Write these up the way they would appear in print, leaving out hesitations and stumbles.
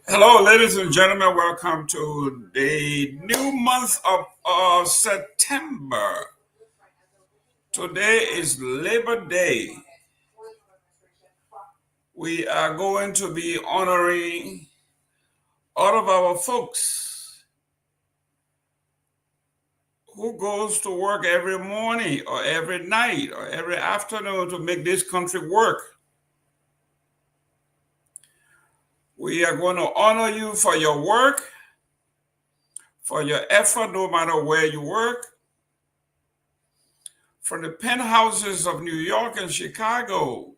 Hello, ladies and gentlemen. Welcome to the new month of September. Today is Labor Day. We are going to be honoring all of our folks who goes to work every morning or every night or every afternoon to make this country work. We are going to honor you for your work, for your effort, no matter where you work, from the penthouses of New York and Chicago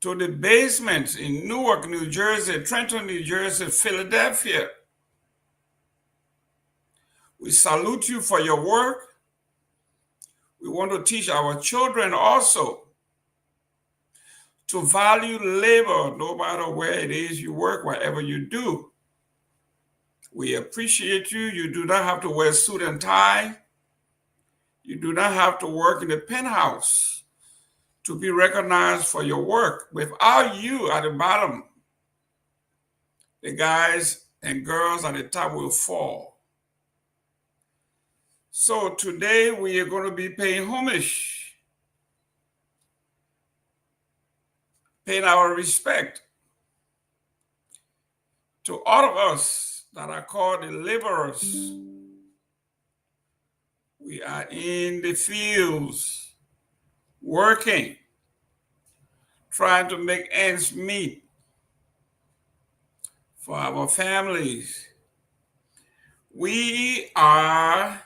to the basements in Newark, New Jersey, Trenton, New Jersey, Philadelphia. We salute you for your work. We want to teach our children also to value labor no matter where it is you work, whatever you do. We appreciate you. You do not have to wear a suit and tie. You do not have to work in the penthouse to be recognized for your work. Without you at the bottom, the guys and girls at the top will fall. So today we are going to be paying homage, paying our respect to all of us that are called the laborers. We are in the fields, working, trying to make ends meet for our families. We are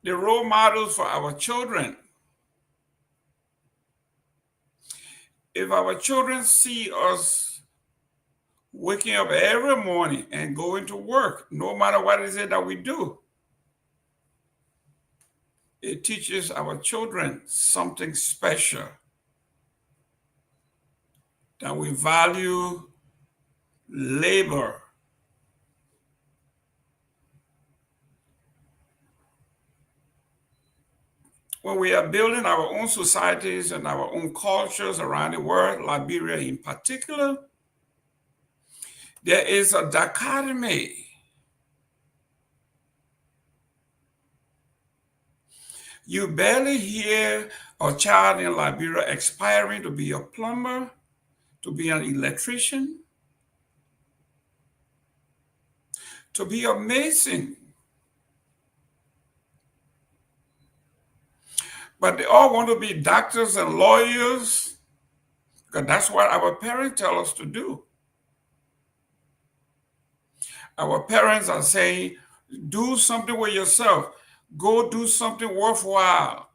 the role models for our children. If our children see us waking up every morning and going to work, no matter what it is that we do, it teaches our children something special, that we value labor. When we are building our own societies and our own cultures around the world, Liberia in particular, there is a dichotomy. You barely hear a child in Liberia aspiring to be a plumber, to be an electrician, to be a mason. But they all want to be doctors and lawyers because that's what our parents tell us to do. Our parents are saying, do something with yourself. Go do something worthwhile.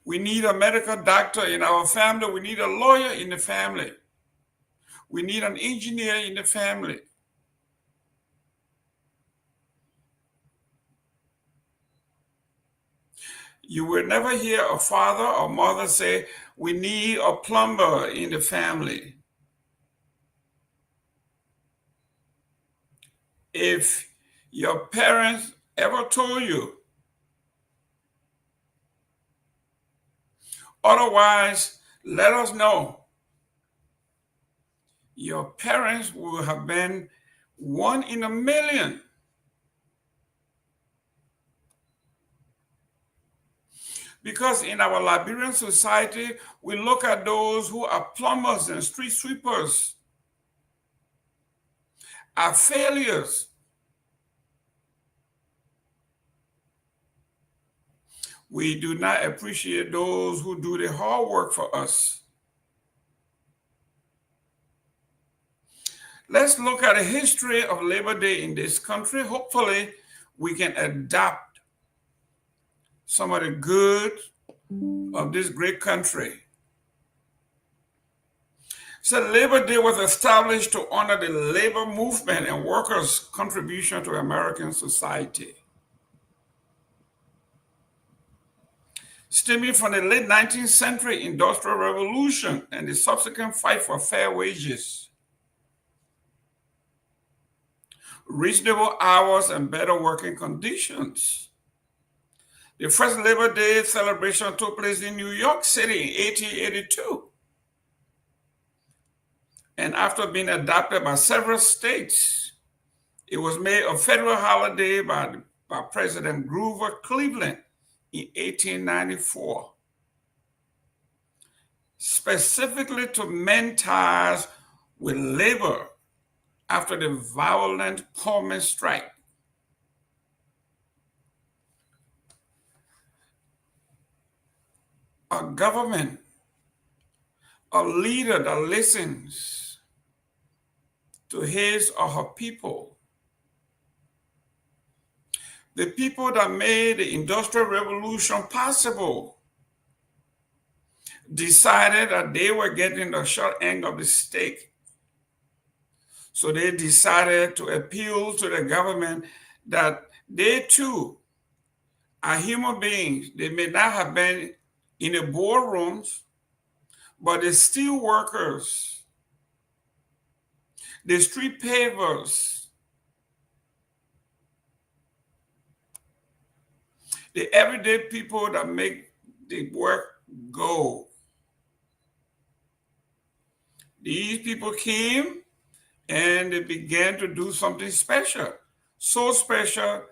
We need a medical doctor in our family. We need a lawyer in the family. We need an engineer in the family. You will never hear a father or mother say, we need a plumber in the family. If your parents ever told you otherwise, let us know. Your parents will have been one in a million. Because in our Liberian society, we look at those who are plumbers and street sweepers are failures. We do not appreciate those who do the hard work for us. Let's look at the history of Labor Day in this country. Hopefully, we can adapt some of the good of this great country. So Labor Day was established to honor the labor movement and workers' contribution to American society. Stemming from the late 19th century Industrial Revolution and the subsequent fight for fair wages, reasonable hours, and better working conditions, The first Labor Day celebration took place in New York City in 1882. And after being adopted by several states, it was made a federal holiday by President Grover Cleveland in 1894, specifically to mend ties with labor after the violent Pullman strike. A government, a leader that listens to his or her people, the people that made the Industrial Revolution possible, decided that they were getting the short end of the stick. So they decided to appeal to the government that they too are human beings. They may not have been in the boardrooms, but the steel workers, the street pavers, the everyday people that make the work go. These people came and they began to do something special. So special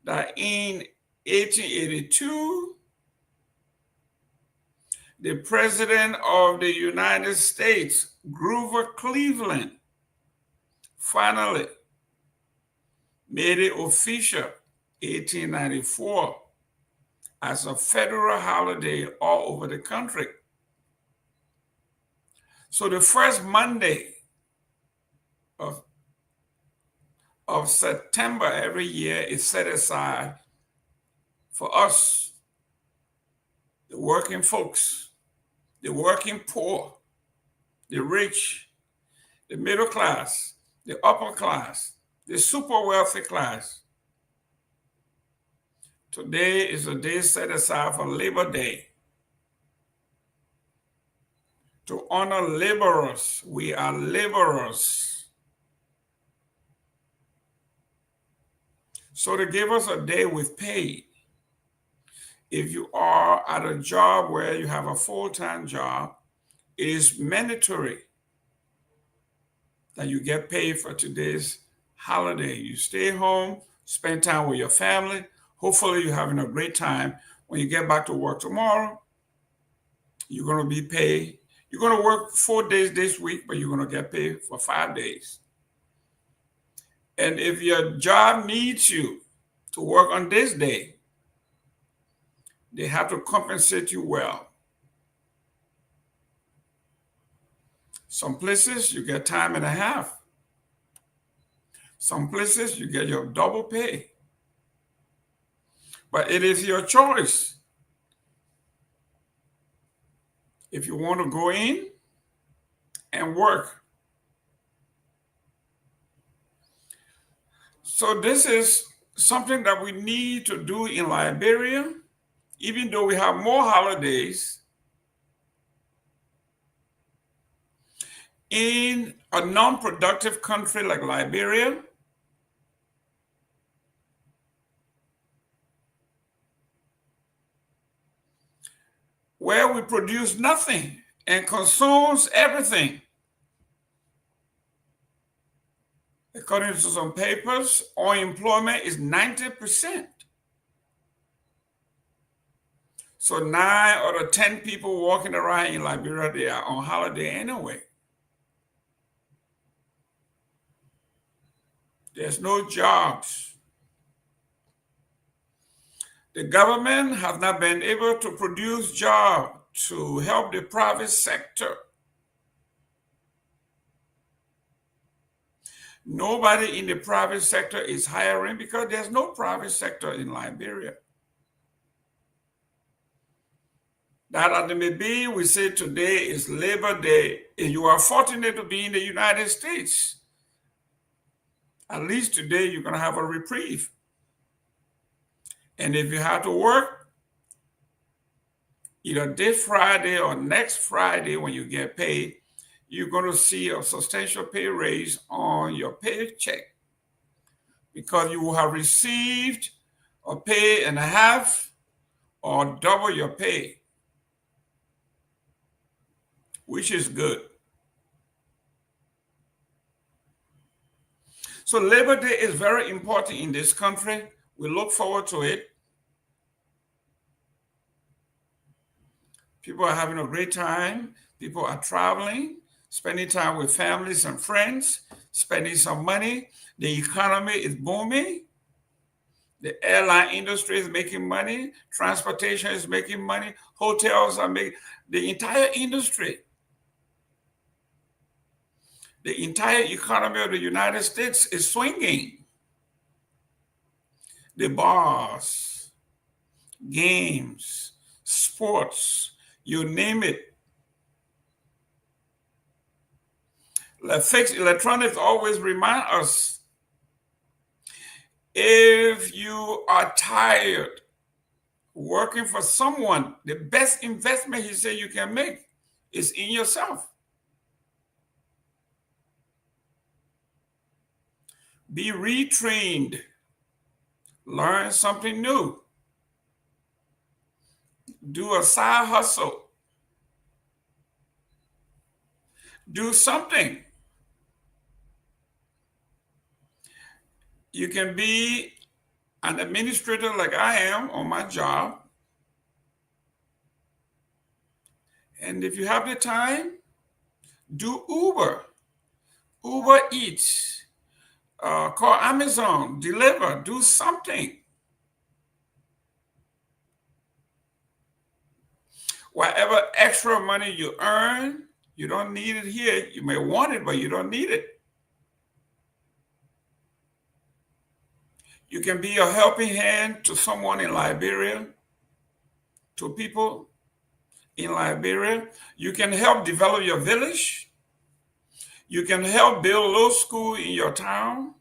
that in 1882, the President of the United States, Grover Cleveland, finally made it official 1894 as a federal holiday all over the country. So the first Monday of September every year is set aside for us, the working folks, the working poor, the rich, the middle class, the upper class, the super wealthy class. Today is a day set aside for Labor Day, to honor laborers. We are laborers. So to give us a day with pay. If you are at a job where you have a full-time job, it is mandatory that you get paid for today's holiday. You stay home, spend time with your family. Hopefully you're having a great time. When you get back to work tomorrow, you're going to be paid. You're going to work 4 days this week, but you're going to get paid for 5 days. And if your job needs you to work on this day, they have to compensate you well. Some places you get time and a half. Some places you get your double pay. But it is your choice. If you want to go in and work. So this is something that we need to do in Liberia, even though we have more holidays. In a non-productive country like Liberia, where we produce nothing and consumes everything. According to some papers, unemployment is 90%. So 9 out of 10 people walking around in Liberia, they are on holiday anyway. There's no jobs. The government has not been able to produce jobs to help the private sector. Nobody in the private sector is hiring because there's no private sector in Liberia. That as it may be, we say today is Labor Day, and you are fortunate to be in the United States. At least today you're going to have a reprieve. And if you have to work, either this Friday or next Friday when you get paid, you're going to see a substantial pay raise on your paycheck because you will have received a pay and a half or double your pay, which is good. So Labor Day is very important in this country. We look forward to it. People are having a great time. People are traveling, spending time with families and friends, spending some money. The economy is booming. The airline industry is making money. Transportation is making money. Hotels are making, the entire industry. The entire economy of the United States is swinging. The bars, games, sports, you name it. Fixed electronics always remind us, if you are tired working for someone, the best investment he said you can make is in yourself. Be retrained. Learn something new. Do a side hustle. Do something. You can be an administrator like I am on my job. And if you have the time, do Uber. Uber Eats. Call Amazon. Deliver. Do something. Whatever extra money you earn, you don't need it here. You may want it, but you don't need it. You can be a helping hand to someone in Liberia, to people in Liberia. You can help develop your village. You can help build a little school in your town.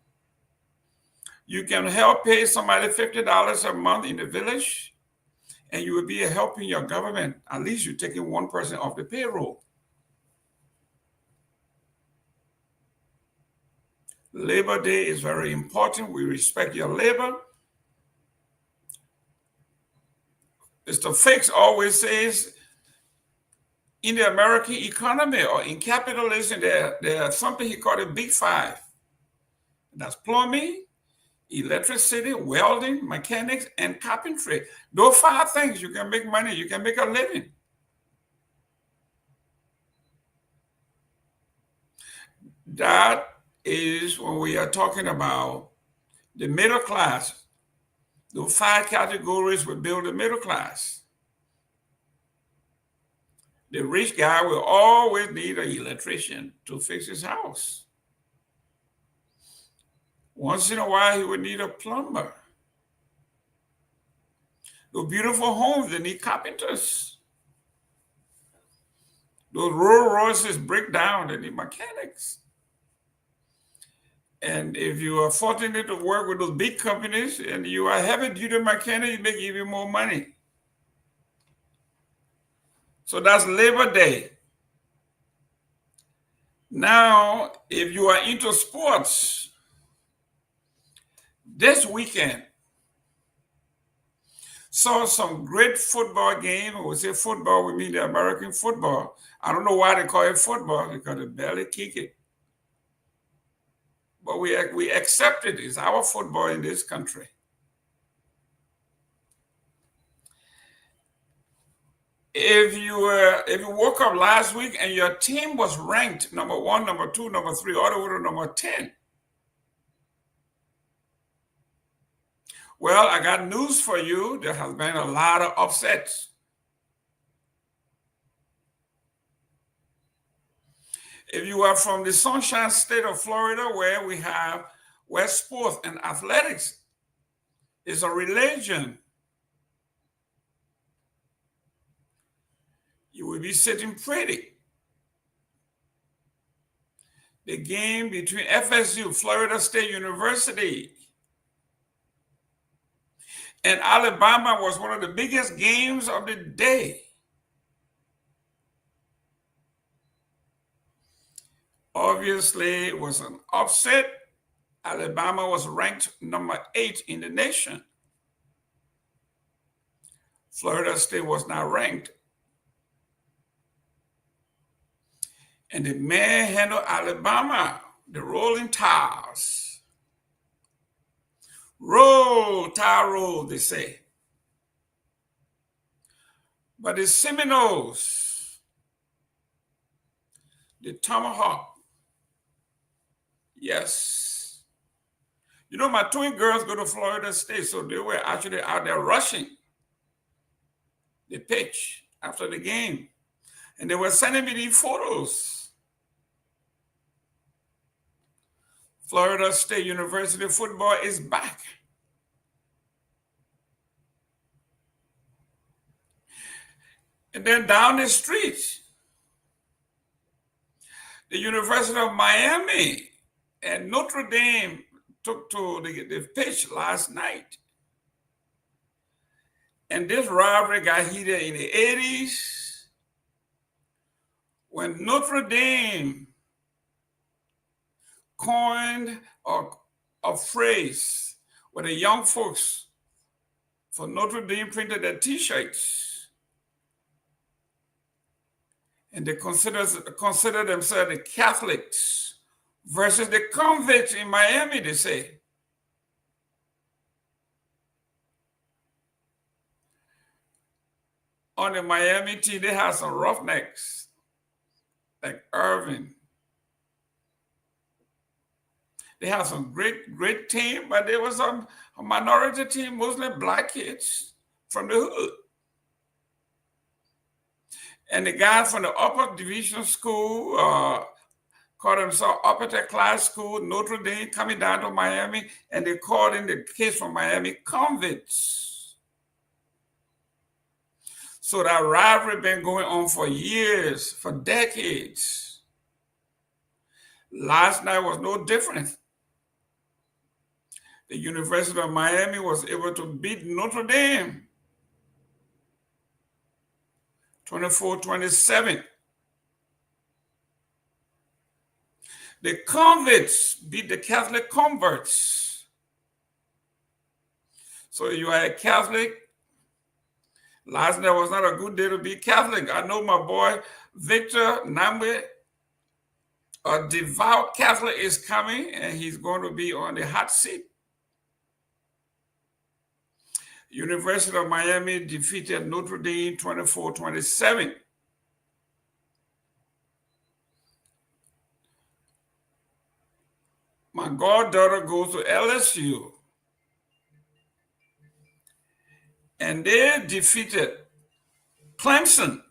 You can help pay somebody $50 a month in the village, and you will be helping your government. At least you're taking one person off the payroll. Labor Day is very important. We respect your labor. Mr. Fix always says, in the American economy or in capitalism, there's something he called a big five. That's plumbing, electricity, welding, mechanics, and carpentry. Those 5 things, you can make money, you can make a living. That is when we are talking about the middle class. Those 5 categories will build the middle class. The rich guy will always need an electrician to fix his house. Once in a while, he would need a plumber. Those beautiful homes, they need carpenters. Those Rolls Royces break down, they need mechanics. And if you are fortunate to work with those big companies and you are heavy-duty mechanic, you make even more money. So that's Labor Day. Now, if you are into sports, this weekend, saw some great football game. When we say football, we mean the American football. I don't know why they call it football, because they barely kick it. But we accept it. It's our football in this country. If you woke up last week and your team was ranked number 1, number 2, number 3, all the way to number 10, well, I got news for you. There has been a lot of upsets. If you are from the Sunshine State of Florida, where sports and athletics is a religion, you will be sitting pretty. The game between FSU, Florida State University, and Alabama was one of the biggest games of the day. Obviously, it was an upset. Alabama was ranked number 8 in the nation. Florida State was not ranked. And the man handled Alabama, the Rolling Tires. Roll, tire roll, they say. But the Seminoles, the Tomahawk, yes. You know, my twin girls go to Florida State, so they were actually out there rushing the pitch after the game. And they were sending me these photos. Florida State University football is back. And then down the street, the University of Miami and Notre Dame took to the pitch last night. And this rivalry got heated in the 80s when Notre Dame coined a phrase where the young folks for Notre Dame printed their t-shirts. And they consider themselves the Catholics versus the convicts in Miami, they say. On the Miami team, they have some roughnecks, like Irvin. They have some great team, but there was a minority team, mostly black kids from the hood. And the guy from the upper division school called himself upper class school, Notre Dame, coming down to Miami, and they called in the kids from Miami convicts. So that rivalry been going on for years, for decades. Last night was no different. The University of Miami was able to beat Notre Dame 24-27. The convicts beat the Catholic converts. So you are a Catholic. Last night was not a good day to be Catholic. I know my boy Victor Nagbe, a devout Catholic, is coming, and he's going to be on the hot seat. University of Miami defeated Notre Dame 24-27. My goddaughter goes to LSU, and they defeated Clemson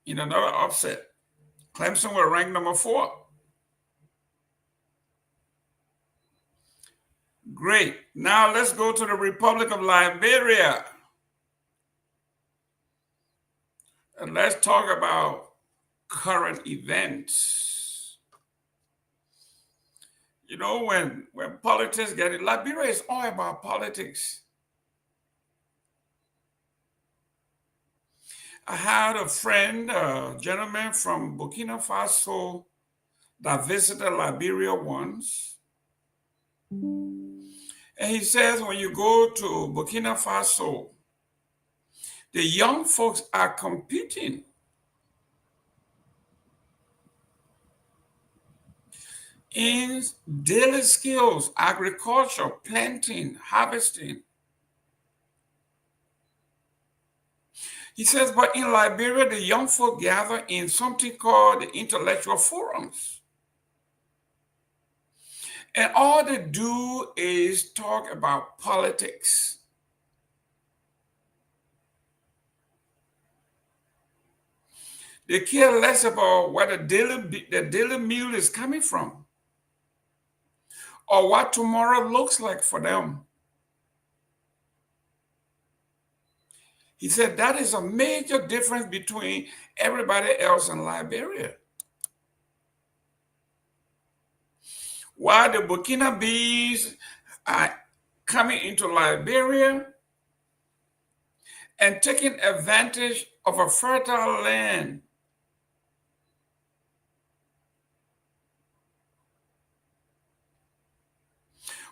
in another upset. Clemson were ranked number 4. Great. Now let's go to the Republic of Liberia. And let's talk about current events. You know, when politics get it, Liberia is all about politics. I had a friend, a gentleman from Burkina Faso that visited Liberia once. And he says when you go to Burkina Faso, the young folks are competing in daily skills, agriculture, planting, harvesting. He says, but in Liberia, the young folk gather in something called the intellectual forums. And all they do is talk about politics. They care less about where the daily meal is coming from or what tomorrow looks like for them. He said that is a major difference between everybody else in Liberia. While the Burkinabes are coming into Liberia and taking advantage of a fertile land,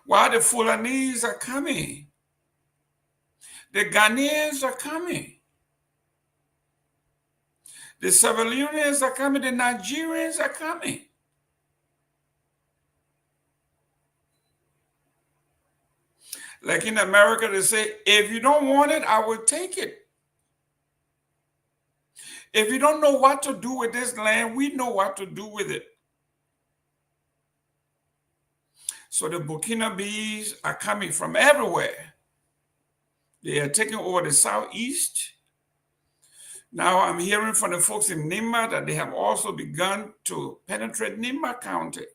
while the Fulanese are coming The Ghanaians are coming. The Sierra Leoneans are coming. The Nigerians are coming. Like in America, they say, if you don't want it, I will take it. If you don't know what to do with this land, we know what to do with it. So the Burkinabes are coming from everywhere. They are taking over the southeast. Now I'm hearing from the folks in Nimba that they have also begun to penetrate Nimba County.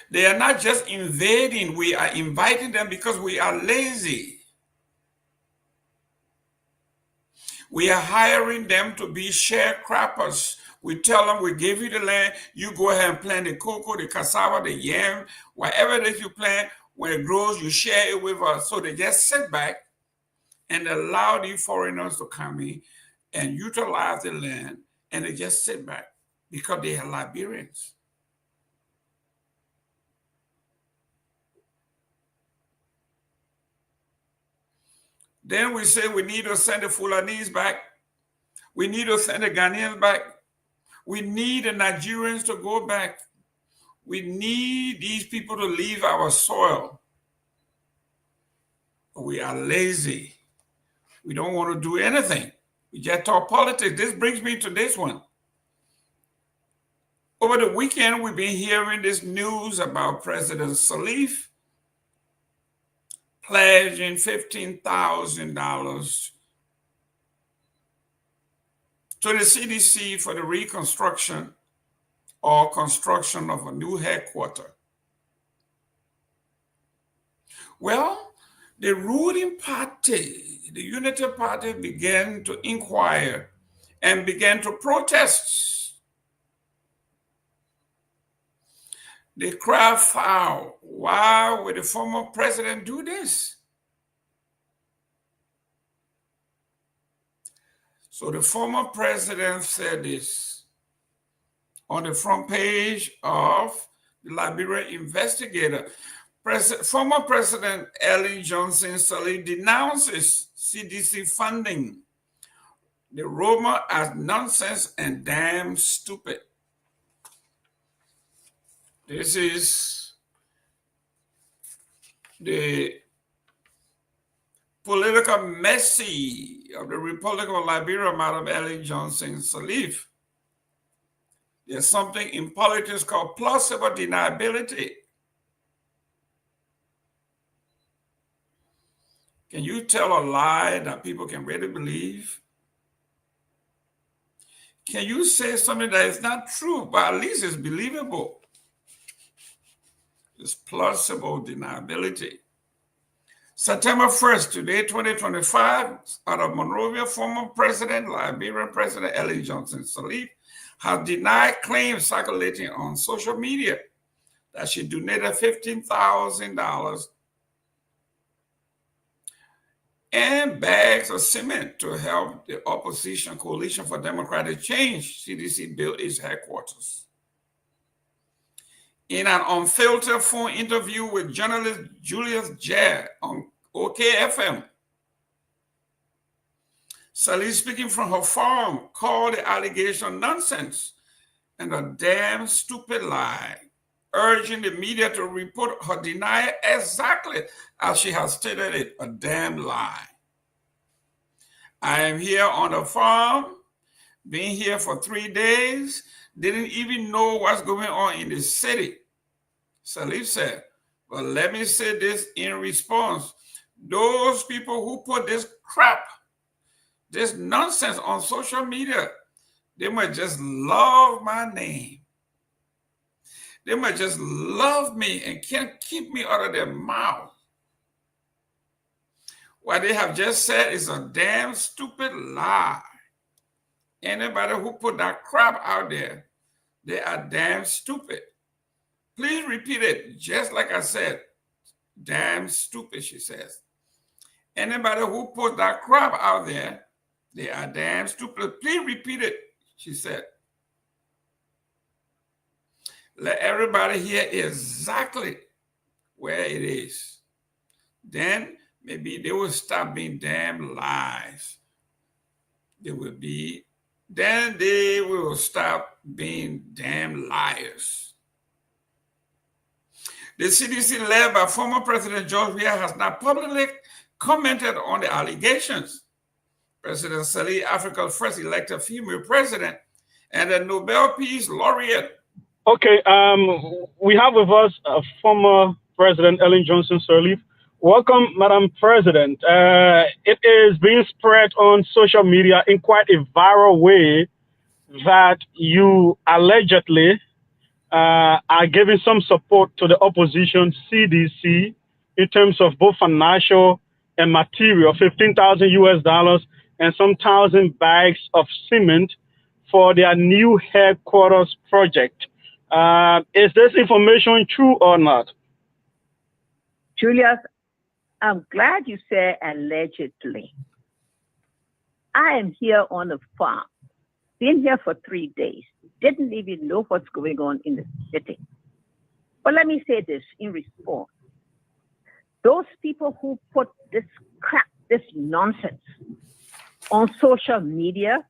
They are not just invading, we are inviting them because we are lazy. We are hiring them to be sharecroppers. We tell them, we give you the land, you go ahead and plant the cocoa, the cassava, the yam, whatever it is you plant, when it grows, you share it with us. So they just sit back and allow these foreigners to come in and utilize the land, and they just sit back because they are Liberians. Then we say we need to send the Fulanese back. We need to send the Ghanaians back. We need the Nigerians to go back. We need these people to leave our soil. We are lazy. We don't want to do anything. We just talk politics. This brings me to this one. Over the weekend, we've been hearing this news about President Salif pledging $15,000 to the CDC for the reconstruction or construction of a new headquarters. Well, the ruling party, the Unity Party, began to inquire and began to protest. They cry foul. Why would the former president do this? So the former president said this on the front page of the Liberia Investigator. Former President Ellen Johnson Sirleaf denounces CDC funding the rumor as nonsense and damn stupid. This is the political messy of the Republic of Liberia, Madam Ellen Johnson Sirleaf. There's something in politics called plausible deniability. Can you tell a lie that people can really believe? Can you say something that is not true, but at least it's believable? It's plausible deniability. September 1st, today, 2025, out of Monrovia, former President, Liberian President Ellen Johnson Sirleaf has denied claims circulating on social media that she donated $15,000 and bags of cement to help the opposition Coalition for Democratic Change, CDC, build its headquarters. In an unfiltered phone interview with journalist Julius Jair on OKFM, Sirleaf, speaking from her farm, called the allegation nonsense and a damn stupid lie, urging the media to report her denial exactly as she has stated it, a damn lie. I am here on the farm, been here for 3 days, didn't even know what's going on in the city. Sirleaf said, but let me say this in response. Those people who put this crap, this nonsense on social media, they might just love my name. They might just love me and can't keep me out of their mouth. What they have just said is a damn stupid lie. Anybody who put that crap out there, they are damn stupid. Please repeat it, just like I said. Damn stupid, she says. Anybody who put that crap out there, they are damn stupid. Please repeat it, she said. Let everybody hear exactly where it is. Then maybe they will stop being damn lies. Then they will stop being damn liars. The CDC led by former President George Weah has not publicly commented on the allegations. President Saleh, Africa's first elected female president, and the Nobel Peace Laureate. Okay, we have with us former President Ellen Johnson Sirleaf. Welcome, Madam President. It is being spread on social media in quite a viral way that you allegedly are giving some support to the opposition CDC in terms of both financial and material, $15,000 and some 1,000 bags of cement for their new headquarters project. Is this information true or not? Julius, I'm glad you said allegedly. I am here on the farm, been here for 3 days, didn't even know what's going on in the city. But let me say this in response. Those people who put this crap, this nonsense on social media,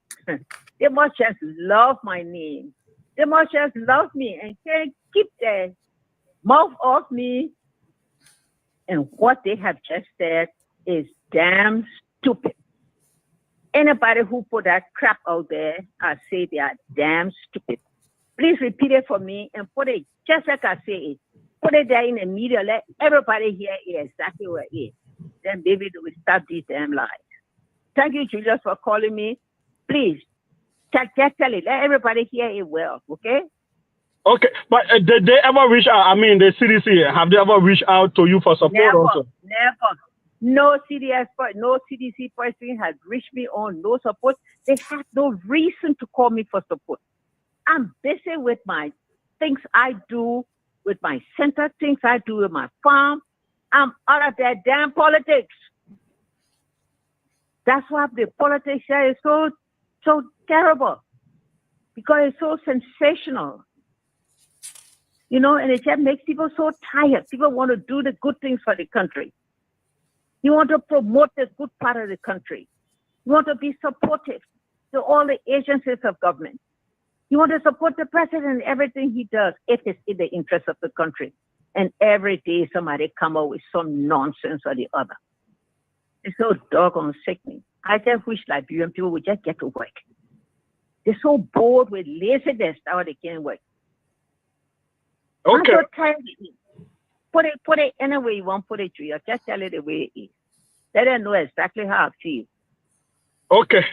they must just love my name. They must just love me and can't keep their mouth off me. And what they have just said is damn stupid. Anybody who put that crap out there, I say they are damn stupid. Please repeat it for me and put it just like I say it. Put it there in the media, let everybody hear it exactly what it is. Then maybe they will stop these damn lies. Thank you, Julius, for calling me. Please, just tell it. Let everybody hear it well, okay? Okay, but did they ever reach out? I mean, the CDC, have they ever reached out to you for support also? Never. No CDC person has reached me on no support. They have no reason to call me for support. I'm busy with my things I do, with my center, things I do with my farm. I'm out of that damn politics. That's why the politics here is so terrible, because it's so sensational. You know, and it just makes people so tired. People want to do the good things for the country. You want to promote the good part of the country. You want to be supportive to all the agencies of government. You want to support the president in everything he does if it's in the interest of the country. And every day somebody come up with some nonsense or the other. It's so doggone sickening. I just wish Liberian people would just get to work. They're so bored with laziness now they can't work. Okay. I'm so tired of it. Put it any way you want, put it to you. Just tell it the way it is. Let them know exactly how I feel. Okay.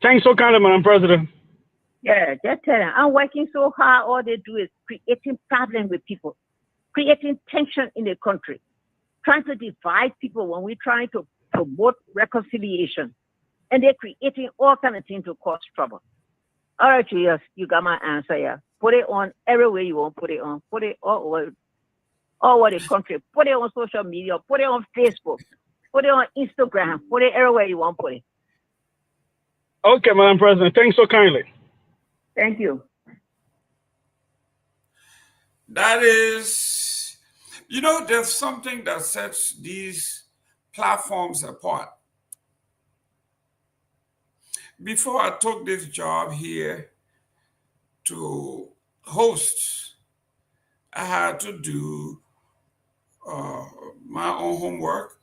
Thanks so kindly, Madam President. Yeah, just tell them. I'm working so hard. All they do is creating problems with people, creating tension in the country, trying to divide people when we're trying to promote reconciliation. And they're creating all kinds of things to cause trouble. All right, Julius, you got my answer, yeah. Put it on every way you want, put it on. Put it all over the country. Put it on social media. Put it on Facebook. Put it on Instagram. Put it everywhere you want, put it. Okay, Madam President. Thanks so kindly. Thank you. That is, you know, there's something that sets these platforms apart. Before I took this job here to host, I had to do my own homework.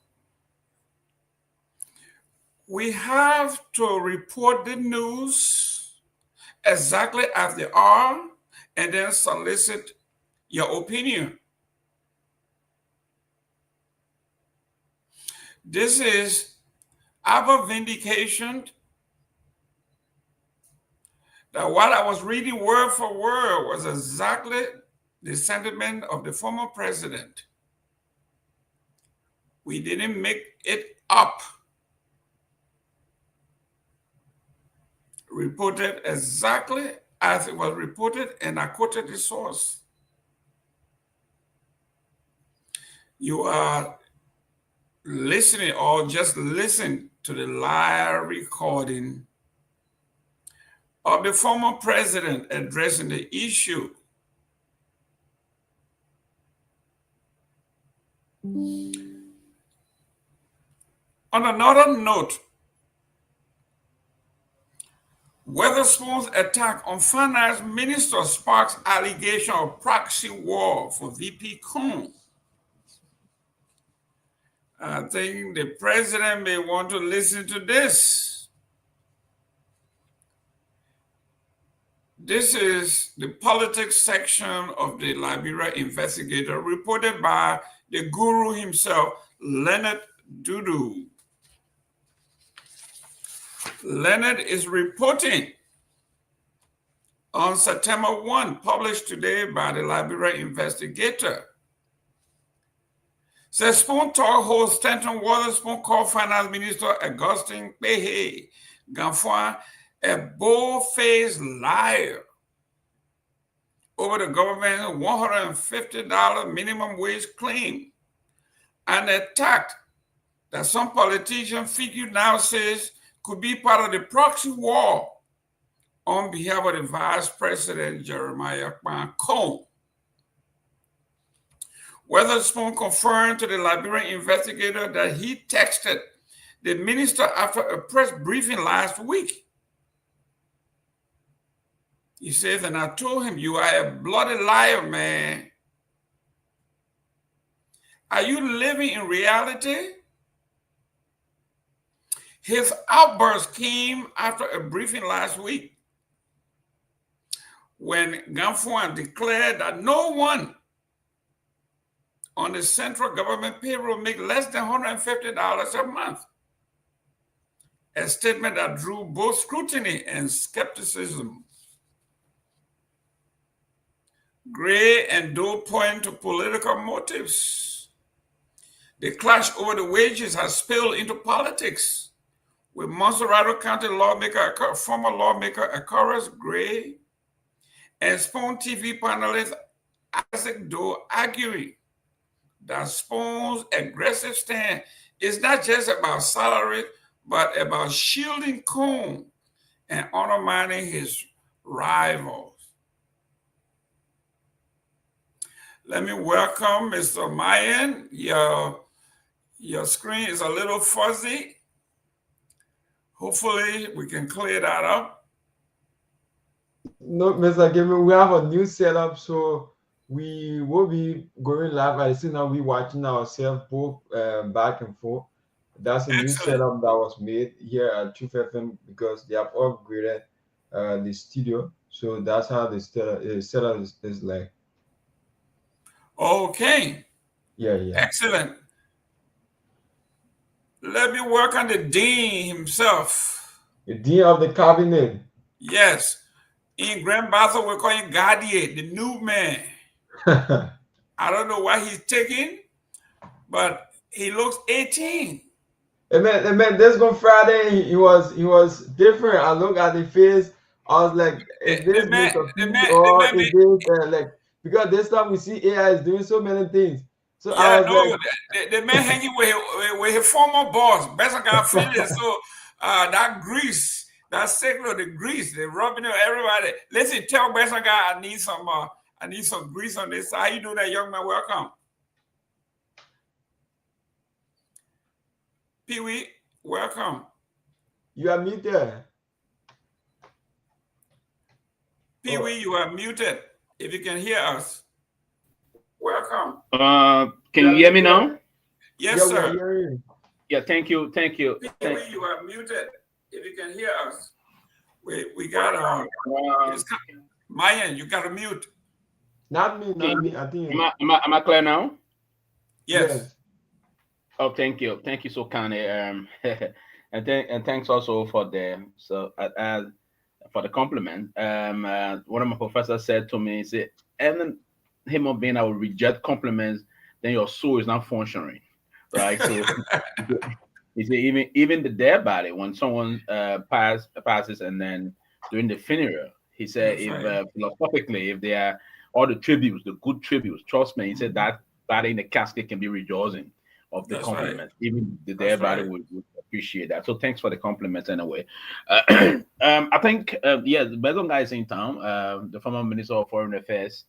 We have to report the news exactly as they are and then solicit your opinion. This is our vindication that what I was reading word for word was exactly the sentiment of the former president. We didn't make it up. Reported exactly as it was reported, and I quoted the source. You are listening or just listen to the live recording of the former president addressing the issue. On another note, Weatherspoon's attack on finance minister sparks allegation of proxy war for VP Coon. I think the president may want to listen to this. This is the politics section of the Liberia Investigator, reported by the guru himself, Leonard Dudu. Leonard is reporting on September 1, published today by the Liberia Investigator. Says Spoon Talk host Stanton Weatherspoon called Finance Minister Augustine Pehe Garguah a bold-faced liar over the government's $150 minimum wage claim, and attacked that some politician figure now says could be part of the proxy war on behalf of the Vice President Jeremiah Cohn. Weatherspoon confirmed to the Liberian Investigator that he texted the minister after a press briefing last week. He says, and I told him, you are a bloody liar, man. Are you living in reality? His outburst came after a briefing last week when Garguah declared that no one on the central government payroll make less than $150 a month. A statement that drew both scrutiny and skepticism. Gray and Doe point to political motives. The clash over the wages has spilled into politics, with Monserrato County lawmaker, former lawmaker Horace Gray, and Spoon TV panelist Isaac Doe arguing that Spoon's aggressive stand is not just about salary, but about shielding Cohn and undermining his rivals. Let me welcome Mr. Myean. Your screen is a little fuzzy. Hopefully we can clear that up. No, Mr. Gayman, we have a new setup, so we will be going live. I see now we're watching ourselves both back and forth. That's a new setup that was made here at Truth FM because they have upgraded the studio. So that's how the setup is like. Okay. Yeah. Excellent. Let me work on the dean himself. The dean of the cabinet. Yes. In Grand Bathel, we call him Garguah, the new man. I don't know what he's taking, but he looks 18. And man, this one Friday, he was different. I look at the face, I was like, is this Mr. P or is this like, because this time we see AI is doing so many things. So yeah, the man hanging with his former boss, Besaka Phillips. So that grease, that signal, the grease, the rubbing of everybody. Listen, tell Besaka I need some grease on this. How you doing, that young man? Welcome. Pewee, welcome. You are muted. Pewee, you are muted. If you can hear us, welcome. Can you hear me now? Yes, yeah, sir. Yeah, thank you. Pewee, you are muted. If you can hear us, we got Myean, you got to mute. Not me. I think. Am I clear now? Yes. Oh, thank you so kindly. And thanks also for the compliment. One of my professors said to me, he said, "Even human being, I will reject compliments, then your soul is not functioning, right?" So he said, even the dead body, when someone passes, and then during the funeral, he said, philosophically, if they are all the tributes, the good tributes, trust me, he said that body in the casket can be rejoicing of the compliment. Even the dead body would appreciate that. So thanks for the compliments anyway. I think the Bezon guy is in town, the former Minister of Foreign Affairs,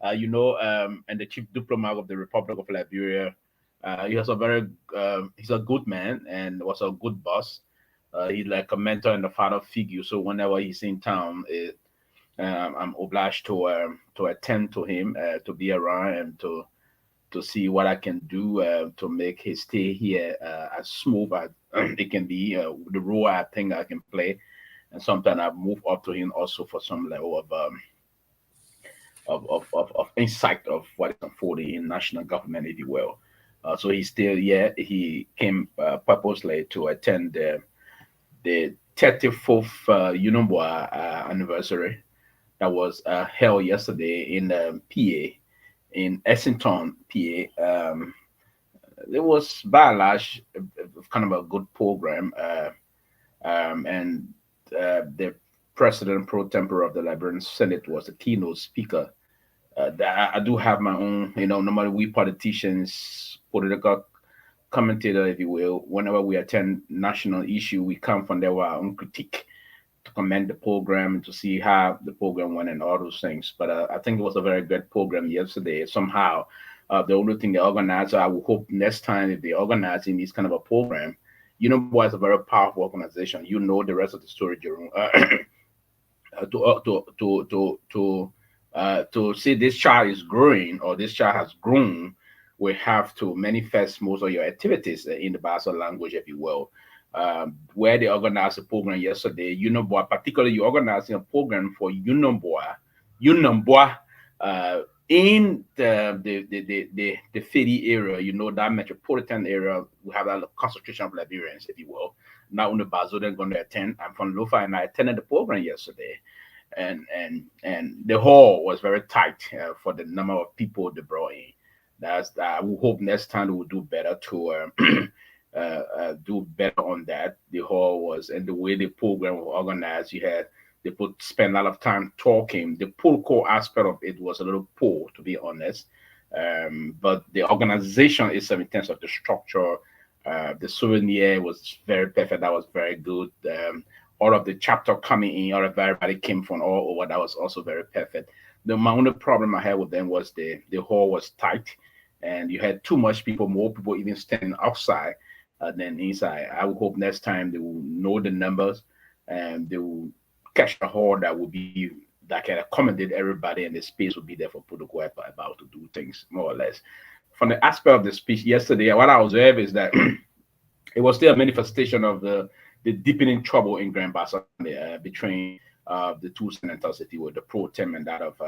and the Chief Diplomat of the Republic of Liberia, He's a good man and was a good boss. He's like a mentor and a father figure. So whenever he's in town, I'm obliged to attend to him, to be around and to see what I can do to make his stay here as smooth as it can be. The role I think I can play, and sometimes I move up to him also for some level of insight of what is unfolding in national government, if you will. So he's still here. He came purposely to attend the 34th UNOBOA anniversary that was held yesterday in PA, in Essington, PA. It was by and large kind of a good program, and the president pro tempore of the Liberian Senate was the keynote speaker. I do have my own, normally we politicians, political commentator, if you will, whenever we attend national issue, we come from there with our own critique to commend the program and to see how the program went and all those things. But I think it was a very good program yesterday. Somehow, the only thing the organizer, I would hope next time if they're organizing this kind of a program, UNOBOA is a very powerful organization. You know the rest of the story, Jerome. To see this child is growing or this child has grown, we have to manifest most of your activities in the Bassa language, if you will. Where they organized a program yesterday, UNOBOA, particularly you organizing a program for UNOBOA, in the Fedi area, that metropolitan area, we have a concentration of Liberians, if you will. Not only Bazo, they're going to attend. I'm from Lofa, and I attended the program yesterday. And the hall was very tight for the number of people they brought in. I will hope next time we will do better to do better on that. The hall was, and the way the program was organized, they spend a lot of time talking. The pull core aspect of it was a little poor, to be honest. But the organization itself, in terms of the structure, the souvenir was very perfect. That was very good. All of the chapter coming in, all of everybody came from all over. That was also very perfect. My only problem I had with them was the hall was tight, and you had too much people, more people even standing outside than inside. I would hope next time they will know the numbers and they will catch a hall that can accommodate everybody, and the space will be there for protocol about to do things more or less. From the aspect of the speech yesterday, what I observed is that it was still a manifestation of the deepening trouble in Grand Bassa between the two senators, if you were the pro tem and that of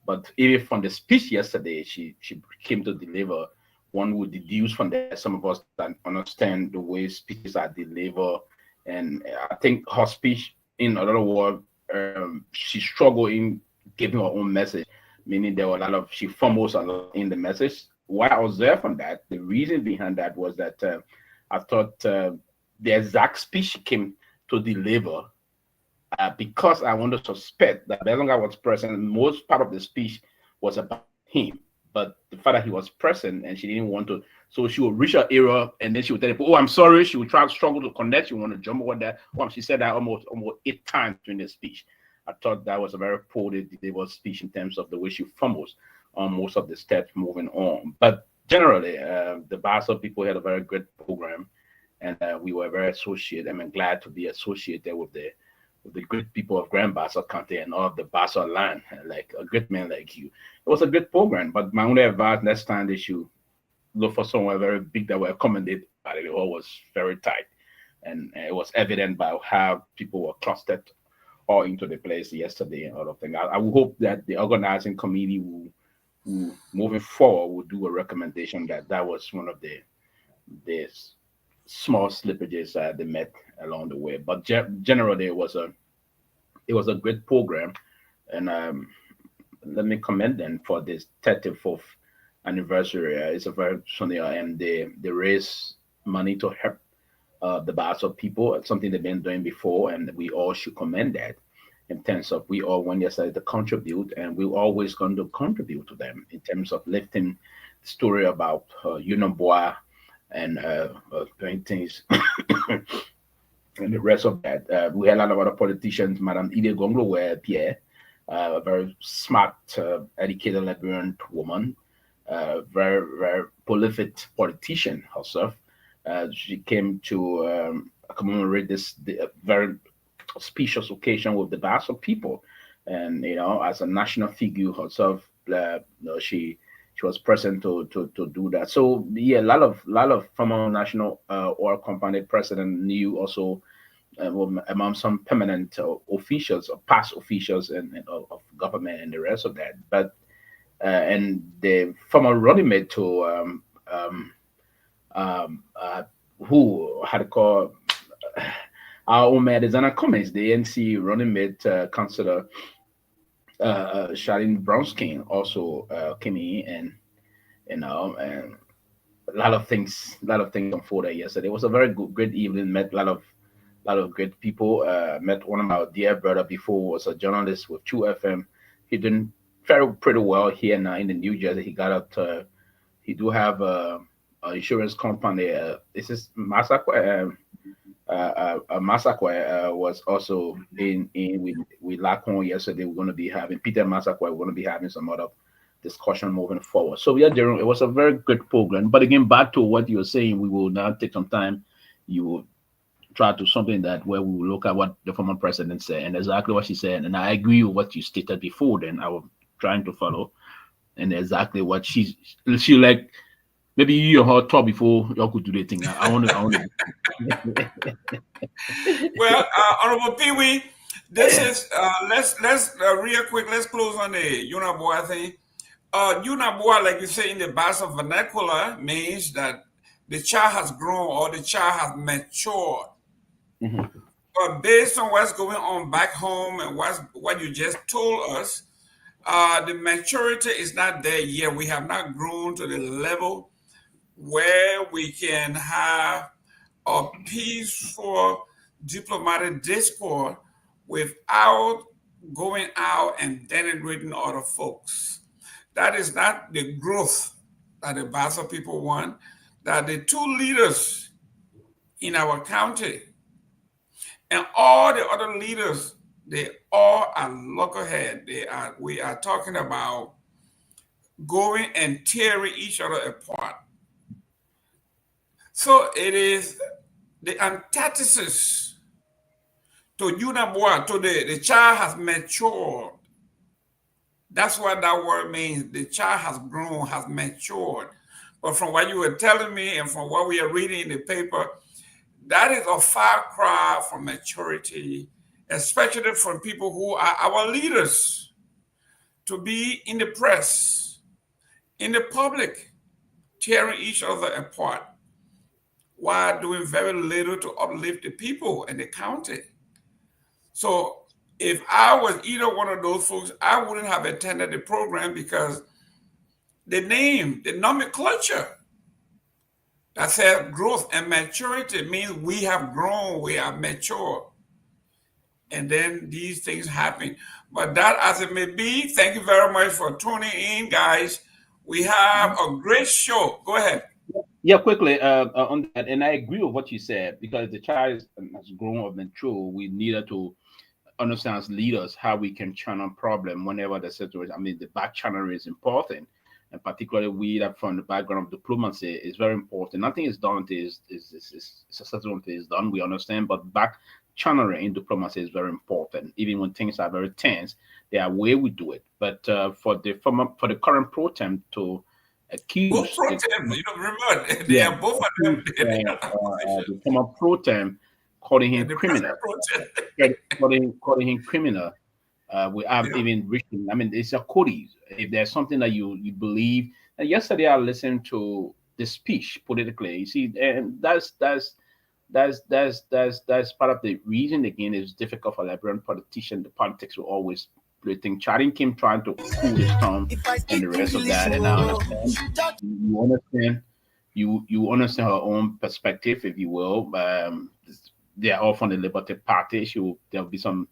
but even from the speech yesterday, she came to deliver. One would deduce from that some of us that understand the way speeches are delivered, and I think her speech, in other words, she struggled in giving her own message, meaning there were she fumbles a lot in the message. What I observed from that, the reason behind that was that I thought the exact speech she came to deliver, because I want to suspect that Belonga was present, most part of the speech was about him. But the fact that he was present and she didn't want to, so she would reach her area and then she would tell people, "Oh, I'm sorry." She would try to struggle to connect. She would want to jump over that. Well, she said that almost 8 times during the speech. I thought that was a very poorly delivered speech in terms of the way she fumbles on most of the steps moving on. But generally, the Bassa people had a very good program, and we were very associated. I'm glad to be associated with the great people of Grand Bassa County and all of the Bassa land, like a good man like you. It was a good program, but my only advice next time they should look for somewhere very big that will accommodate. It all was very tight, and it was evident by how people were clustered all into the place yesterday and all of things. I would hope that the organizing committee will moving forward will do a recommendation that was one of the small slippages they met along the way. But generally, it was a great program, and let me commend them for this 34th anniversary. It's a very funny, and they raise money to help the Bassa people. It's something they've been doing before, and we all should commend that. In terms of we all when they decided to contribute, and we're always going to contribute to them in terms of lifting the story about UNOBOA and doing things. And the rest of that, we had a lot of other politicians. Madame Kehleboe Gongloe, Pierre, a very smart, educated Liberian woman. very, very prolific politician herself. She came to commemorate this very auspicious occasion with the vast of people, and as a national figure herself, she was present to do that. So yeah, a lot of former national oil company president knew also among some permanent officials or past officials and of government and the rest of that. But and the former running mate to who had called our own Arizona Cummings, the ANC running mate, Councillor Charlene Brownskin also came in, and and a lot of things unfolded yesterday. It was a very great evening. Met a lot of great people. Met one of my dear brother before, was a journalist with 2FM. He did pretty well here now in the New Jersey. He got up. He do have a insurance company. This is Massaquoi. Massaquoi was also in with Lacon yesterday. We're going to be having Peter Massaquoi. We're going to be having some other discussion moving forward. So yeah, Jerome, it was a very good program. But again, back to what you were saying, we will now take some time. You will try to something that where we will look at what the former president said and exactly what she said. And I agree with what you stated before. Then I was trying to follow and exactly what she like. Maybe you and her talk before y'all could do the thing. I want to. Well, Honorable Pewee, this is let's real quick. Let's close on the Unaboa thing. Unaboa, like you say in the Bassa vernacular, means that the child has grown or the child has matured. Mm-hmm. But based on what's going on back home and what you just told us, the maturity is not there yet. We have not grown to the level where we can have a peaceful diplomatic discourse without going out and denigrating other folks. That is not the growth that the Bassa people want. That the two leaders in our county and all the other leaders, they all are loggerhead. We are talking about going and tearing each other apart. So it is the antithesis to Unaboa, to the child has matured. That's what that word means. The child has grown, has matured. But from what you were telling me and from what we are reading in the paper, that is a far cry from maturity, especially from people who are our leaders, to be in the press, in the public, tearing each other apart, while doing very little to uplift the people in the county. So if I was either one of those folks, I wouldn't have attended the program because the name, the nomenclature that says growth and maturity means we have grown, we are mature. And then these things happen. But that as it may be, thank you very much for tuning in, guys. We have a great show. Go ahead. Yeah, quickly on that, and I agree with what you said because the child has grown up and mature. We needed to understand as leaders how we can channel problem whenever the situation. I mean, the back channel is important, and particularly we that from the background of diplomacy is very important. Nothing is done is settlement is done. We understand, but back channeling in diplomacy is very important. Even when things are very tense, there are way we do it. But for the current pro tem to accuse both pro tem, you know, remember they are both of them. The former pro tem calling him criminal, calling him criminal. We have even written. I mean, it's a code. If there's something that you believe. And yesterday I listened to the speech politically. You see, and that's part of the reason. Again, it's difficult for Liberian politicians. The politics will always play things. Charing came trying to cool his tongue and the rest of that. And I understand. You understand her own perspective, if you will. They are all from the Liberty Party. There'll be some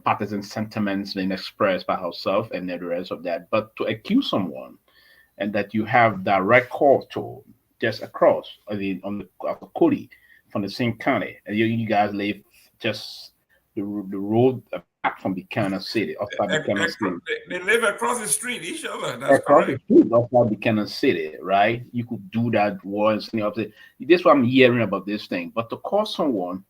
partisan sentiments being expressed by herself and the rest of that. But to accuse someone and that you have direct call to just across, I mean, on the Cody from the same county, and you guys live just the road back from Buchanan City, outside Buchanan City. They live across the street, each other. That's Across correct. the street outside Buchanan City, right? You could do that once. This is what I'm hearing about this thing. But to call someone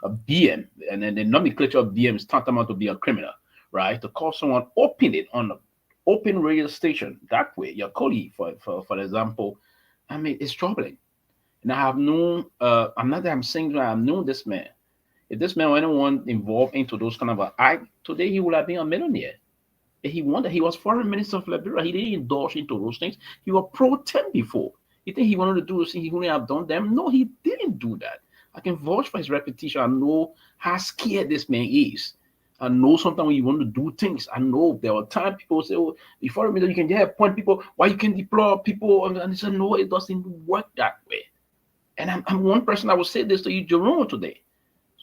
a BM, and then the nomenclature of BM is tantamount to be a criminal, right? To call someone open it on an open radio station that way, your colleague, for example, I mean, it's troubling. And I have known, I'm saying that I've known this man. If this man or anyone involved into those kind of a act, today he would have been a millionaire. He was foreign minister of Liberia. He didn't indulge into those things. He was pro-tem before. You think he wanted to do those things, he wouldn't have done them? No, he didn't do that. I can vouch for his reputation. I know how scared this man is. I know sometimes when you want to do things, I know there are times people say, oh, the foreign minister, you can appoint people, why you can deploy people? And I said, no, it doesn't work that way. And I'm one person I will say this to you, Jerome, today.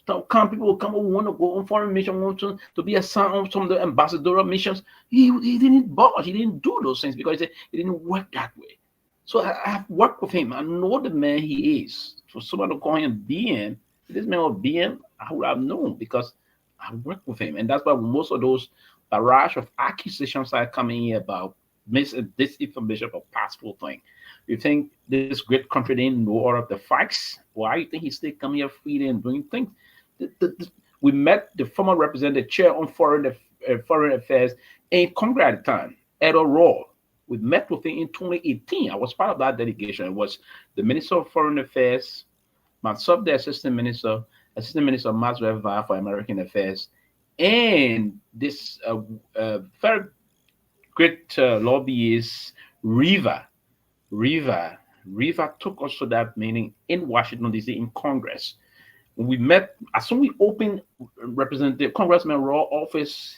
People will come over, want to go on foreign mission, want to be assigned on some of the ambassadorial missions. He didn't budge. He didn't do those things because it didn't work that way. So I have worked with him. I know the man he is. For someone to call him BM, this man was BM, I would have known because I worked with him. And that's why most of those barrage of accusations are coming here about disinformation for passport thing. You think this great country didn't know all of the facts? Why do you think he's still coming here freely and doing things? We met the former representative chair on foreign affairs in Congress at the time, Edo Raw. We met with him in 2018. I was part of that delegation. It was the Minister of Foreign Affairs, myself, the Assistant Minister Maswell Via for American Affairs, and this very great lobbyist, Riva took us to that meeting in Washington, D.C. in Congress. When we met, as soon as we opened Representative Congressman Raw office,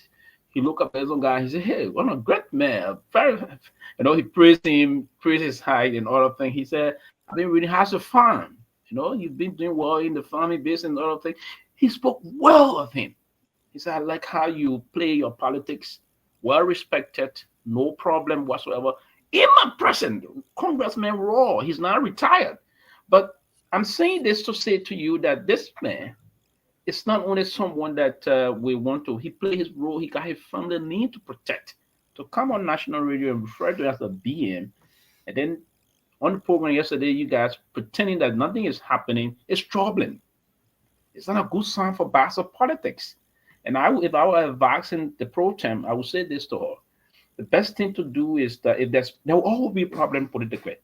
he looked up at some guy, he said, hey, what a great man. He praised him, praised his height and all of things. He said, I've been reading House of Farm. You've been doing well in the farming business and all of things. He spoke well of him. He said, I like how you play your politics, well respected, no problem whatsoever. In my present, Congressman Raw, he's now retired. But I'm saying this to say to you that this man is not only someone that we want to, he played his role, he got his family need to protect. To come on national radio and refer to as a BM, and then on the program yesterday, you guys pretending that nothing is happening, is troubling. It's not a good sign for Basel politics. And if I were advising the pro-tem, I would say this to her. The best thing to do is that there will always be a problem politically.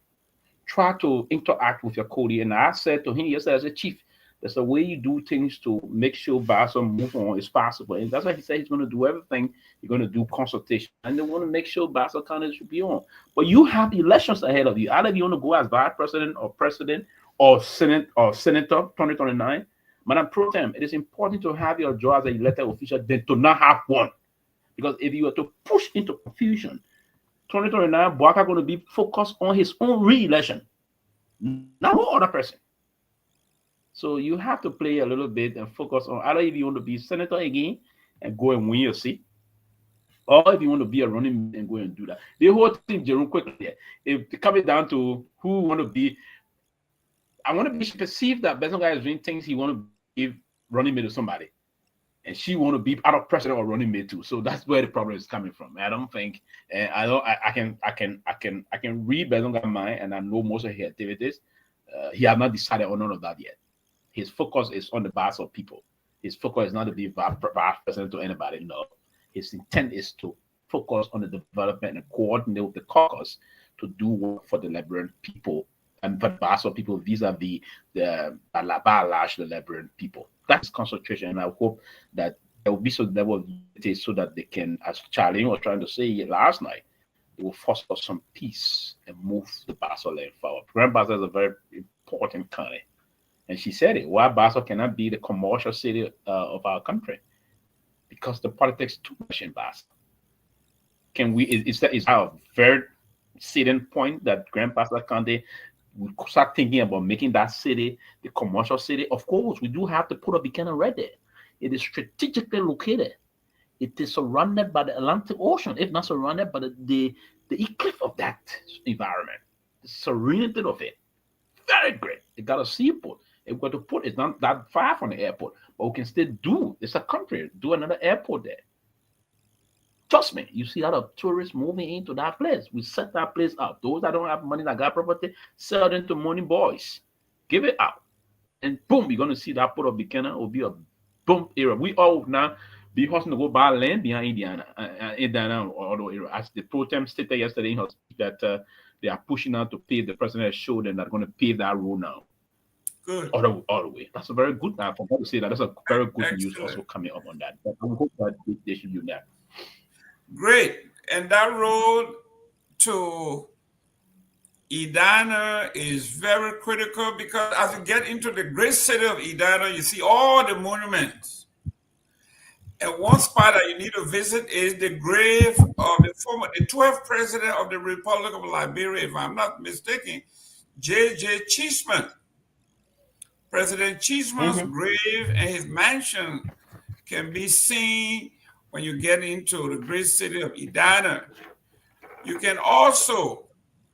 Try to interact with your colleague. And I said to him yesterday as a chief, there's a way you do things to make sure Basel move on is possible. And that's why he said he's going to do everything. You're going to do consultation. And they want to make sure Basel County should be on. But you have elections ahead of you. Either you want to go as vice president or senator 2029. Madam Pro Tem, it is important to have your job as an elected official than to not have one. Because if you were to push into confusion, 2029, Bwaka going to be focused on his own re-election, not no other person. So you have to play a little bit and focus on either if you want to be senator again and go and win your seat, or if you want to be a running and go and do that. The whole thing, Jerome, quickly, if it comes down to who want to be, I want to be perceived that Benson guy is doing things he want to give running mate to somebody. And she want to be out of president or running mate too. So that's where the problem is coming from. I don't think, and I can read Benson guy's mind, and I know most of his activities. He has not decided on none of that yet. His focus is on the backs of people. His focus is not to be vice president to anybody. No, his intent is to focus on the development and coordinate with the caucus to do work for the Liberian people and for the backs of people vis-a-vis the Liberian people. That's concentration, and I hope that there will be some level of unity so that they can, as Charlie was trying to say last night, it will foster some peace and move the Basel land forward. Grand Basel is a very important county. And she said it, why Basel cannot be the commercial city of our country? Because the politics too much in Basel. Is that a very salient point that Grand Basel County, we start thinking about making that city the commercial city? Of course, we do have to put a Buchanan right there. It is strategically located. It is surrounded by the Atlantic Ocean, if not surrounded by the eclipse of that environment, the serenity of it. Very great. It got a seaport. It's not that far from the airport, but we can still do. It's a country. Do another airport there. Trust me, you see a lot of tourists moving into that place. We set that place up. Those that don't have money that got property, sell them to money boys. Give it out. And boom, you're gonna see that port of Buchanan will be a boom area. We all now be hustling to go buy land behind Indiana or other area. As the pro tem stated yesterday in her speech that they are pushing out to pave. The president has showed them that they're going to pave that road now. Good. All the way. That's a very good. I forgot to say that. That's a very good Excellent. news also coming up on that. But I hope that they should do that. Great. And that road to Edina is very critical because as you get into the great city of Edina, you see all the monuments. And one spot that you need to visit is the grave of the 12th president of the Republic of Liberia, if I'm not mistaken, J.J. Cheeseman. President Cheeseman's grave and his mansion can be seen when you get into the great city of Edina. You can also,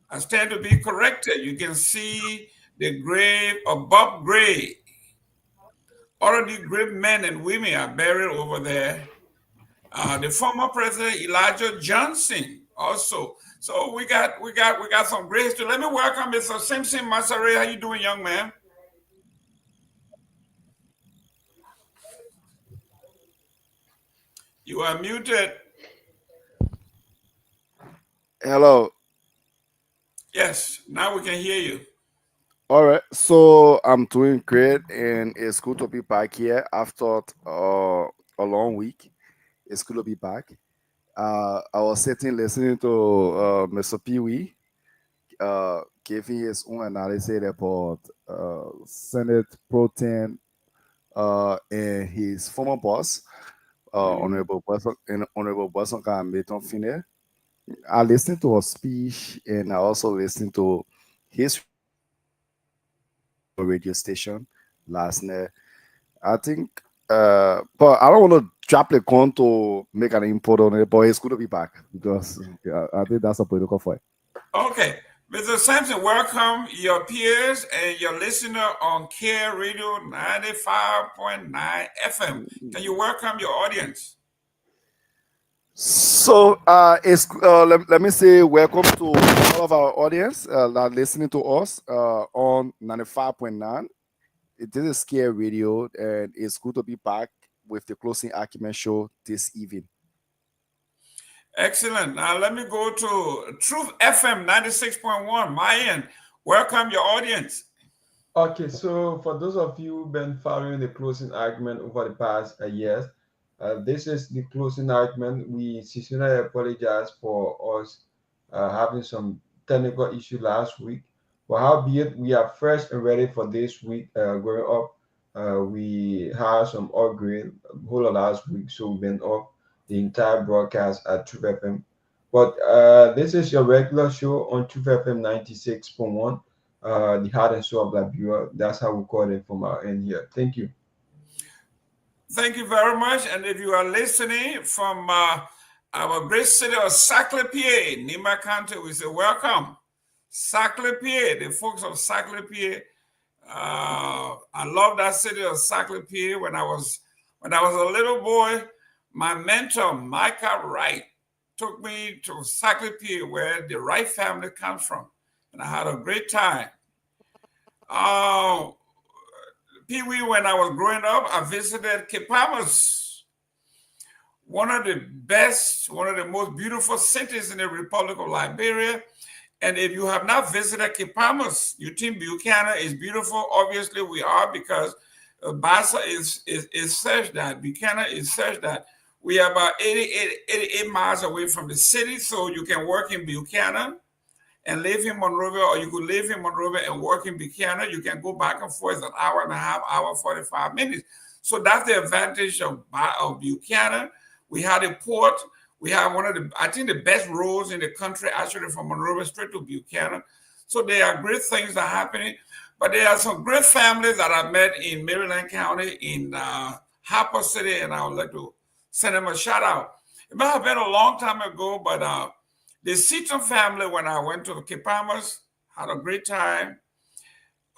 I stand to be corrected, you can see the grave of Bob Gray. All of these great men and women are buried over there. The former president Elijah Johnson also. So we got some great history. Let me welcome Mr. Simpson Masare. How you doing, young man? You are muted. Hello. Yes, now we can hear you. All right. So I'm doing great, and it's good to be back here after a long week. It's good to be back. I was sitting listening to Mr. Pewee giving his own analysis about Senate Pro Tem and his former boss, Honorable Boson Meton Fine. I listened to her speech, and I also listened to his radio station last night. I think, but I don't want to drop the gun to make an input on it, but it's good to be back because I think that's a political fight. Okay. Mr. Sampson, welcome your peers and your listener on Care Radio 95.9 FM. Can you welcome your audience? So it's let me say welcome to all of our audience that are listening to us on 95.9. This is Care Radio, and it's good to be back with the closing argument show this evening. Excellent. Now let me go to Truth FM 96.1. Myean, welcome your audience. Okay, so for those of you who've been following the closing argument over the past years, this is the closing argument. We sincerely apologize for us having some technical issue last week. But howbeit, we are fresh and ready for this week going up. We had some upgrade whole of last week, so we've been off the entire broadcast at Truth FM. But this is your regular show on Truth FM 96.1, the heart and soul of Liberia. That's how we call it from our end here. Thank you. Thank you very much. And if you are listening from our great city of Seleke Kromah, Nima County, we say welcome. Seleke Kromah, the folks of Seleke Kromah. I love that city of Seleke Kromah. When I was a little boy, my mentor, Micah Wright, took me to Seleke Kromah, where the Wright family comes from. And I had a great time. Pewee, when I was growing up, I visited Kehleboe, one of the most beautiful cities in the Republic of Liberia. And if you have not visited Kehleboe, you think Buchanan is beautiful. Obviously, we are, because Bassa is such that Buchanan is such that we are about 88 miles away from the city, so you can work in Buchanan and live in Monrovia, or you could live in Monrovia and work in Buchanan. You can go back and forth an hour and a half, hour, 45 minutes. So that's the advantage of Buchanan. We had a port. We have one of the, I think, the best roads in the country, actually, from Monrovia straight to Buchanan. So there are great things that are happening. But there are some great families that I met in Maryland County, in Harper City, and I would like to send them a shout out. It might have been a long time ago, but the Seaton family, when I went to the Kehleboe, had a great time.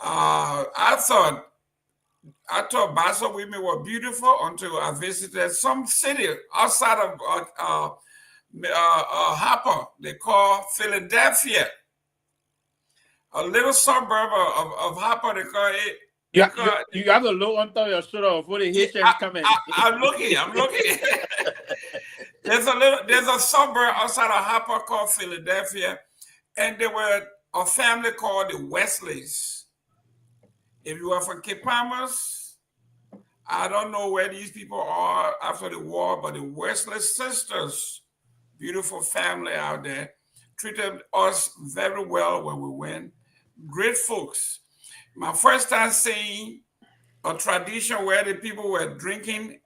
I thought I thought Bassa women were beautiful until I visited some city outside of Harper. They call Philadelphia, a little suburb of Harper. They call it. You have to look on top of your shoulder before the Haitians come in. I'm looking. There's a suburb outside of Harper called Philadelphia, and there were a family called the Wesleys. If you are from Cape Palmas, I don't know where these people are after the war, but the Wesley sisters, beautiful family out there, treated us very well when we went. Great folks. My first time seeing a tradition where the people were drinking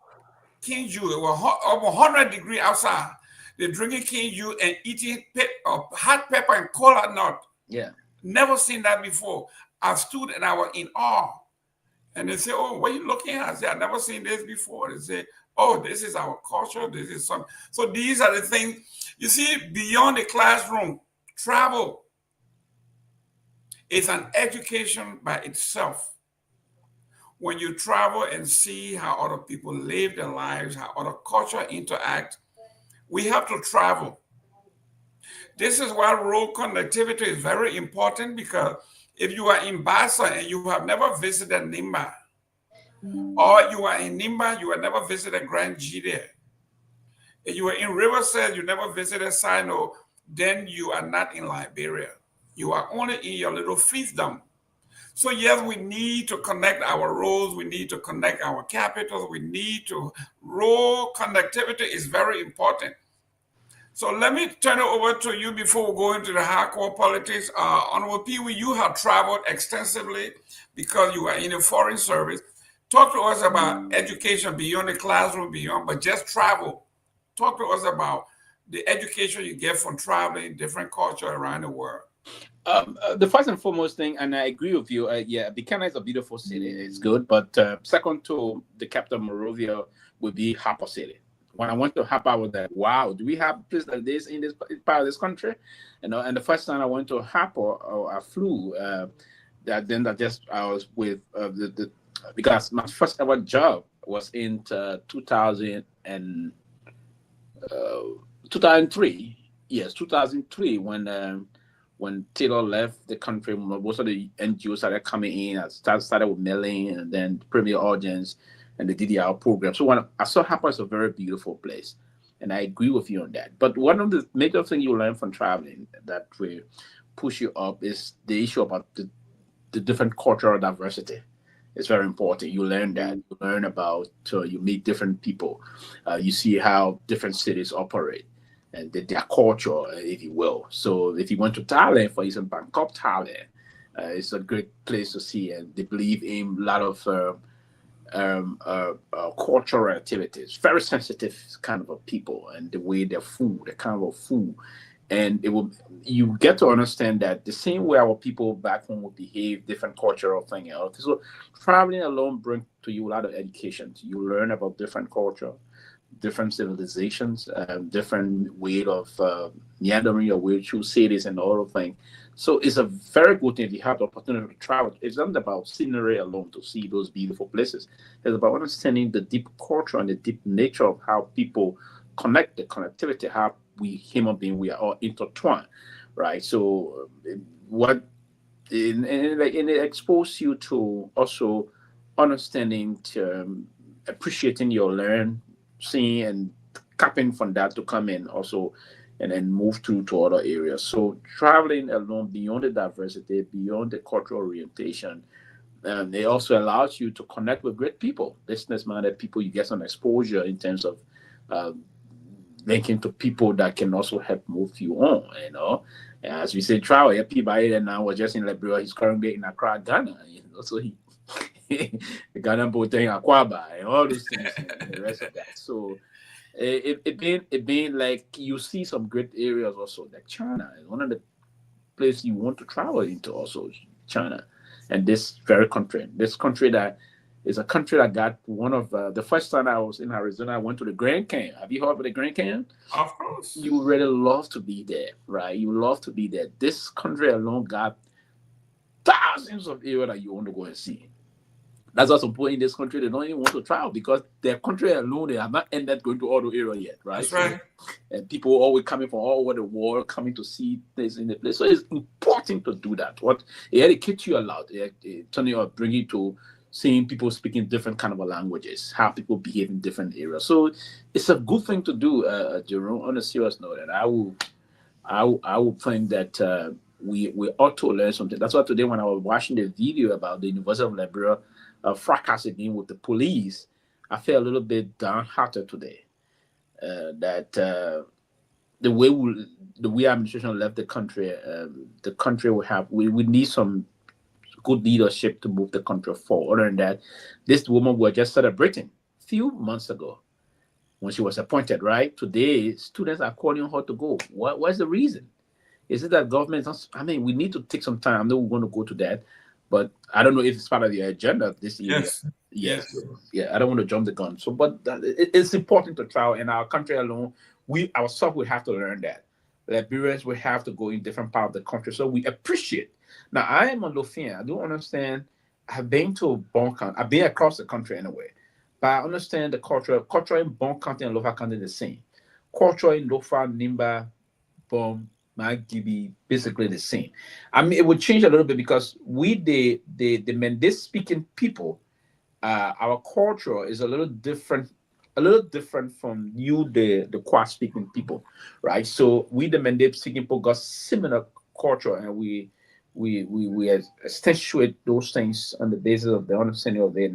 kinju. It was over 100 degrees outside. They're drinking kinju and eating hot pepper and cola nut. Yeah. Never seen that before. I stood and I was in awe. And they say, oh, what are you looking at? I said, I've never seen this before. They say, oh, this is our culture. This is something. So these are the things, you see, beyond the classroom, travel is an education by itself. When you travel and see how other people live their lives, how other culture interact, we have to travel. This is why road connectivity is very important, because if you are in Bassa and you have never visited Nimba, or you are in Nimba, you have never visited Grand G there. If you are in Riverside, you never visited Sino, then you are not in Liberia. You are only in your little fiefdom. So yes, we need to connect our roads. We need to connect our capitals. We need to, road connectivity is very important. So let me turn it over to you before we go into the hardcore politics. Honorable Pewee, you have traveled extensively because you are in the foreign service. Talk to us about education beyond the classroom, but just travel. Talk to us about the education you get from traveling different culture around the world. The first and foremost thing, and I agree with you, Buchanan is a beautiful city. It's good, but second to the capital Monrovia would be Harper City. When I went to Harper, I was like, wow, do we have a place like this in this part of this country? And the first time I went to Harper, I flew. I was with because my first ever job was in 2003. Yes, 2003 when Taylor left the country. Most of the NGOs started coming in. I started with Myean and then Premier Audience and the DDR program. So when I saw Harper is a very beautiful place, and I agree with you on that. But one of the major things you learn from traveling that will push you up is the issue about the different cultural diversity. It's very important. You learn that. You learn about, you meet different people. You see how different cities operate and their culture, if you will. So if you went to Thailand, for example, Bangkok, Thailand, it's a great place to see, and they believe in a lot of cultural activities. Very sensitive kind of a people, and the way their food, the kind of food, and you get to understand that the same way our people back home would behave, different cultural thing else. So traveling alone brings to you a lot of education. You learn about different culture, different civilizations, different way of meandering your way through cities and all of things. So it's a very good thing if you have the opportunity to travel. It's not about scenery alone to see those beautiful places. It's about understanding the deep culture and the deep nature of how people connect, the connectivity, how we human beings, we are all intertwined, right? So it exposes you to also understanding, appreciating your learn, seeing and capping from that to come in also and then move through to other areas. So traveling alone beyond the diversity, beyond the cultural orientation, it also allows you to connect with great people, business-minded people. You get some exposure in terms of linking to people that can also help move you on, you know. As we say, travel, Peabody now was just in Liberia. He's currently in Accra, Ghana, you know, so he the Ghana boat in Aquaba and all those things and the rest of that. So it being like you see some great areas also, like China is one of the places you want to travel into, also China. And this country that is a country that got one of the first time I was in Arizona, I went to the Grand Canyon. Have you heard of the Grand Canyon? Of course. You really love to be there, right? You love to be there. This country alone got thousands of areas that you want to go and see. That's also people in this country, they don't even want to travel because their country alone, they have not ended going to all the area yet, right? That's right. And people always coming from all over the world, coming to see things in the place. So it's important to do that. What it educates you a lot. It turns you bring you to seeing people speaking different kind of languages, how people behave in different areas. So it's a good thing to do, Jerome. On a serious note, and I will think that we ought to learn something. That's why today when I was watching the video about the University of Liberia fracas again with the police, I felt a little bit downhearted today. That the way administration left the country will have we need some good leadership to move the country forward. Other than that, this woman we were just celebrating a few months ago when she was appointed, right? Today, students are calling on her to go. What's the reason? Is it that government? I mean, we need to take some time. I know we're going to go to that, but I don't know if it's part of the agenda this year. Yes. Yeah, I don't want to jump the gun. So, but it's important to travel in our country alone. We ourselves will have to learn that. Liberians will have to go in different parts of the country. So we appreciate. Now, I am a Lofian. I do understand. I've been to Bon County. I've been across the country anyway. But I understand the culture. Culture in Bon County and Lofa County is the same. Culture in Lofa, Nimba, Bon, Magibi, basically the same. I mean, it would change a little bit because we, the Mende speaking people, our culture is a little different from you, the Kwa speaking people, right? So we, the Mende speaking people, got similar culture, and we accentuate those things on the basis of the understanding of it.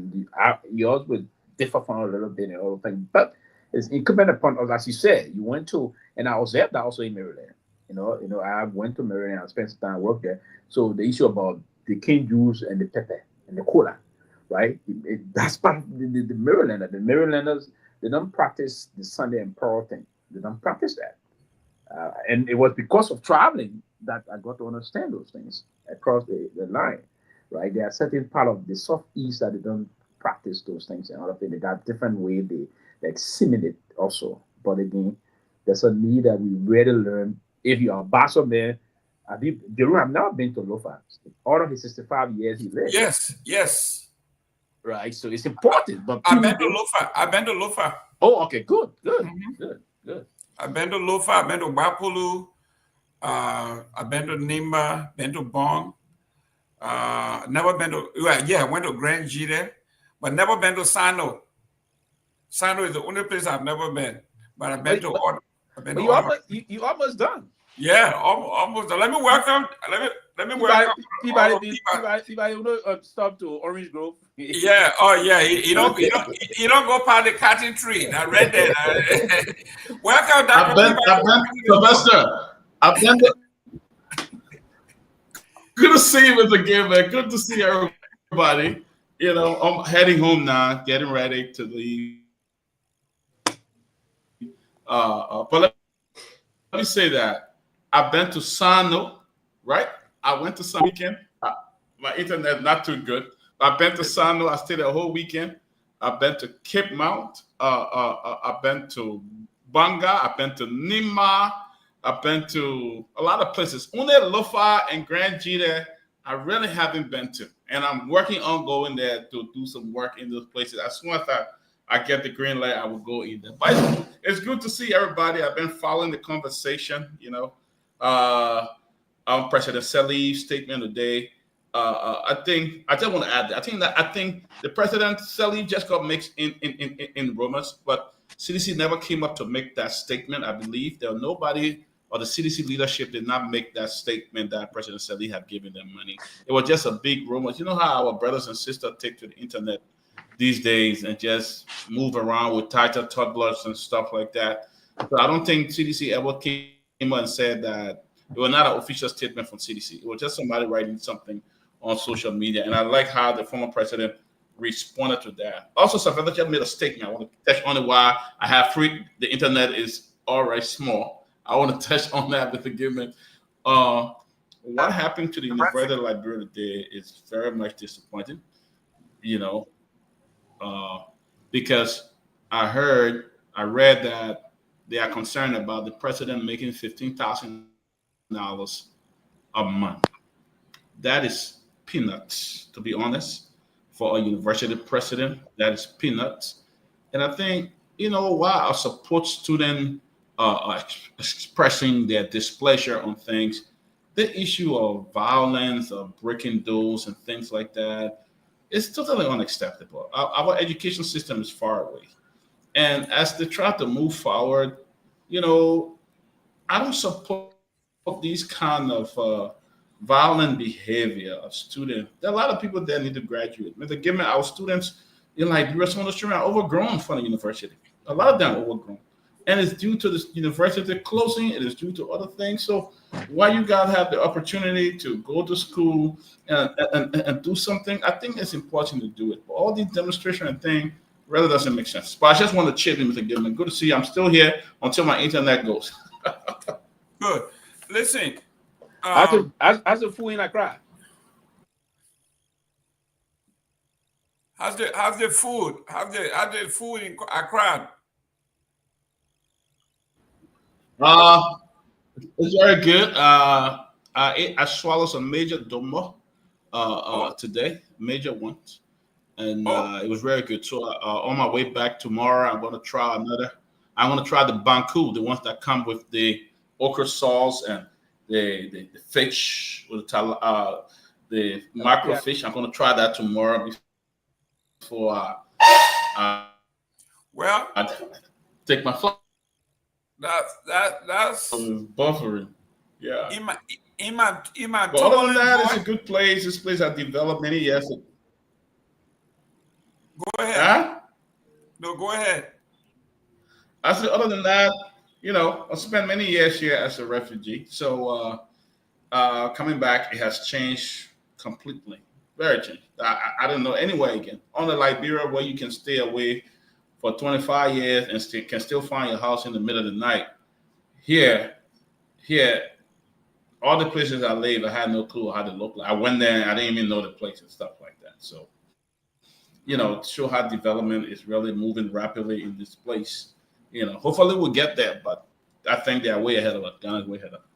Yours would differ from a little bit and all the things, but it's incumbent upon us, as you said. You went to, and I was there also in Maryland. You know, I went to Maryland. I spent some time, work there. So the issue about the cane juice and the pepper and the cola, right? That's part of the Marylander. The Marylanders, they don't practice the Sunday and Pearl thing. They don't practice that. And it was because of traveling that I got to understand those things across the line, right? There are certain part of the Southeast that they don't practice those things, and all of it. They got different way they assimilate also. But again, there's a need that we really learn. If you are a Basel man, Jerome, I've never been to Lofa. All of his 65 years he lived. Yes. Right, so it's important. But I've been to Lofa. Oh, okay, good. I've been to Lofa. I've been to Bapulu. I've been to Nimba. Been to Bong. Never been to. I went to Grand Jide, but never been to Sano. Sano is the only place I've never been. But I've been to. You almost done. Yeah, almost. Let me welcome. Let me welcome. Peabody, stop to Orange Grove. Yeah. Oh, yeah. You don't go past the cotton tree. I read that. Welcome, Dr. Sylvester. Good to see you again, man. Good to see everybody. You know, I'm heading home now, getting ready to leave. But let me say that I've been to Sano, right? I went to Sano weekend. My internet not too good. I've been to Sano. I stayed a whole weekend. I've been to Cape Mount. I've been to Banga. I've been to Nima. I've been to a lot of places. Only Lofa and Grand Jide I really haven't been to. And I'm working on going there to do some work in those places. As soon as I get the green light, I will go in there. But it's good to see everybody. I've been following the conversation, you know. President Selie's statement today. I just want to add that. I think the President Selie just got mixed in rumors, but CDC never came up to make that statement. I believe there was nobody or the CDC leadership did not make that statement that President Selie had given them money. It was just a big rumor. You know how our brothers and sisters take to the internet these days and just move around with title toddlers and stuff like that. So I don't think CDC ever came up and said that. It was not an official statement from CDC. It was just somebody writing something on social media. And I like how the former president responded to that. Also, Sylvester just made a statement. I want to touch on it why I have free. The internet is already small. I want to touch on that with the given. What happened to the University of Liberia today is very much disappointing, you know, because I read that they are concerned about the president making $15,000 a month. That is peanuts, to be honest. for a university president. That is peanuts. And I think, while I support students expressing their displeasure on things, the issue of violence, of breaking doors, and things like that is totally unacceptable. Our education system is far away. And as they try to move forward, I don't support these kind of violent behavior of students. There are a lot of people that need to graduate. Mr. Gayman, our students in Liberia, some of the students are overgrown from the university. A lot of them are overgrown. And it's due to the university closing, it is due to other things. So while you guys have the opportunity to go to school and do something, I think it's important to do it. But all these demonstration and things really doesn't make sense. But I just want to chip in, Mr. Gayman. Good to see you. I'm still here until my internet goes. Good. Listen. As a fool in Accra. How's the food? How's the food in Accra? It's very good. I swallowed some major Dopoh today, major ones, and it was very good. So on my way back tomorrow, I'm going to try another. I'm going to try the banku, the ones that come with the okra sauce and the fish with the microfish. I'm going to try that tomorrow before I take my flight. That's buffering. Yeah. But other than that, it's a good place. This place I developed many years ago. Go ahead. Huh? No, go ahead. I said, other than that, I spent many years here as a refugee. So coming back, it has changed completely. Very changed. I don't know anywhere again. Only Liberia, where you can stay away for 25 years and can still find your house in the middle of the night. Here, all the places I lived, I had no clue how to look like. I went there and I didn't even know the place and stuff like that. So, to show how development is really moving rapidly in this place. Hopefully we'll get there, but I think they are way ahead of us. Ghana's way ahead of us.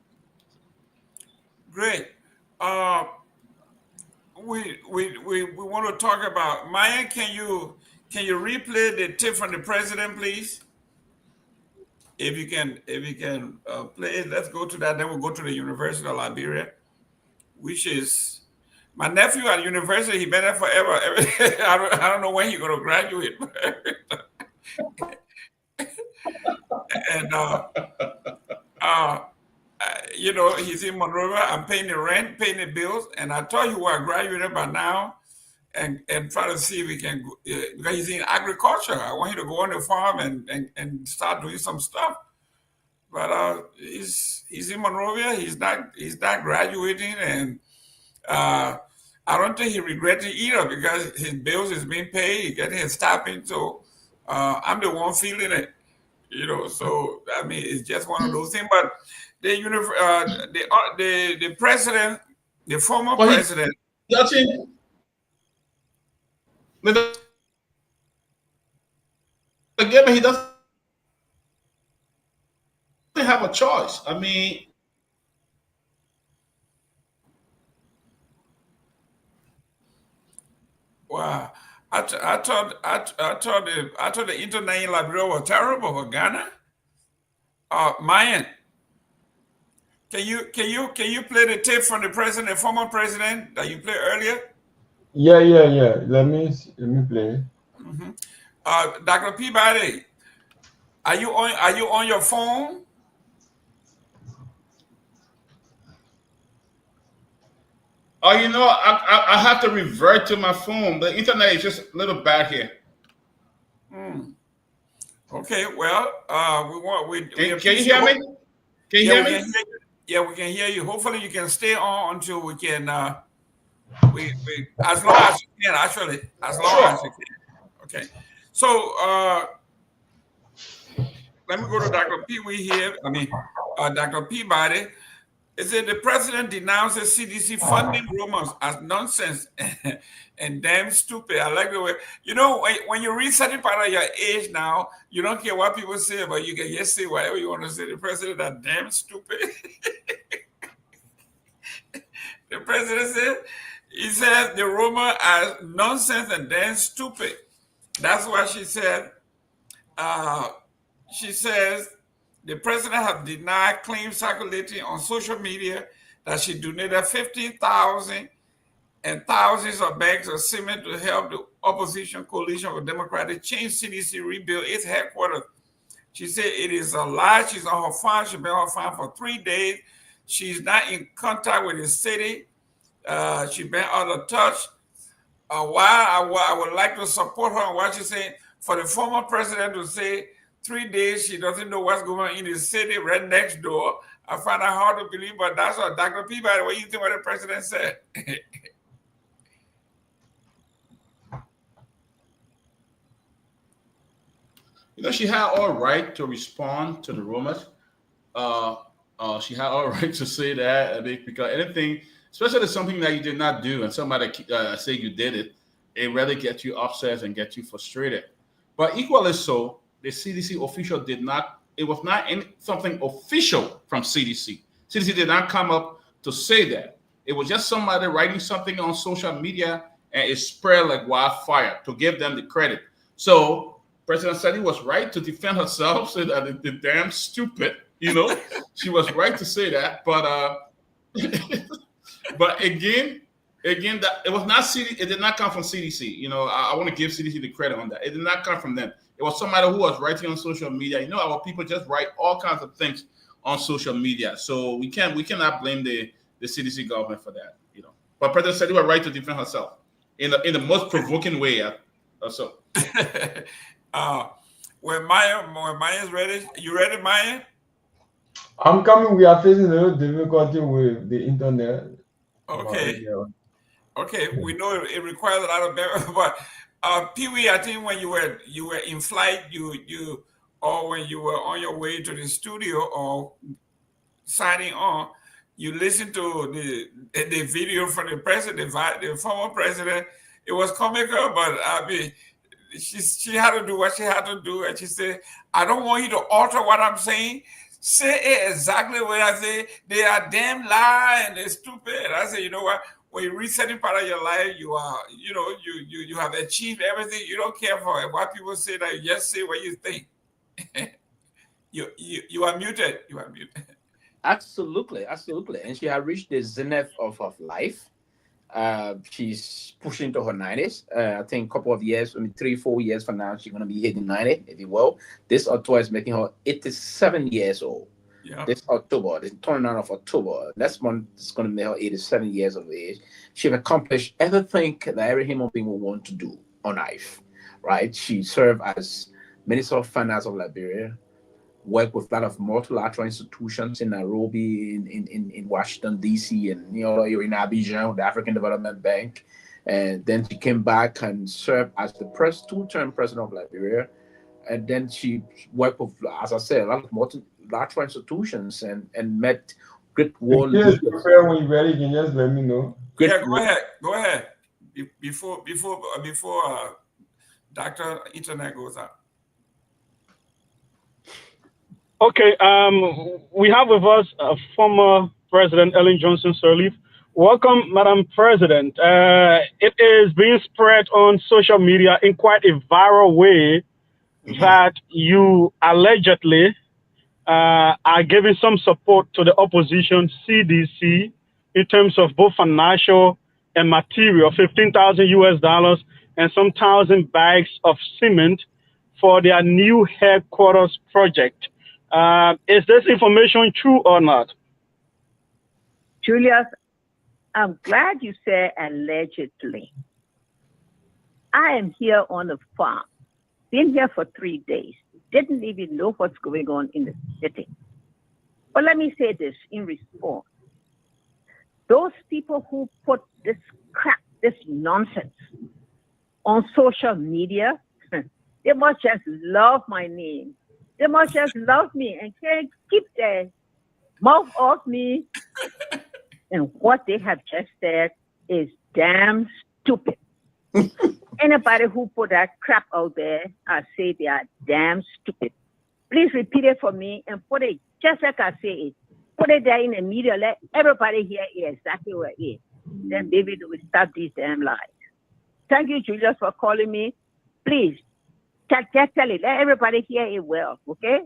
Great. We want to talk about Myean. Can you replay the tip from the president, please? If you can play it, let's go to that. Then we'll go to the University of Liberia, which is my nephew at university. He been there forever. I don't know when he's going to graduate. And he's in Monrovia. I'm paying the rent, paying the bills, and I told you I graduated by now. And try to see if we can, because he's in agriculture. I want him to go on the farm and start doing some stuff. But he's in Monrovia. He's not graduating, and I don't think he regrets it either because his bills is being paid. He's getting his stipend. So I'm the one feeling it, So I mean, it's just one of those things. But the president, the former president. Again, he doesn't have a choice. I mean, wow! I thought the internet in Liberia was terrible for Ghana. Myean, can you play the tape from the president, the former president that you played earlier? Yeah. Let me play. Mm-hmm. Dr. Peabody, are you on your phone? Oh, I have to revert to my phone. The internet is just a little bad here. Okay, well, Can you hear me? Can you hear me? Yeah, we can hear you. Hopefully, you can stay on until we can. We as long as you can, actually, as long as you can. Okay, so let me go to Dr. Pewee here. Dr. Peabody. It said the president denounces CDC funding rumors as nonsense and damn stupid. I like the way, when you reach certain part of your age now, you don't care what people say, but you can just say whatever you want to say. The president that damn stupid. The president said He said the rumor are nonsense and then stupid. That's what she said. She says the president has denied claims circulating on social media that she donated 15,000 and thousands of bags of cement to help the opposition coalition for democratic change CDC rebuild its headquarters. She said it is a lie. She's on her farm. She's been on her farm for 3 days. She's not in contact with the city. She's been out of touch. Why I would like to support her on what she's saying. For the former president to say 3 days she doesn't know what's going on in the city right next door, I find it hard to believe, but that's what Dr. Peabody, what do you think what the president said? She had all right to respond to the rumors. She had all right to say that, because anything, especially something that you did not do, and somebody say you did it, it really gets you upset and gets you frustrated. But equally so, the CDC official did not. It was not something official from CDC. CDC did not come up to say that. It was just somebody writing something on social media, and it spread like wildfire to give them the credit. So President Sadi was right to defend herself, say that they're damn stupid. She was right to say that. But but again, that it was not CDC. It did not come from CDC. I want to give CDC the credit on that. It did not come from them. It was somebody who was writing on social media. Our people just write all kinds of things on social media, so we cannot blame the CDC government for that. But President Sadi was right to defend herself in the most provoking way. So. When Myean's ready, you ready, Myean? I'm coming. We are facing a little difficulty with the internet. Okay. Okay, we know it requires a lot of effort, but Pewee, I think when you were in flight, you or when you were on your way to the studio or signing on, you listened to the video from the president, the former president. It was comical, but I mean, she had to do what she had to do, and she said, "I don't want you to alter what I'm saying. Say it exactly what I say. They are damn lie and they're stupid." I said, you know what? When you reach certain part of your life, you are, you have achieved everything. You don't care for what people say. That you just say what you think. You are muted. You are muted. Absolutely. And she had reached the zenith of her life. She's pushing to her 90s. I think a couple of years, 3-4 years from now, she's going to be hitting 90, if you will. This October is making her 87 years old. Yeah. This October, the 29th of October, next month is going to make her 87 years of age. She's accomplished everything that every human being will want to do on life, right? She served as Minister of Finance of Liberia, worked with a lot of multilateral institutions in Nairobi, in Washington, D.C., and you're in Abidjan with the African Development Bank. And then she came back and served as the two-term president of Liberia. And then she worked with, as I said, a lot of multilateral institutions and met great world leaders. When you're ready, you can just let me know. Go ahead. Before Dr. Internet goes out. Okay, we have with us former President Ellen Johnson Sirleaf. Welcome, Madam President. It is being spread on social media in quite a viral way that you allegedly are giving some support to the opposition CDC in terms of both financial and material, $15,000 and some 1,000 bags of cement for their new headquarters project. Is this information true or not? Julius, I'm glad you said allegedly. I am here on the farm, been here for 3 days, didn't even know what's going on in the city. But let me say this in response. Those people who put this crap, this nonsense on social media, they must just love my name. They must just love me and can't keep their mouth off me. And what they have just said is damn stupid. Anybody who put that crap out there, I say they are damn stupid. Please repeat it for me and put it just like I say it. Put it there in the media. Let everybody hear it exactly what it is. then maybe they will stop these damn lies. Thank you, Julius, for calling me. Please, just tell it. Let everybody hear it well, okay?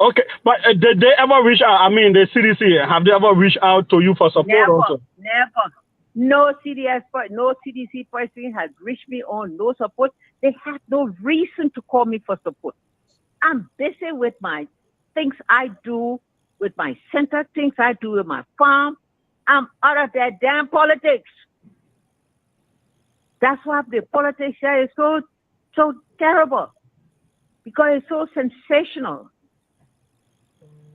Okay, but did they ever reach out? I mean, the CDC, have they ever reached out to you for support also? Never. No CDC person has reached me on no support. They have no reason to call me for support. I'm busy with my things I do, with my center, things I do with my farm. I'm out of that damn politics. That's why the politics here is so terrible, because it's so sensational.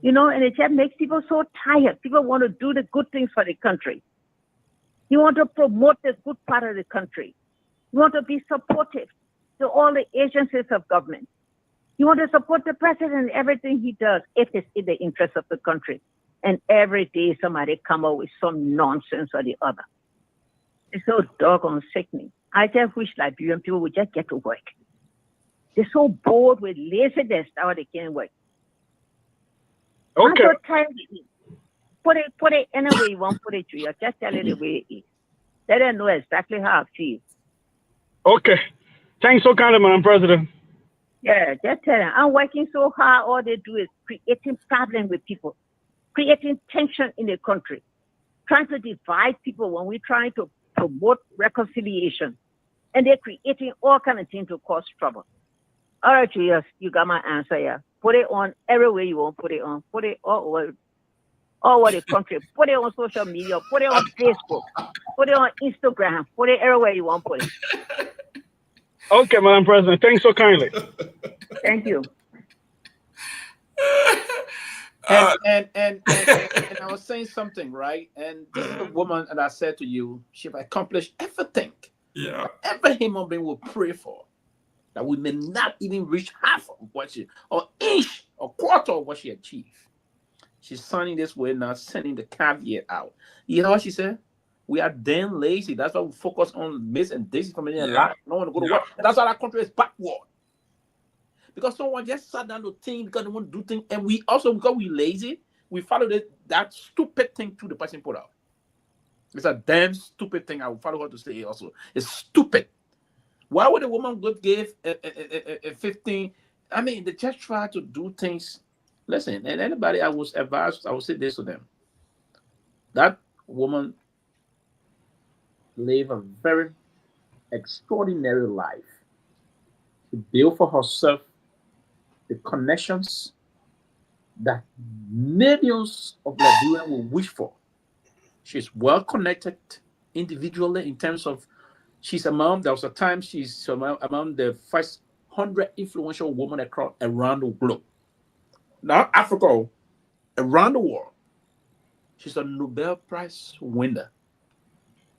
You know, and it just makes people so tired. People want to do the good things for the country. You want to promote the good part of the country. You want to be supportive to all the agencies of government. You want to support the president in everything he does if it's in the interest of the country. And every day somebody come up with some nonsense or the other. It's so doggone sickening. I just wish Liberian people would just get to work. They're so bored with laziness now they can't work. Okay. I'm so tired of it. Put it any way you want to put it to you. Just tell it the way it is. Let them know exactly how I feel. Okay. Thanks so kindly, Madam President. Yeah, just tell them. I'm working so hard. All they do is creating problems with people, creating tension in the country, trying to divide people when we're trying to promote reconciliation. And they're creating all kinds of things to cause trouble. All right, Julius, you got my answer, yeah. Put it on everywhere you want to put it on. Put it all over the country. Put it on social media. Put it on Facebook. Put it on Instagram. Put it everywhere you want to put it. Okay, Madam President. Thanks so kindly. Thank you. And I was saying something, right? And this is the woman, and I said to you, she've accomplished everything. Yeah. Every human being will pray for, that we may not even reach half of what she, or inch, or quarter of what she achieved. She's signing this way now, sending the caveat out. You know what she said? We are damn lazy. That's why we focus on Miss and Daisy from Indian life. No one to go to work. And that's why our country is backward. Because someone just sat down to think because they want to do things. And we also, because we lazy, we follow that stupid thing to the person put out. It's a damn stupid thing. I will follow her to say also. It's stupid. Why would a woman give 15? I mean, they just try to do things. Listen, and anybody I was advised, I would say this to them. That woman lived a very extraordinary life. She built for herself the connections that millions of Liberians will wish for. She's well connected individually in terms of there was a time she's among the first 100 influential women around the globe. Not Africa, around the world. She's a Nobel Prize winner.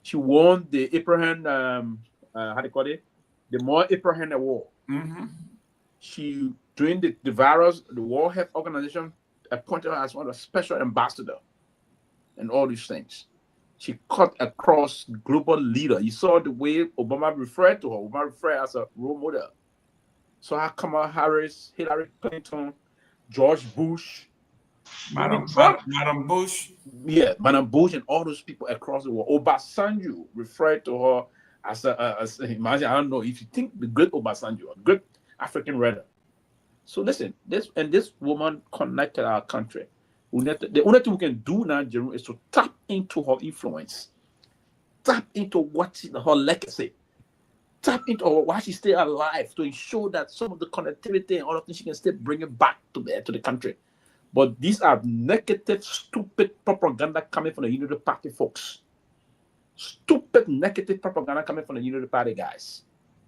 She won the Abraham, the More Abraham Award. Mm-hmm. She, during the virus, the World Health Organization appointed her as one of the special ambassador and all these things. She cut across global leader. You saw the way Obama referred to her. Obama referred her as a role model. So Kamala Harris, Hillary Clinton, George Bush, Madam Bush. Yeah, Madam Bush and all those people across the world. Obasanjo referred to her as imagine, I don't know if you think the great Obasanjo, a great African writer. So listen, this woman connected our country. The only thing we can do now, Jerome, is to tap into her influence, tap into her legacy, tap into why she's still alive, to ensure that some of the connectivity and all of things she can still bring it back to the country. But these are negative, stupid propaganda coming from the Unity Party folks. Stupid, negative propaganda coming from the Unity Party guys.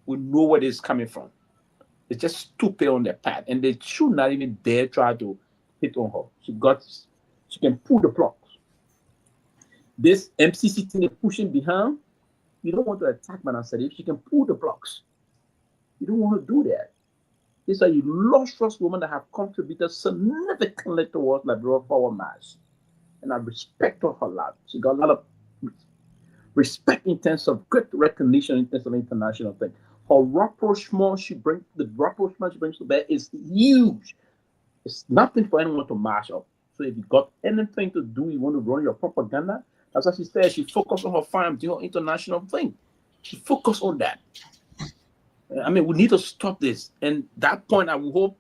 We know where this is coming from. It's just stupid on their part, and they should not even dare try to hit on her. She can pull the plugs. This MCC thing is pushing behind. You don't want to attack Madam Salif. She can pull the plugs. You don't want to do that. These are illustrious women that have contributed significantly towards Liberia Forward March. And I respect her a lot. She got a lot of respect in terms of great recognition in terms of international things. Her rapprochement she brings to bear is huge. It's nothing for anyone to march up. So if you got anything to do, you want to run your propaganda As she said, she focused on her farm, doing her international thing. She focused on that. I mean, we need to stop this. And that point, I will hope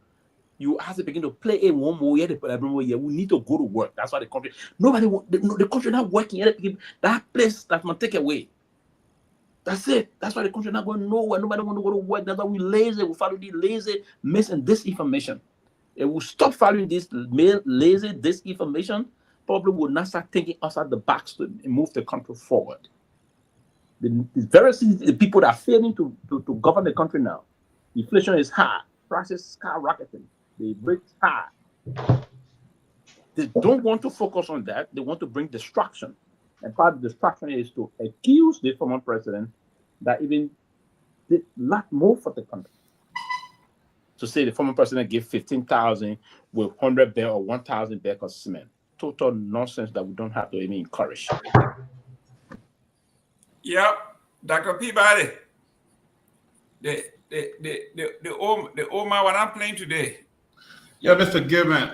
you have to begin to play a one more year. We need to go to work. That's why the country, the country not working yet. That place that might take away. That's it. That's why the country not going nowhere. Nobody want to go to work. That's why we lazy. We follow the lazy, mis and disinformation. If we stop following this lazy disinformation, probably will not start thinking outside the box to move the country forward. The people that are failing to govern the country now. Inflation is high. Prices skyrocketing. The rates high. They don't want to focus on that. They want to bring destruction. And part of the destruction is to accuse the former president that even did a lot more for the country. To say the former president gave 15,000 with 100 bag or 1,000 bag of cement. Total nonsense that we don't have to even encourage. Yep, Dr. Peabody. The Oma what I'm playing today. Yeah, Mr. Gayman,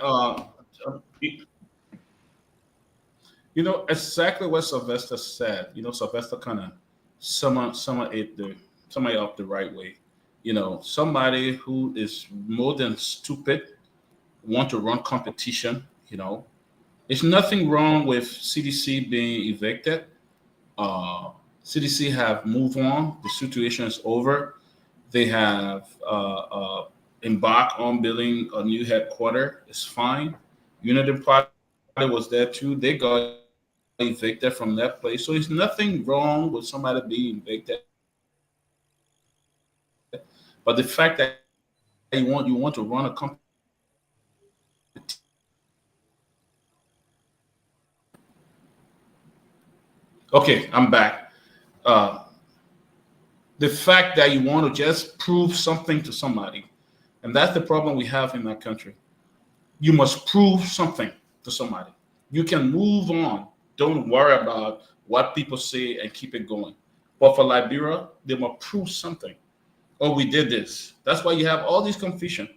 you know exactly what Sylvester said. You know, Sylvester kind of summed up the right way. You know, somebody who is more than stupid want to run competition. You know, there's nothing wrong with CDC being evicted. CDC have moved on. The situation is over. They have embarked on building a new headquarters. It's fine. Unity Party was there too. They got evicted from that place. So there's nothing wrong with somebody being evicted. But the fact that you want to run a company. Okay, I'm back. The fact that you want to just prove something to somebody, and that's the problem we have in that country. You must prove something to somebody. You can move on. Don't worry about what people say and keep it going. But for Liberia, they must prove something. Oh, we did this. That's why you have all this confusion.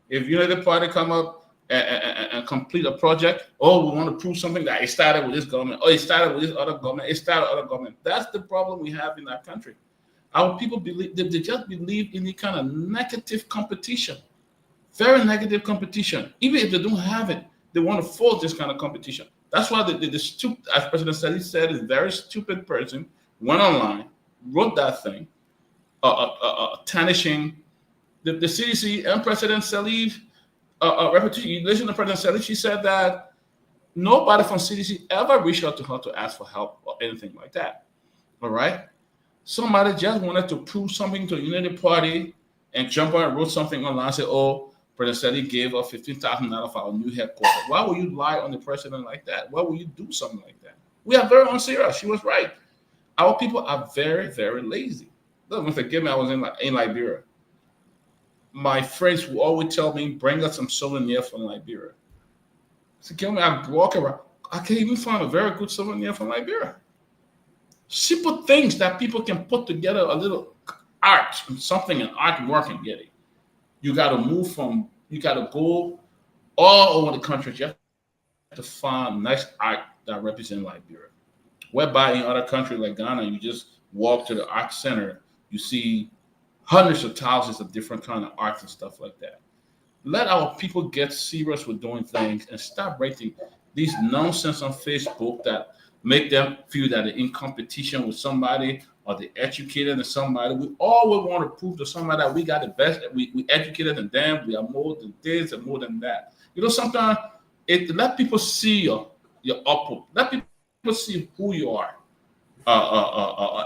If Unity Party come up and complete a project, oh, we want to prove something that it started with this government, or it started with this other government, it started with other government. That's the problem we have in our country. Our people believe they just believe in the kind of negative competition, very negative competition. Even if they don't have it, they want to force this kind of competition. That's why the stupid, as President Salih said, is a very stupid person went online, wrote that thing, tarnishing the CDC and President Salih. Reputation of President Salih, she said that nobody from CDC ever reached out to her to ask for help or anything like that. All right. Somebody just wanted to prove something to the Unity Party and jump on and wrote something online and say, oh, President Salih gave us $15,000 for our new headquarters. Why would you lie on the president like that? Why would you do something like that? We are very unserious. She was right. Our people are very, very lazy. Don't forgive me, I was in Liberia. My friends will always tell me, bring us some souvenir from Liberia. So me, I walk around. I can't even find a very good souvenir from Liberia. Simple things that people can put together, a little art, something, an artwork and get it. You got to go all over the country just to find nice art that represents Liberia. Whereby in other countries like Ghana, you just walk to the art center, you see hundreds of thousands of different kind of arts and stuff like that. Let our people get serious with doing things and stop writing these nonsense on Facebook that make them feel that they're in competition with somebody or they're educated than somebody. We always want to prove to somebody that we got the best, that we educated than them, we are more than this and more than that. You know, sometimes let people see your output. Let people see who you are.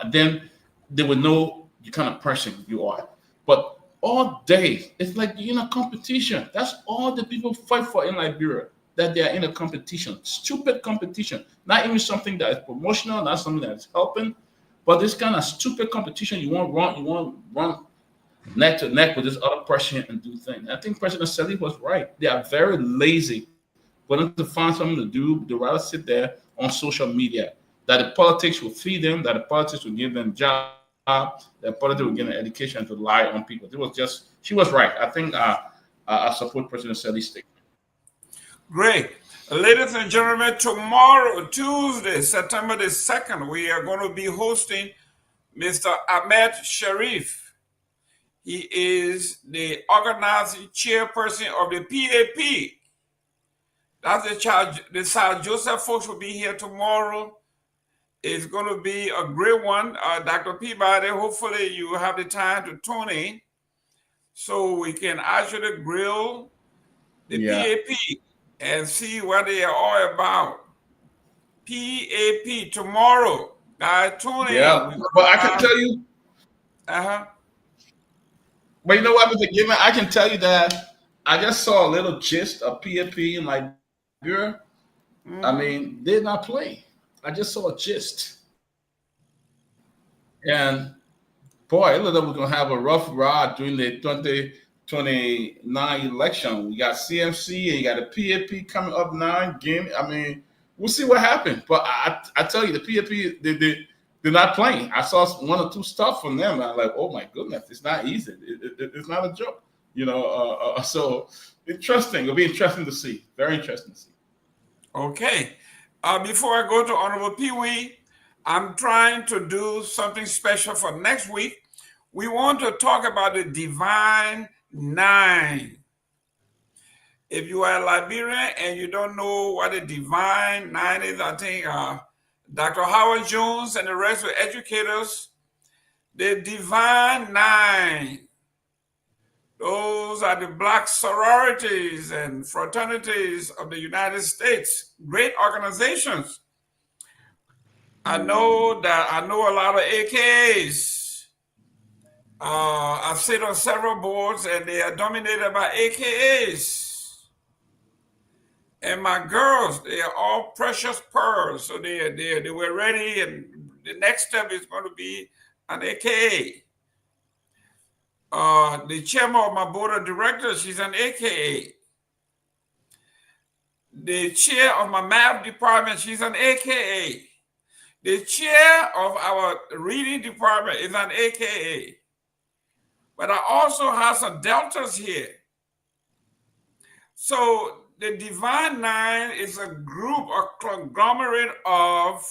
Then they will know the kind of person you are. But all day, it's like you're in a competition. That's all the people fight for in Liberia, that they are in a competition. Stupid competition. Not even something that is promotional, not something that is helping, but this kind of stupid competition. You want run neck to neck with this other person and do things. I think President Salih was right. They are very lazy. For them to find something to do, they'd rather sit there on social media. That the politics will feed them, that the politics will give them jobs, that politics will give them education to lie on people. She was right. I think I support President Salih's statement. Great. Ladies and gentlemen, tomorrow, Tuesday, September the 2nd, we are going to be hosting Mr. Ahmed Sharif. He is the organizing chairperson of the PAP. That's the charge. The South Joseph folks will be here tomorrow. It's going to be a great one. Dr. Peabody, hopefully you have the time to tune in so we can actually grill the PAP and see what they are all about. PAP tomorrow. Guys, tune in. Yeah, but I can tell you. But you know what, Mr. Gayman? I can tell you that I just saw a little gist of PAP in Liberia. I mean, they did not play. I just saw a gist. And boy, it looked like we're going to have a rough ride during the 2029 election. We got CMC and you got the PAP coming up now. Game. I mean, we'll see what happens. But I tell you, the PAP, they're not playing. I saw one or two stuff from them. And I'm like, oh my goodness, it's not easy. It's not a joke. You know, so interesting. It'll be interesting to see. Very interesting to see. Okay. Before I go to Honorable Pewee, I'm trying to do something special for next week. We want to talk about the Divine Nine. If you are Liberian and you don't know what a Divine Nine is, I think Dr. Howard Jones and the rest of the educators, the Divine Nine, those are the Black sororities and fraternities of the United States, great organizations. I know a lot of AKAs. I've sit on several boards and they are dominated by AKAs. And my girls, they are all precious pearls. So they were ready, and the next step is going to be an AKA. The chairman of my board of directors, she's an AKA. The chair of my math department, she's an AKA. The chair of our reading department is an AKA. But I also have some deltas here. So the Divine Nine is a group or conglomerate of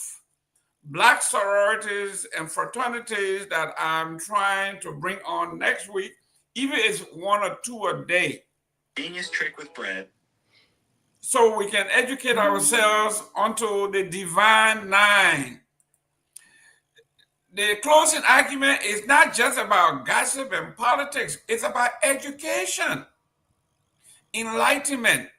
Black sororities and fraternities that I'm trying to bring on next week, even if it's one or two a day. Genius trick with bread. So we can educate ourselves onto the Divine Nine. The closing argument is not just about gossip and politics. It's about education, enlightenment.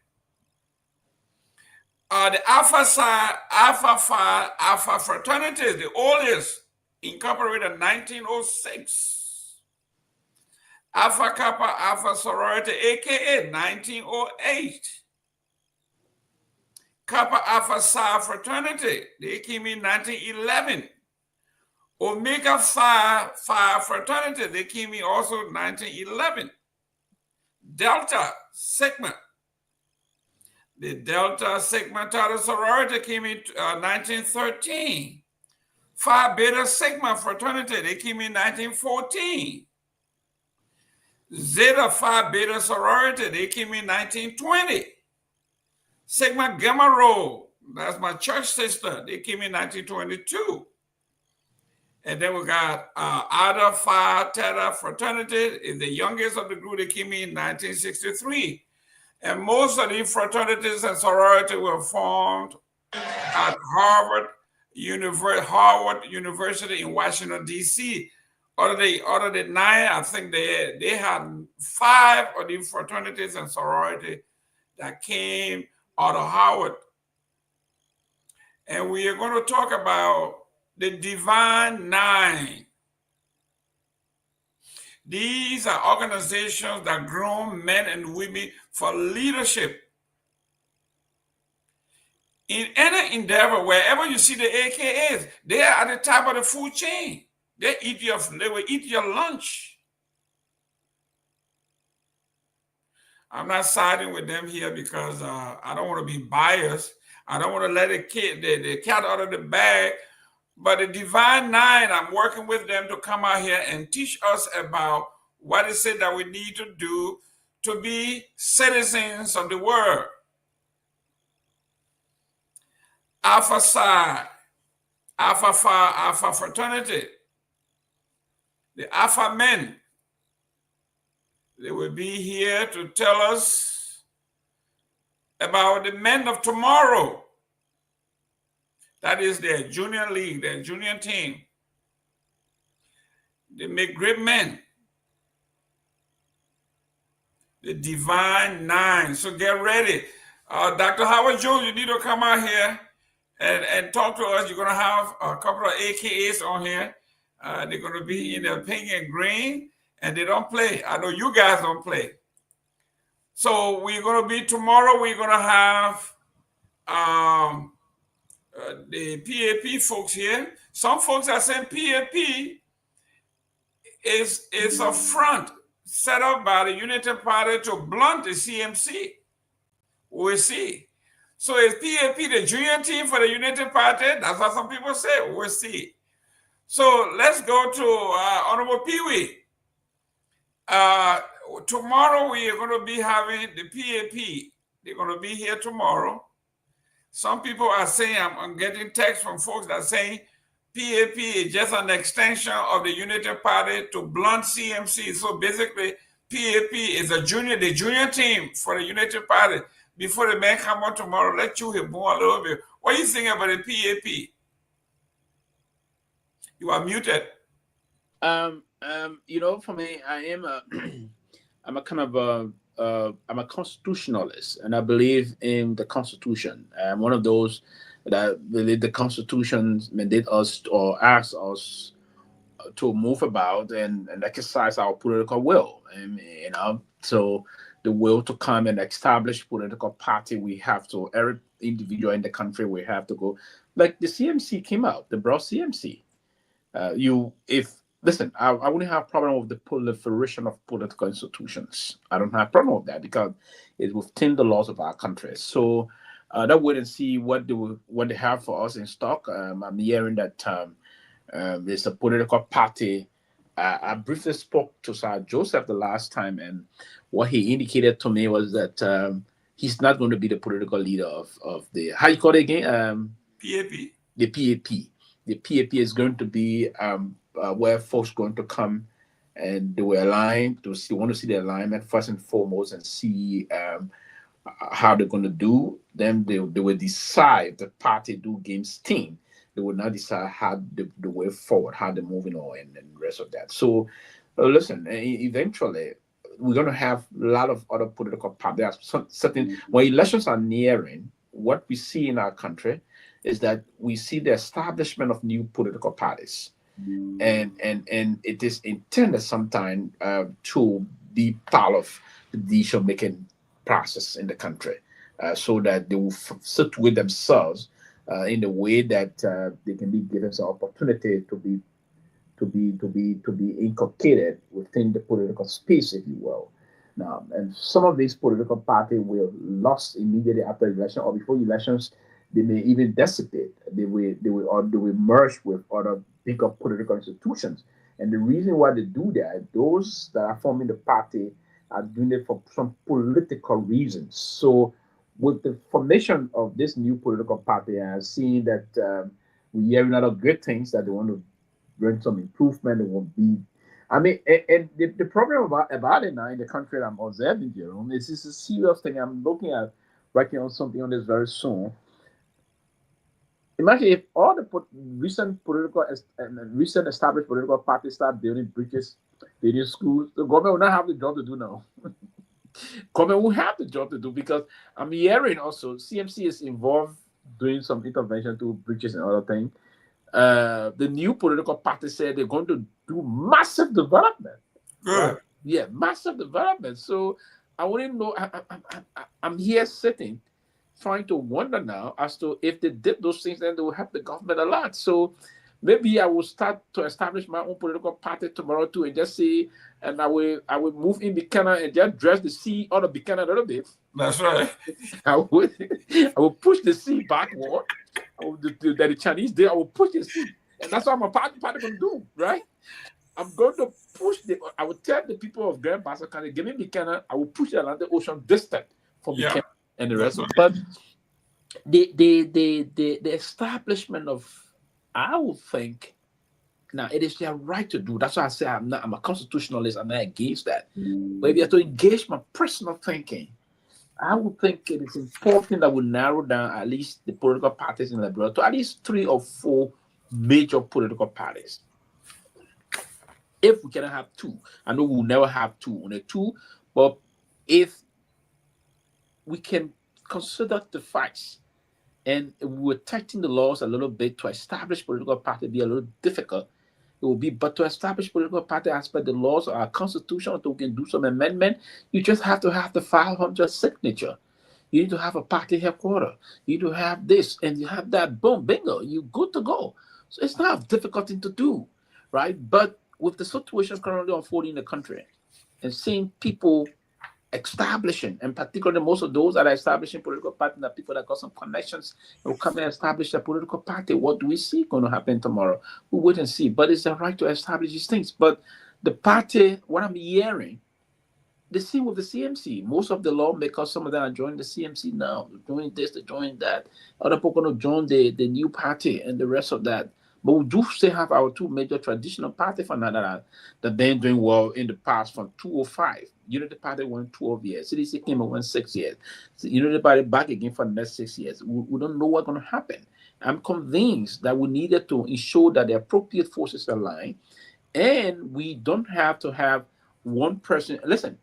The Alpha Psi, Alpha Phi, Alpha fraternities, the oldest, incorporated in 1906. Alpha Kappa, Alpha sorority, aka 1908. Kappa Alpha Psi fraternity, they came in 1911. Omega Phi Phi fraternity, they came in also 1911. Delta Sigma, the Delta Sigma Tau sorority came in 1913. Phi Beta Sigma fraternity, they came in 1914. Zeta Phi Beta sorority, they came in 1920. Sigma Gamma Rho, that's my church sister, they came in 1922. And then we got Iota Phi Theta fraternity, is the youngest of the group, they came in 1963. And most of these fraternities and sororities were formed at Harvard University in Washington, D.C. Out of the 9, I think they had 5 of these fraternities and sororities that came out of Howard. And we are going to talk about the Divine Nine. These are organizations that groom men and women for leadership. In any endeavor, wherever you see the AKAs, they are at the top of the food chain. They will eat your lunch. I'm not siding with them here because I don't want to be biased. I don't want to let the cat out of the bag. But the Divine Nine, I'm working with them to come out here and teach us about what is it that we need to do to be citizens of the world. Alpha Psi, Alpha Phi, Alpha Fraternity, the Alpha Men. They will be here to tell us about the men of tomorrow. That is their junior league, their junior team. They make great men. The Divine Nine. So get ready. Dr. Howard Jones, you need to come out here and talk to us. You're going to have a couple of AKAs on here. They're going to be in the pink and green, and they don't play. I know you guys don't play. So we're going to be tomorrow. We're going to have the PAP folks here. Some folks are saying PAP is a front set up by the Unity Party to blunt the CMC. We'll see. So is PAP the junior team for the Unity Party? That's what some people say. We'll see. So let's go to Honorable Pewee. Tomorrow we are going to be having the PAP. They're going to be here tomorrow. Some people are saying, I'm getting texts from folks that are saying PAP is just an extension of the Unity Party to blunt CMC. So basically, PAP is the junior team for the Unity Party. Before the men come on tomorrow, let you hear more a little bit. What do you think about the PAP? You are muted. For me, I'm a kind of I'm a constitutionalist, and I believe in the Constitution. I'm one of those that believe the Constitution mandate us or asks us to move about and exercise our political will. And so the will to come and establish political party, we have to, every individual in the country, we have to go. Like the CMC came out, the broad CMC. Listen, I wouldn't have a problem with the proliferation of political institutions. I don't have a problem with that because it will thin the laws of our country. So that wait and see what they have for us in stock. I'm hearing that there's a political party. I briefly spoke to Sir Joseph the last time, and what he indicated to me was that he's not going to be the political leader of the, how you call it again? PAP. The PAP. The PAP is going to be where folks going to come and they will align to see, want to see the alignment first and foremost and see how they're going to do. Then they will decide the party do games team. They will not decide how the way forward, how they're moving on and the rest of that. So listen, eventually we're going to have a lot of other political parties. Certain, when elections are nearing, what we see in our country is that we see the establishment of new political parties. And it is intended sometimes to be part of the decision-making process in the country, so that they will situate themselves in the way that they can be given some opportunity to be inculcated within the political space, if you will. Now, and some of these political parties will lost immediately after election or before elections. They may even dissipate. They will merge with other bigger political institutions. And the reason why they do that, those that are forming the party are doing it for some political reasons. So with the formation of this new political party, I'm seeing that we hear a lot of great things that they want to bring some improvement. It won't be. I mean, and the problem about it now in the country that I'm observing, Jerome, is this a serious thing. I'm looking at working on something on this very soon. Imagine if all the recent established political parties start building bridges, building schools, the government will not have the job to do now. Government will have the job to do because I'm hearing also CMC is involved doing some intervention to bridges and other things. The new political party said they're going to do massive development. Good. Right? Yeah, massive development. So I wouldn't know. I'm here sitting, trying to wonder now as to if they did those things, then they will help the government a lot. So maybe I will start to establish my own political party tomorrow too, and just see, and I will move in Buchanan and just dress the sea out of Buchanan a little bit. That's right. I will push the sea backward. The Chinese did. I will push the sea, and that's what my party going to do, right? I'm going to push I will tell the people of Grand Bassa County, give me Buchanan. I will push the Atlantic Ocean distant from Buchanan and the rest of it. But the establishment of, I would think, now it is their right to do. That's why I say I'm a constitutionalist. I'm not against that. But if you have to engage my personal thinking, I would think it is important that we narrow down at least the political parties in Liberia to at least 3 or 4 major political parties. If we cannot have 2, I know we'll never have 2, only 2, but if we can consider the facts and we're tightening the laws a little bit to establish political party be a little difficult. It will be, but to establish political party as per the laws of our constitution, so we can do some amendment, you just have to have the 500 signature. You need to have a party headquarters. You need to have this, and you have that. Boom, bingo, you're good to go. So it's not a difficult thing to do, right? But with the situation currently unfolding in the country, and seeing people establishing, and particularly most of those that are establishing political parties are people that got some connections and will come and establish a political party. What do we see going to happen tomorrow? We'll wait and see. But it's the right to establish these things. But the party, what I'm hearing, the same with the CMC. Most of the lawmakers, some of them are joining the CMC now. They're joining this, they're joining that. Other people are going to join the new party and the rest of that. But we do still have our 2 major traditional parties for that that been doing well in the past from 2005. Unity Party went 12 years. CDC came and went 6 years. So Unity Party back again for the next 6 years. We don't know what's going to happen. I'm convinced that we needed to ensure that the appropriate forces align, and we don't have to have one person. Listen,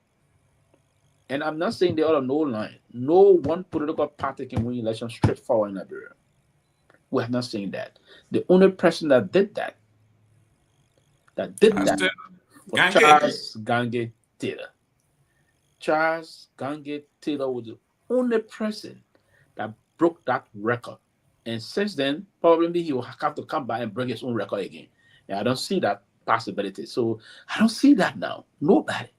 and I'm not saying they ought to no line. No one political party can win election straightforward in Liberia. We have not seen that. The only person that did that was Charles Gange Taylor. Charles Gange Taylor was the only person that broke that record. And since then, probably he will have to come back and bring his own record again. And I don't see that possibility. So I don't see that now. Nobody.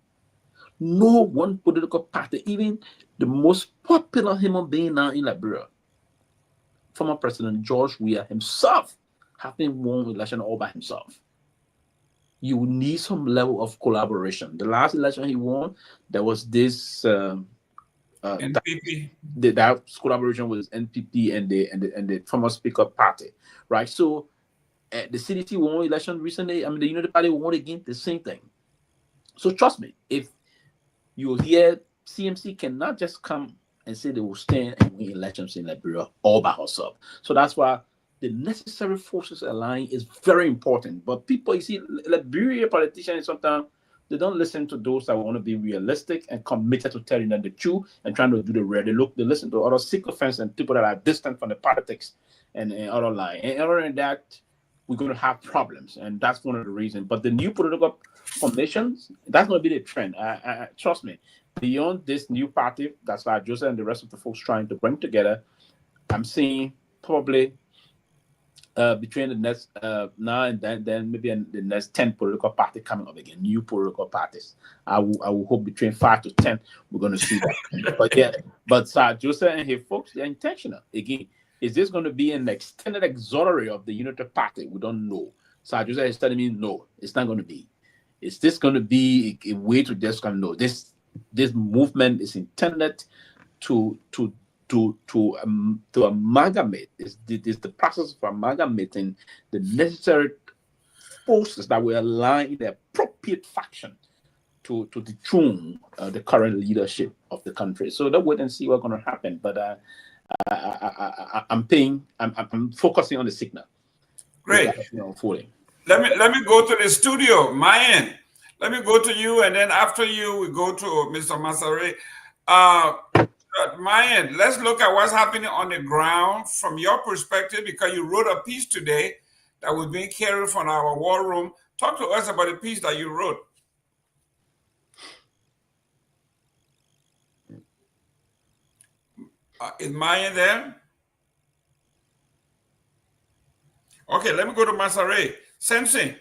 No one political party, even the most popular human being now in Liberia, former President George Weah himself, having won election all by himself. You need some level of collaboration. The last election he won, there was this NPP. That collaboration with NPP and the former Speaker Party, right? So the CDC won election recently. I mean, the Unity Party won again, the same thing. So trust me, if you hear CMC cannot just come and say they will stand and win elections in Liberia all by herself. So that's why the necessary forces align is very important. But people, you see, Liberia politicians sometimes they don't listen to those that want to be realistic and committed to telling them the truth and trying to do the right. They listen to other sycophants and people that are distant from the politics and other line. And other than that, we're going to have problems, and that's one of the reasons. But the new political formations, that's going to be the trend. I trust me. Beyond this new party, that's why Joseph and the rest of the folks trying to bring together, I'm seeing probably between the next now and then maybe in the next 10 political parties coming up again, new political parties. I will hope between 5 to 10 we're going to see that. But yeah, but Joseph and his folks, they're intentional. Again, is this going to be an extended auxiliary of the Unity Party? We don't know. Joseph is telling me no, it's not going to be. Is this going to be a way to just kind of know this movement is intended to amalgamate? Is the process of amalgamating the necessary forces that will align in the appropriate faction to dethrone the current leadership of the country. So let's wait and see what's going to happen. But I'm focusing on the signal. Great. Let me go to the studio. Myean, let me go to you, and then after you, we go to Mr. Masare. Myean, let's look at what's happening on the ground from your perspective, because you wrote a piece today that was being carried from our war room. Talk to us about the piece that you wrote. Is Myean there? Okay, let me go to Masare. Sensei,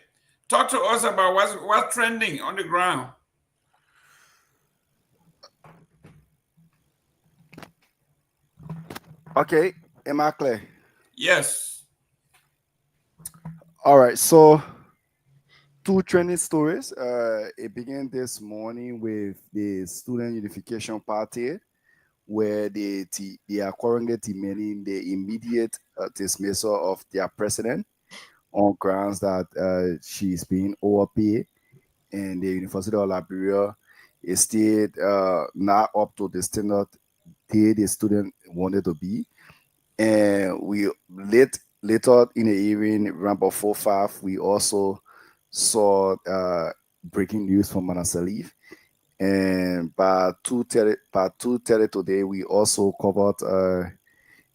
talk to us about what's trending on the ground. Okay, am I clear? Yes. All right, so 2 trending stories. It began this morning with the Student Unification Party, where they are currently demanding the immediate dismissal of their president on grounds that she's being overpaid, and the University of Liberia is still not up to the standard the student wanted to be. And we later in the evening, around about 4-5, we also saw breaking news from Manasalief. And by 2:30 today, we also covered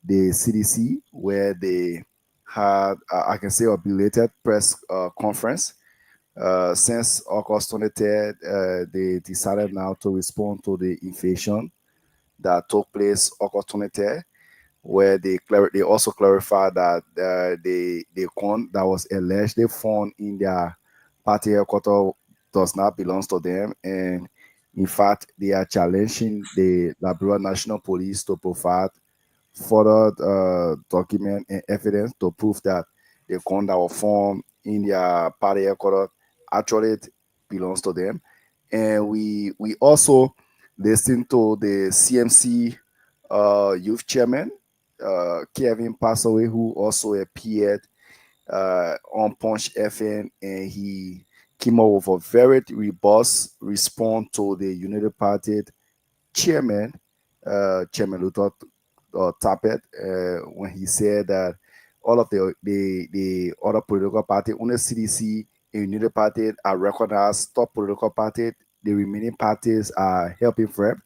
the CDC, where they had, I can say, a belated press conference. Since August 23rd, they decided now to respond to the invasion that took place August 23rd, where they also clarified that the gun that was allegedly found in their party headquarters does not belong to them, and in fact they are challenging the Liberia National Police to provide further document and evidence to prove that the gun that was found in their party headquarters actually belongs to them. And we also listened to the CMC youth chairman, Kevin Passaway, who also appeared on Punch FM, and he came up with a very robust response to the United Party chairman, Chairman Luther Tappet, when he said that all of the other political parties, only CDC and United Party are recognized top political party. The remaining parties are helping frame.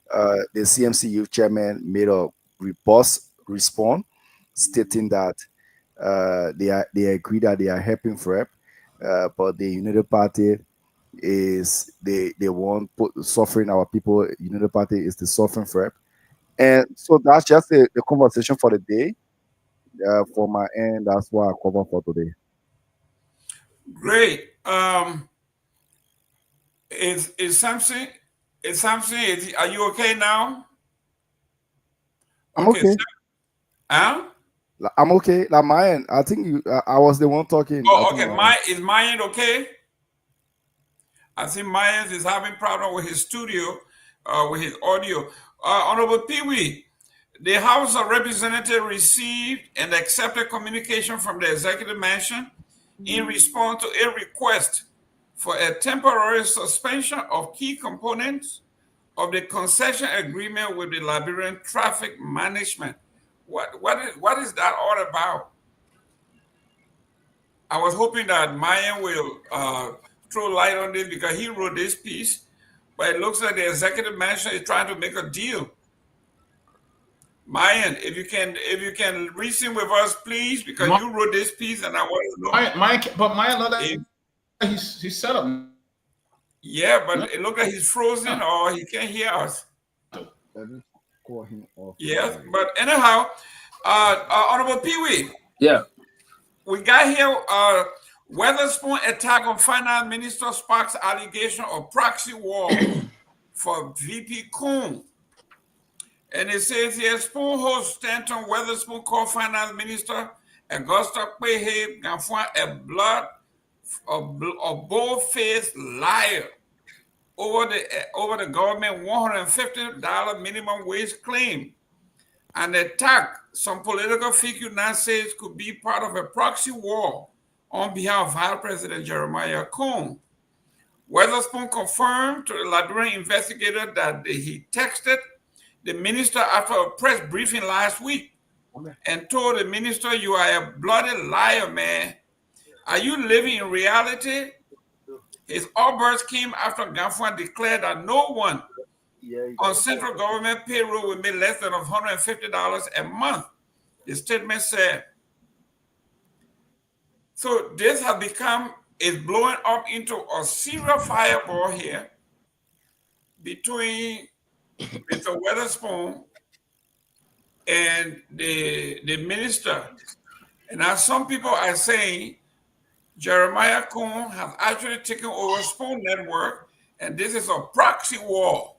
The CMC youth chairman made a robust response, stating that they agree that they are helping FREP, but the United Party is they want suffering our people. United Party is the suffering FREP, and so that's just the conversation for the day. For my end, that's what I cover for today. Great. Is something? Are you okay now? I'm okay. Huh? I'm okay. Like Myean, I think you. I was the one talking. Oh, okay. Is Myean okay? I think Myean is having problem with his studio, with his audio. Honorable Pewee, the House of Representatives received and accepted communication from the Executive Mansion in response to a request for a temporary suspension of key components of the concession agreement with the Liberian Traffic Management. What is that all about? I was hoping that Myean will throw light on this because he wrote this piece, but it looks like the Executive Mansion is trying to make a deal. Myean, if you can reason with us, please, because you wrote this piece and I want to know. But Myean, he's set up. Yeah, but it looks like he's frozen or he can't hear us. Call him off. Yes, but anyhow, Honorable Pewee. Yeah. We got here Weatherspoon attack on Finance Minister Sparks' allegation of proxy war for VP Coon. And it says here, Spoon host Stanton Weatherspoon called Finance Minister Augusta Peabody a bold-faced liar over the government $150 minimum wage claim, and attack some political figure now says could be part of a proxy war on behalf of Vice President Jeremiah Coon. Weatherspoon confirmed to the Liberian investigator that he texted the minister after a press briefing last week and told the minister, "You are a bloody liar, man. Are you living in reality?" His outburst came after Garguah declared that no one on central government payroll will make less than $150 a month, the statement said. So this has is blowing up into a serious fireball here between Mr. Weatherspoon and the minister. And now some people are saying Jeremiah Coon has actually taken over Spoon Network, and this is a proxy war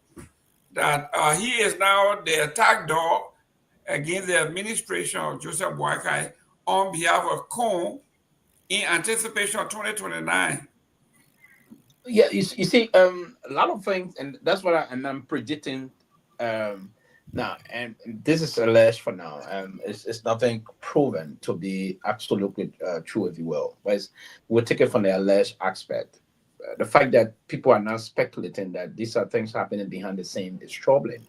that he is now the attack dog against the administration of Joseph Boakai on behalf of Coon in anticipation of 2029. Yeah, you see, a lot of things, and that's what I'm predicting Now, and this is alleged for now. It's nothing proven to be absolutely true, if you will. But we'll take it from the alleged aspect. The fact that people are now speculating that these are things happening behind the scene is troubling,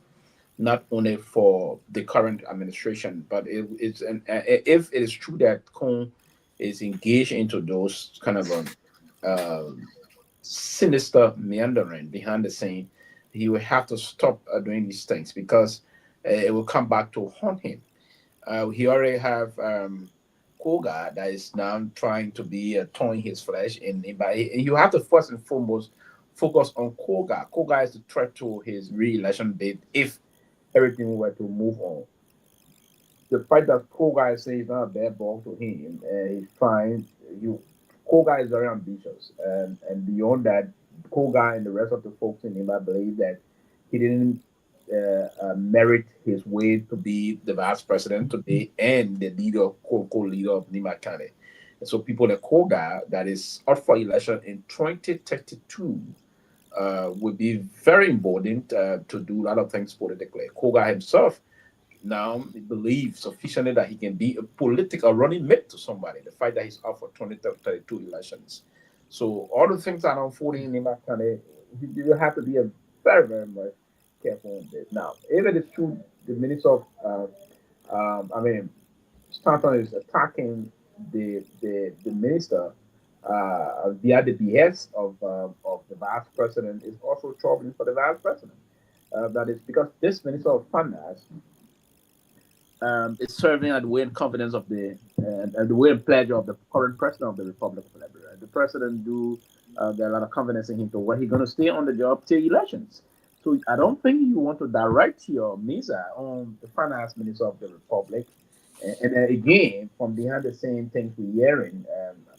not only for the current administration, but if it is true that Kong is engaged into those kind of um, sinister meandering behind the scene, he will have to stop doing these things because it will come back to haunt him. He already have Koga that is now trying to be towing his flesh, but you have to first and foremost focus on Koga. Koga is the threat to his re-election bid if everything were to move on. The fact that Koga is saying he's not a bad ball to him, he's trying. You, Koga is very ambitious, and beyond that, Koga and the rest of the folks in him, I believe that he didn't merit his way to be the vice president today and the leader, co-leader of Nima County. And so people like Koga that is up for election in 2032 would be very important to do a lot of things politically. Koga himself now believes sufficiently that he can be a political running mate to somebody. The fact that he's up for 2032 elections. So all the things that are unfolding in Nima County, you have to be a very, very much careful on this. Now, if it is true, the minister of, Stanton is attacking the minister via the behest of the vice president is also troubling for the vice president. That is because this minister of finance is serving at the will and confidence of the will and pleasure of the current president of the Republic of Liberia. The president do get a lot of confidence in him to where he's going to stay on the job till elections. So I don't think you want to direct your misa on the finance minister of the Republic. And again, from behind the same things we're hearing,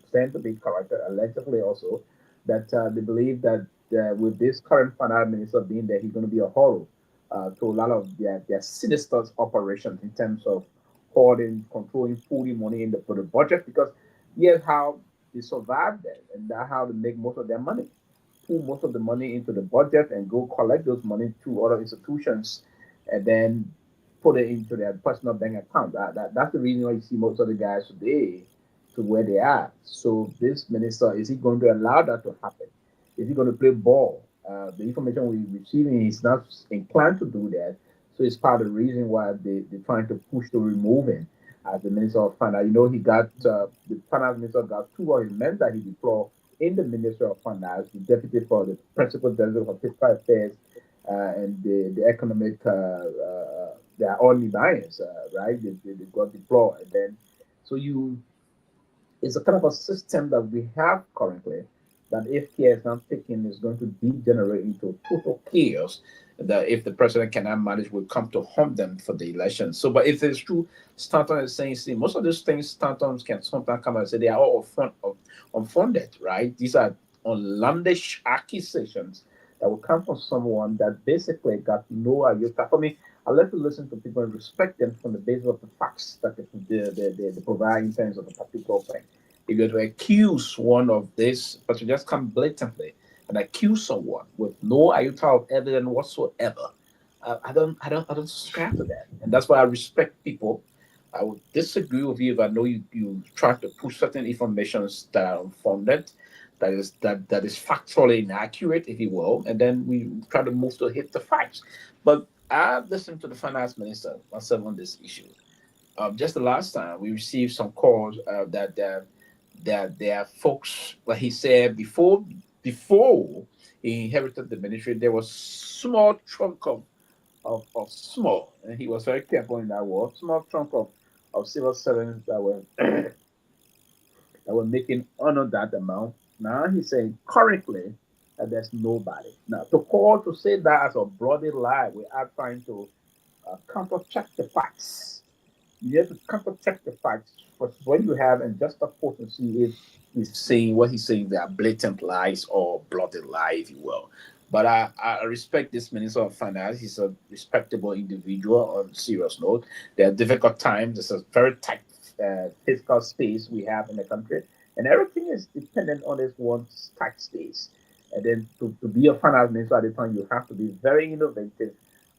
stand to be corrected allegedly also, that they believe that with this current finance minister being there, he's going to be a horror to a lot of their sinister operations in terms of hoarding, controlling, putting money in for the budget, because here's how they survive that, and that's how they make most of their money. Pull most of the money into the budget and go collect those money to other institutions and then put it into their personal bank account. That's the reason why you see most of the guys today to where they are. So this minister, is he going to allow that to happen? Is he going to play ball? The information we're receiving is not inclined to do that. So it's part of the reason why they're trying to push to remove him as the Minister of Finance. You know, he got, the Finance Minister got two of his men that he deployed in the Ministry of Finance, the Deputy for the Principal Director for Fiscal Affairs and the Economic, they are all Libyans, right? They got deployed. And then, so it's a kind of a system that we have currently that if care is not taken is going to degenerate into total chaos that if the president cannot manage will come to haunt them for the election. So, but if it's true, Stanton is saying, see, most of these things Stanton can sometimes come out and say they are all unfounded, right? These are outlandish accusations that will come from someone that basically got no iota. For me, I like to listen to people and respect them from the basis of the facts that they provide in terms of a particular thing. If you're to accuse one of this, but you just come blatantly and accuse someone with no iota of evidence whatsoever, I don't subscribe to that, and that's why I respect people. I would disagree with you if I know you try to push certain informations that are unfounded, that is factually inaccurate, if you will, and then we try to move to hit the facts. But I listened to the finance minister myself on this issue. Just the last time we received some calls that there are folks, like he said before he inherited the ministry, there was small trunk of small, and he was very careful in that word, small trunk of civil servants that were that were making under that amount. Now he's saying currently that there's nobody. Now to call to say that as a bloody lie, we are trying to counter check the facts. You have to counter check the facts. But when you have and just a to see if he's saying what he's saying, they are blatant lies or bloody lie, if you will. But I respect this Minister of Finance. He's a respectable individual on a serious note. There are difficult times. There's a very tight fiscal space we have in the country. And everything is dependent on this one tax space. And then to be a finance minister at the time, you have to be very innovative,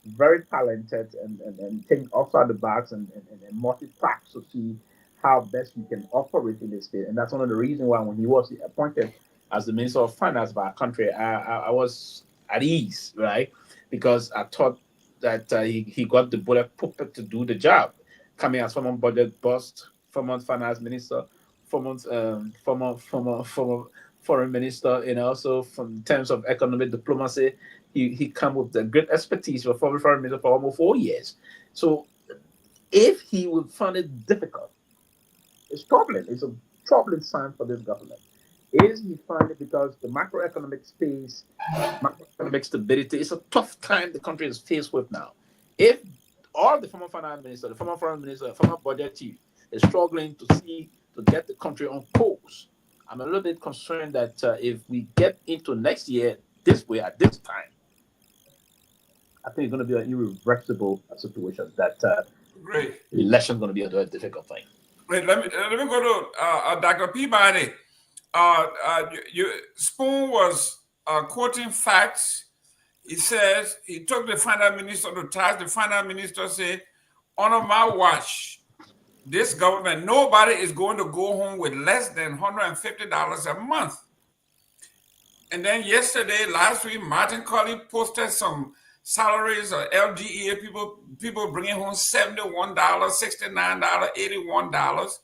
very talented and think outside the box and multitask to see how best we can operate in this space. And that's one of the reasons why when he was appointed as the Minister of Finance of our country, I was at ease, right? Because I thought that he got the bullet puppet to do the job. Coming as former budget bust, former finance minister, former foreign minister, so from terms of economic diplomacy, he come with the great expertise for former foreign minister for almost 4 years. So if he would find it difficult, it's troubling. It's a troubling sign for this government. Is he find it because the macroeconomic space, macroeconomic stability, it's a tough time the country is faced with now. If all the former finance minister, the former foreign minister, the former budget chief is struggling to get the country on course, I'm a little bit concerned that if we get into next year this way at this time, I think it's going to be an irreversible situation. That Great. the election is going to be a very difficult thing. Wait, let me go to Dr. Peabody. Spoon was quoting facts. He says he took the finance minister to task. The finance minister said, "On my watch, this government, nobody is going to go home with less than $150 a month." And then last week, Martin Colley posted some salaries of LGEA people bringing home $71, $69, $81.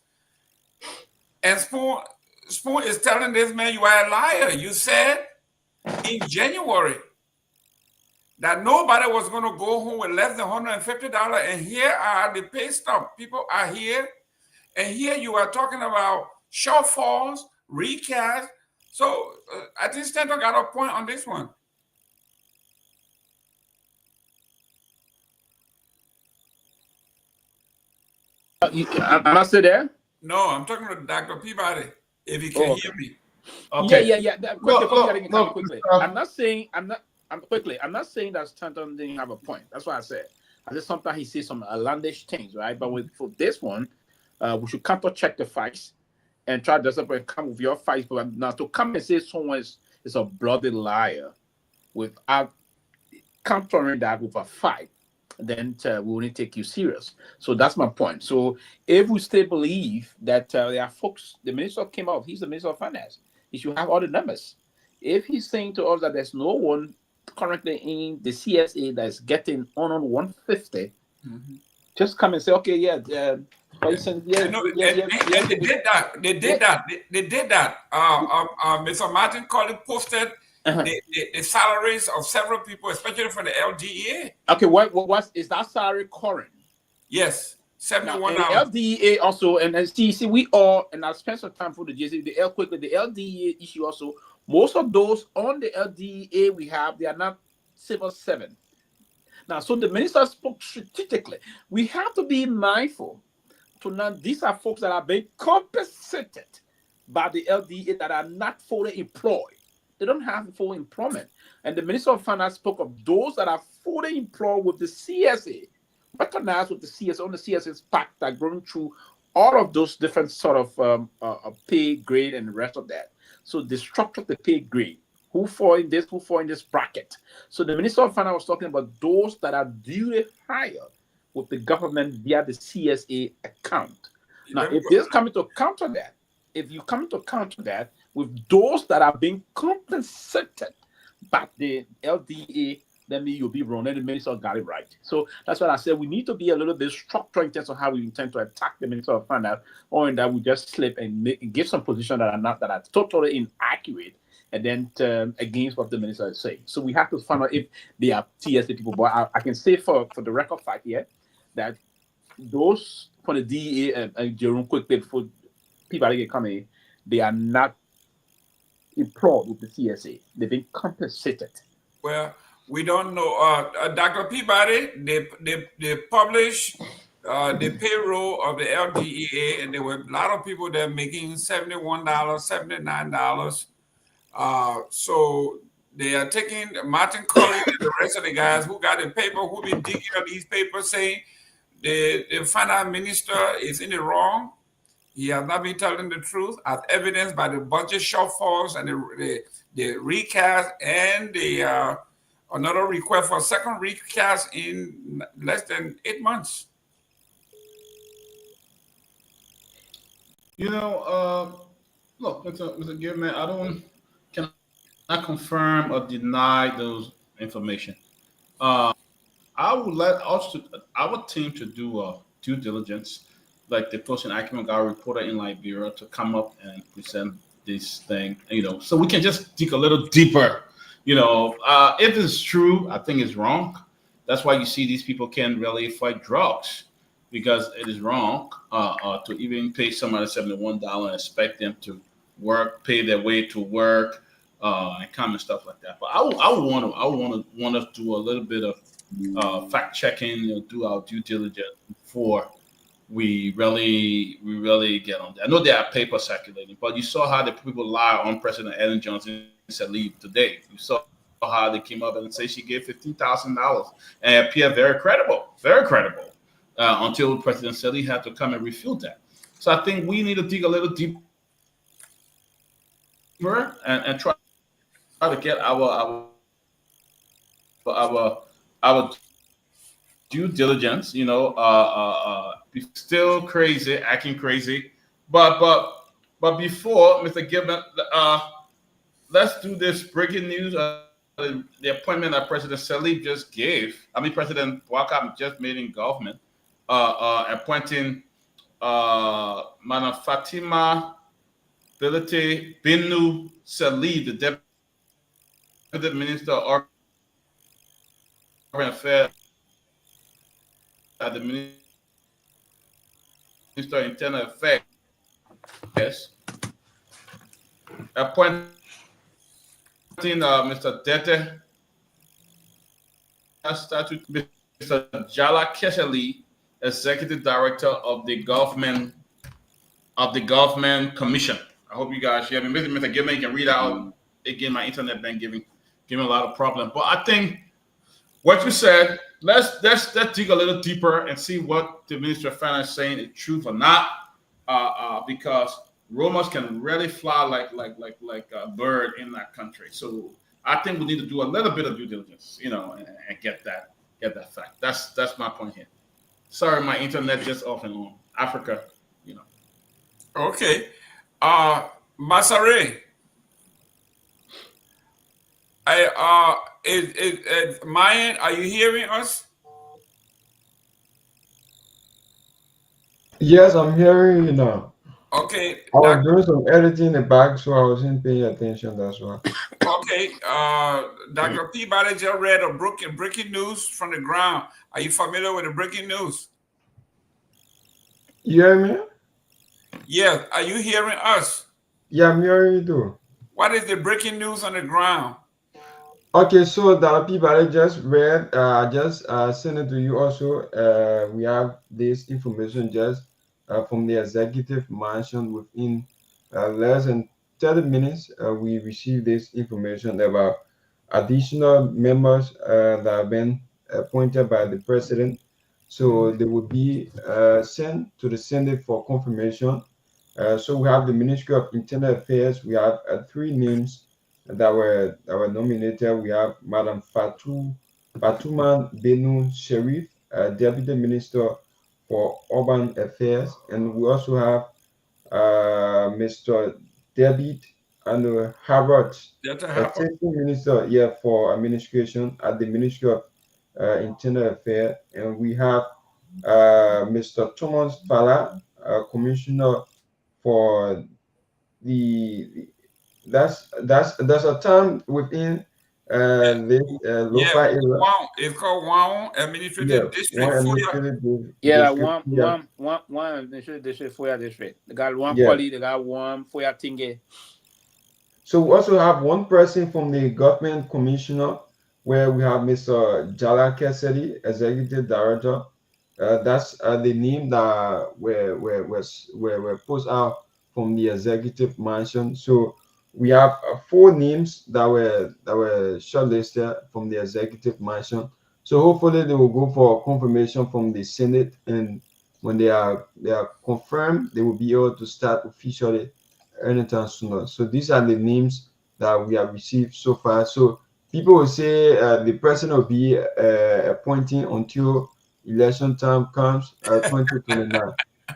And Spoon is telling this man, you are a liar. You said in January that nobody was going to go home with less than $150. And here are the pay stubs. People are here. And here you are talking about shortfalls, recast. So I think Stanton got a point on this one. Am I still there? No, I'm talking to Dr. Peabody, if you can hear me. Okay. Yeah. Quickly. I'm not saying that Stanton didn't have a point. That's what I said. I just sometimes he says some outlandish things, right? But for this one, we should counter check the facts and try to come with your facts. But now to come and say someone is a bloody liar without countering that with a fact, then we won't take you serious. So that's my point. So if we still believe that there are folks, the minister came out, he's the minister of finance. He should have all the numbers. If he's saying to us that there's no one currently in the CSA that's getting on 150, just come and say, okay, They did that. Mr. Martin Colley posted the salaries of several people, especially from the LGEA. Okay, what is that salary current? Yes, $71. LDEA also, and see, we all, and I'll spend some time for the JC, the LDEA issue also. Most of those on the LDEA we have, they are not civil 7. Now, so the minister spoke strategically. We have to be mindful to know these are folks that are being compensated by the LDEA that are not fully employed. They don't have full employment. And the Minister of Finance spoke of those that are fully employed with the CSA, recognized with the CSA, on the CSA's pact that going through all of those different sort of pay grade and the rest of that. So the structure of the pay grade, who fall in this bracket. So the Minister of Finance was talking about those that are duly hired with the government via the CSA account. Now, if there's coming to counter that, with those that are being compensated by the LDA, then you'll be wrong. And the minister got it right. So that's what I said. We need to be a little bit structured in terms of how we intend to attack the Minister of Finance, or in that we just slip and give some positions that are totally inaccurate, and then against what the minister is saying. So we have to find out if they are TSA people. But I can say for the record fact here that those for the DEA and Jerome quickly before people are coming, they are not employed with the CSA. They've been compensated. Well, we don't know. Dr. Peabody, they published the payroll of the LGEA, and there were a lot of people there making $71, $79. So they are taking Martin Colley and the rest of the guys who got the paper, who been digging up these papers, saying the finance minister is in the wrong. He has not been telling the truth, as evidenced by the budget shortfalls and the recast and the another request for a second recast in less than 8 months. You know, look, Mr. Gayman, cannot confirm or deny those information. I would let our team to do due diligence, like the Post and Acumen Guy reporter in Liberia, to come up and present this thing, so we can just dig a little deeper. If it's true, I think it's wrong. That's why you see these people can't really fight drugs, because it is wrong to even pay somebody $71 and expect them to work, pay their way to work, and common stuff like that. But I want to do a little bit of fact checking, do our due diligence before we really get on there. I know there are papers circulating, but you saw how the people lie on President Ellen Johnson Sirleaf today. You saw how they came up and say she gave $15,000 and appeared very credible, until President Sirleaf had to come and refute that. So I think we need to dig a little deeper and try to get our due diligence. Still crazy, acting crazy, but before Mr. Gayman, let's do this breaking news. The appointment that President Sirleaf just gave. President Bouakai just made in government, appointing Madam Fatima Bilete Binu Sirleaf, the Deputy Minister of Urban Affairs at the Minister of Internal Affairs, appointing Mr. Dete Mr. Jala Keshali, Executive Director of the Government Commission. I hope you guys hear me. Mr. Gayman, you can read out again. My internet been giving a lot of problems, but I think what you said. Let's dig a little deeper and see what the Minister of Finance is saying is truth or not, because rumors can really fly like a bird in that country. So I think we need to do a little bit of due diligence, and get that fact. That's my point here. Sorry, my internet just off and on. Africa, Okay, Masare. Myean, are you hearing us? Yes, I'm hearing you now. Okay. I was doing some editing in the back, so I wasn't paying attention. That's why. Okay. Dr. Peabody just read a breaking news from the ground. Are you familiar with the breaking news? You hear me? Yes. Are you hearing us? Yeah, I'm hearing you too. What is the breaking news on the ground? Okay, so the people I just read, I just sent it to you also. We have this information just from the executive mansion within less than 30 minutes. We received this information about additional members that have been appointed by the president. So they will be sent to the Senate for confirmation. So we have the Ministry of Internal Affairs. We have 3 names that were nominated. We have Madam Fatouma Benu Sherif, Deputy Minister for Urban Affairs, and we also have Mr. David and Harvard, Assistant Minister, for Administration at the Ministry of Internal Affairs, and we have Mr. Thomas Fala, Commissioner for the that's a term within this local area. It's called one administrative district. One administrative district for your district. They got one quality, they got one for your thing. So we also have one person from the government commissioner, where we have Mr. Jala Kesedi, Executive Director. That's the name that were posted out from the executive mansion. So we have 4 names that were shortlisted from the executive mansion. So hopefully they will go for confirmation from the Senate, and when they are confirmed, they will be able to start officially anytime sooner. So these are the names that we have received so far. So people will say the president will be appointing until election time comes, 2029.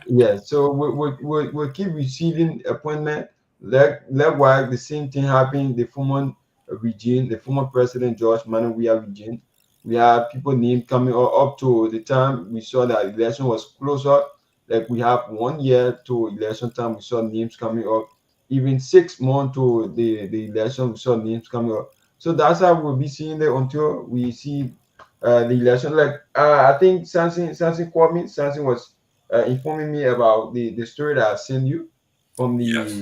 Yeah, so we'll keep receiving appointment. Likewise, the same thing happened the former regime, the former president George Manuel regime. We have people named coming up to the time we saw that election was closer. Like we have 1 year to election time, we saw names coming up. Even 6 months to the election, we saw names coming up. So that's how we'll be seeing it until we see the election. Like I think Samson called me. Samson was informing me about the story that I sent you from Yes.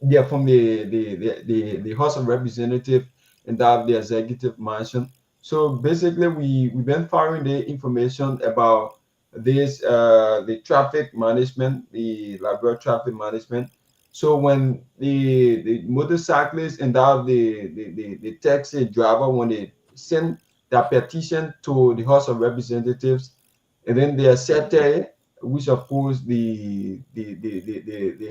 the House of Representatives and that of the Executive Mansion. So basically, we've been following the information about this the traffic management, the Liberia traffic management. So when the motorcyclists and that of the taxi driver, when they send their petition to the House of Representatives, and then they accepted it, which of course they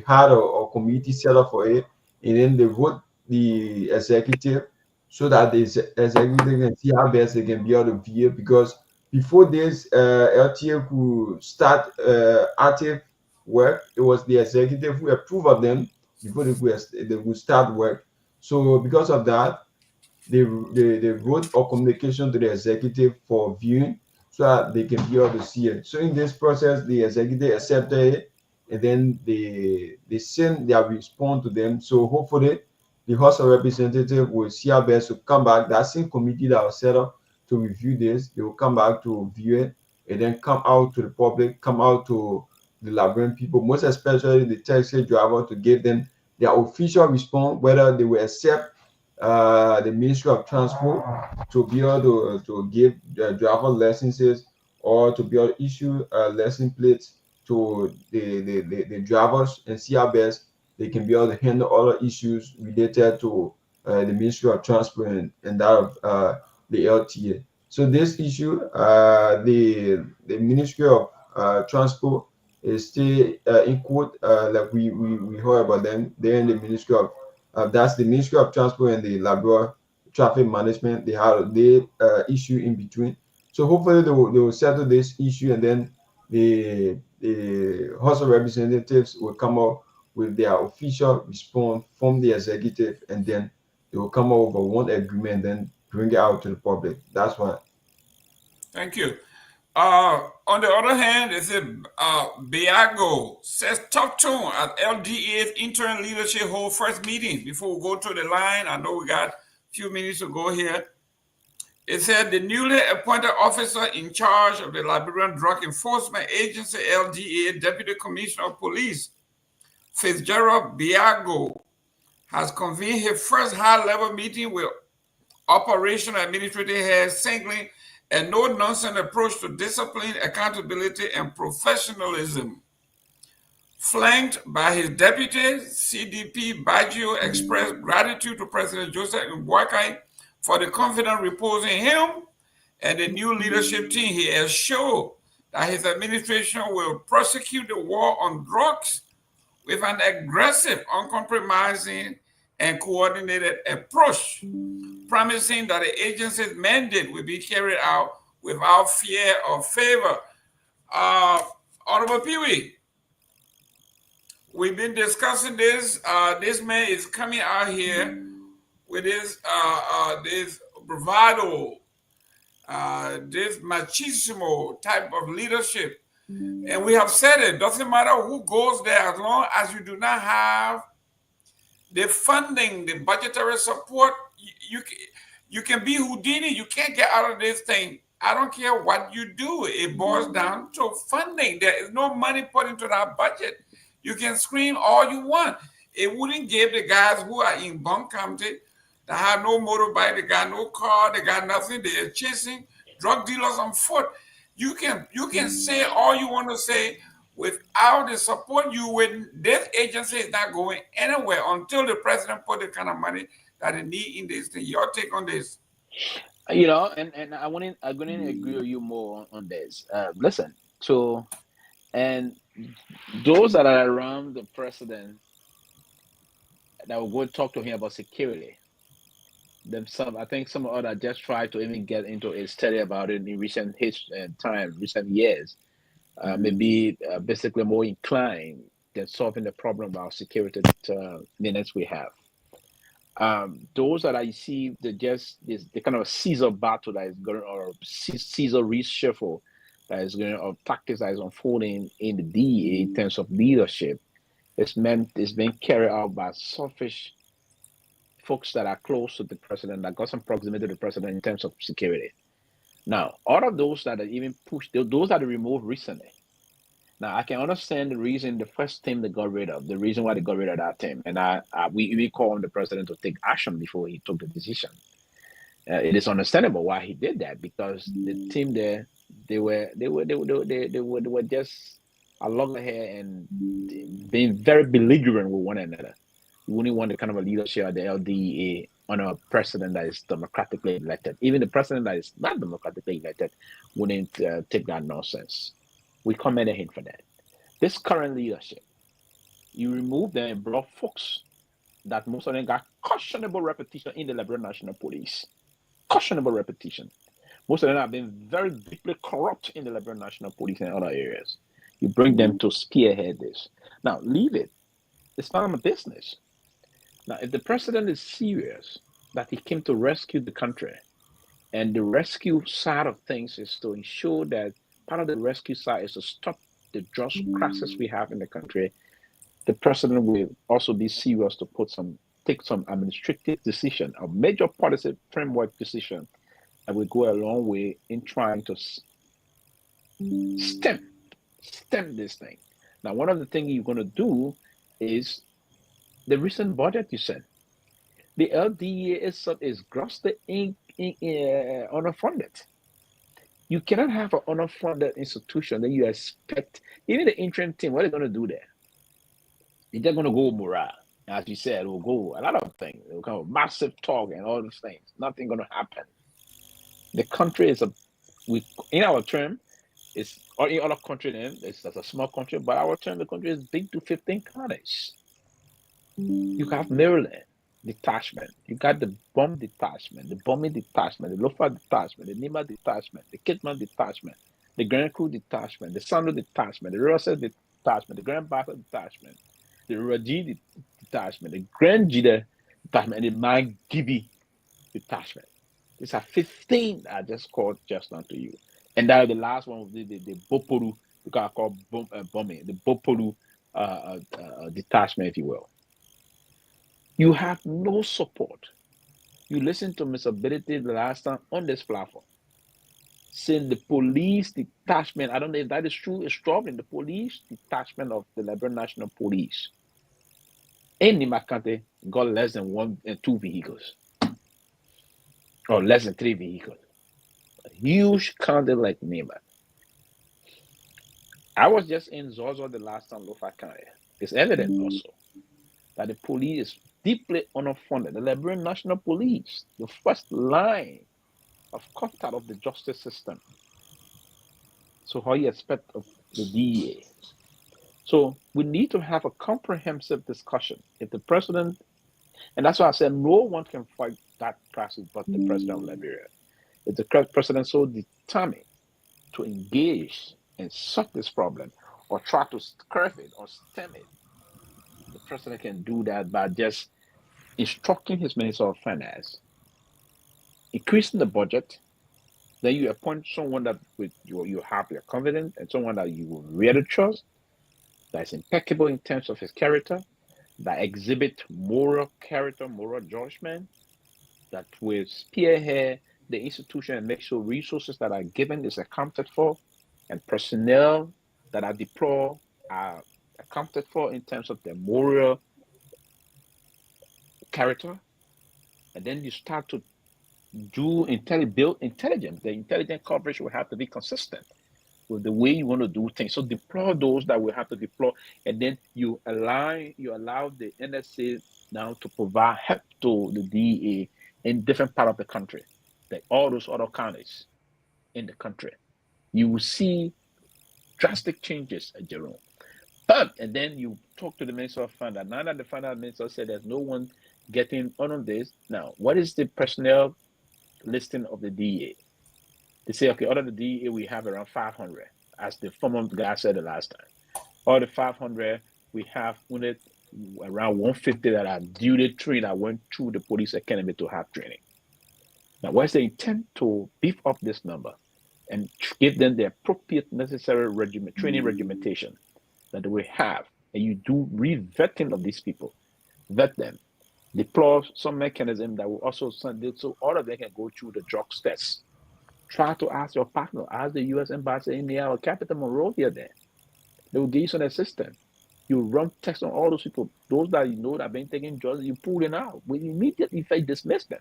had a committee set up for it, and then they vote the executive so that the executive can see how best they can be able to view, because before this LTA could start active work, it was the executive who approved of them before they would start work. So because of that, they wrote a communication to the executive for viewing so that they can be able to see it. So in this process, the executive accepted it, and then they send their response to them. So hopefully the House of Representatives will see our best to come back. That same committee that was set up to review this, they will come back to view it and then come out to the public, come out to the Liberian people, most especially the taxi driver, to give them their official response, whether they will accept the Ministry of Transport to be able to give driver licenses or to be able to issue license plates to the drivers and see how best they can be able to handle all the issues related to the Ministry of Transport and that of the LTA. So this issue, the Ministry of Transport is still in court. Like we heard about them. They're in the Ministry of that's the Ministry of Transport and the Liberia Traffic Management. They have the issue in between. So hopefully they will settle this issue, and then the House of Representatives will come up with their official response from the executive, and then they will come up with one agreement and then bring it out to the public. That's why. Thank you. On the other hand, it said Biago says tough tone at LDA's interim leadership hold first meeting. Before we go to the line, I know we got a few minutes to go here. It said the newly appointed officer in charge of the Liberian Drug Enforcement Agency, LDA, Deputy Commissioner of Police, Fitzgerald Biago, has convened his first high-level meeting with operational administrative heads, signaling a no-nonsense approach to discipline, accountability, and professionalism. Flanked by his deputy, CDP Baggio expressed gratitude to President Joseph Boakai for the confidence reposed in him and the new leadership team. He assured that his administration will prosecute the war on drugs with an aggressive, uncompromising, and coordinated approach, promising that the agency's mandate will be carried out without fear or favor. Honorable Pewee, we've been discussing this. This man is coming out here with this bravado, this machismo type of leadership. And we have said it, doesn't matter who goes there, as long as you do not have the funding, the budgetary support, you can be Houdini. You can't get out of this thing. I don't care what you do. It boils down to funding. There is no money put into that budget. You can scream all you want. It wouldn't give the guys who are in Bum County that have no motorbike, they got no car, they got nothing. They are chasing drug dealers on foot. You can say all you want to say. Without the support, this agency is not going anywhere until the president put the kind of money that they need in this thing. Your take on this? You know, and I'm going to agree with you more on this. Listen, so, and those that are around the president that will go talk to him about security, I think some other just tried to even get into a study about it in recent recent years. Maybe basically more inclined than solving the problem about security minutes we have. Those that I see, the kind of Caesar battle that is going, or Caesar reshuffle that is going, or tactics that is unfolding in the DEA in terms of leadership, it's being carried out by selfish folks that are close to the president, that got some proximity to the president in terms of security. Now, all of those that are even pushed, those that are removed recently. Now, I can understand the reason, the first team they got rid of, the reason why they got rid of that team. And we call on the president to take action before he took the decision. It is understandable why he did that, because the team there, they were just a loggerhead and being very belligerent with one another. You wouldn't want the kind of a leadership of the LDA on a president that is democratically elected. Even the president that is not democratically elected wouldn't take that nonsense. We commended him for that. This current leadership, you remove them and brought folks that most of them got questionable reputation in the Liberia National Police. Questionable reputation. Most of them have been very deeply corrupt in the Liberia National Police and other areas. You bring them to spearhead this. Now, leave it. It's not my business. Now, if the president is serious that he came to rescue the country, and the rescue side of things is to ensure that part of the rescue side is to stop the drug crisis we have in the country, the president will also be serious to take some administrative decision, a major policy framework decision that will go a long way in trying to stem this thing. Now, one of the things you're going to do is the recent budget you said. The LDA is grossly underfunded. You cannot have an underfunded institution that you expect, even the interim team, what are they going to do there? They're just going to go morale. As you said, it will go a lot of things. It will come massive talk and all these things. Nothing going to happen. The country is in our term, or in other country, it's a small country, but our term, the country is big to 15 counties. You have Maryland detachment, you got the bomb detachment, the bombing detachment, the Lofa detachment, the Nima detachment, the Kitman detachment, the Grand Crew detachment, the Sando detachment, the Rosa detachment, the Grand Bassa detachment, the Raji detachment, the Grand Jida detachment, and the Magibi detachment. These are 15 I just called just now to you. And that the last one was the Boporu, we can call bombing, the Boporu detachment, if you will. You have no support. You listened to Mr. Ability the last time on this platform, saying the police detachment, I don't know if that is true, is dropping the police detachment of the Liberia National Police in Nimakante got less than 1 and 2 vehicles, or less than 3 vehicles. A huge county like Nima. I was just in Zozo the last time, Lofa County. It's evident also that the police is deeply underfunded. The Liberian National Police, the first line of contact of the justice system. So how you expect of the DEA? So we need to have a comprehensive discussion. If the president, and that's why I said no one can fight that process but the president of Liberia. If the president so determined to engage and solve this problem, or try to curb it or stem it, the president can do that by just instructing his Minister of Finance, increasing the budget. Then you appoint someone that with you have your confidence, and someone that you will really trust, that's impeccable in terms of his character, that exhibit moral character, moral judgment, that will spearhead the institution and make sure resources that are given is accounted for, and personnel that are deployed are accounted for in terms of their moral character. And then you start to build intelligence. The intelligence coverage will have to be consistent with the way you want to do things. So deploy those that will have to deploy, and then you allow the NSA now to provide help to the DEA in different part of the country, like all those other counties in the country. You will see drastic changes, Jerome. And then you talk to the Minister of Finance. Now that the Finance Minister said there's no one getting on this. Now, what is the personnel listing of the DEA? They say, okay, out of the DEA, we have around 500, as the former guy said the last time. Out of the 500, we have only around 150 that are duly trained that went through the police academy to have training. Now, what's the intent to beef up this number and give them the appropriate necessary training regimentation that they will have? And you do re-vetting of these people, vet them, deploy some mechanism that will also send it so all of them can go through the drugs test. Try to ask your partner, ask the U.S. Embassy in the Capital Monrovia there. They will give you some assistance. You run tests on all those people. Those that you know that have been taking drugs, you pull them out. We immediately dismiss them.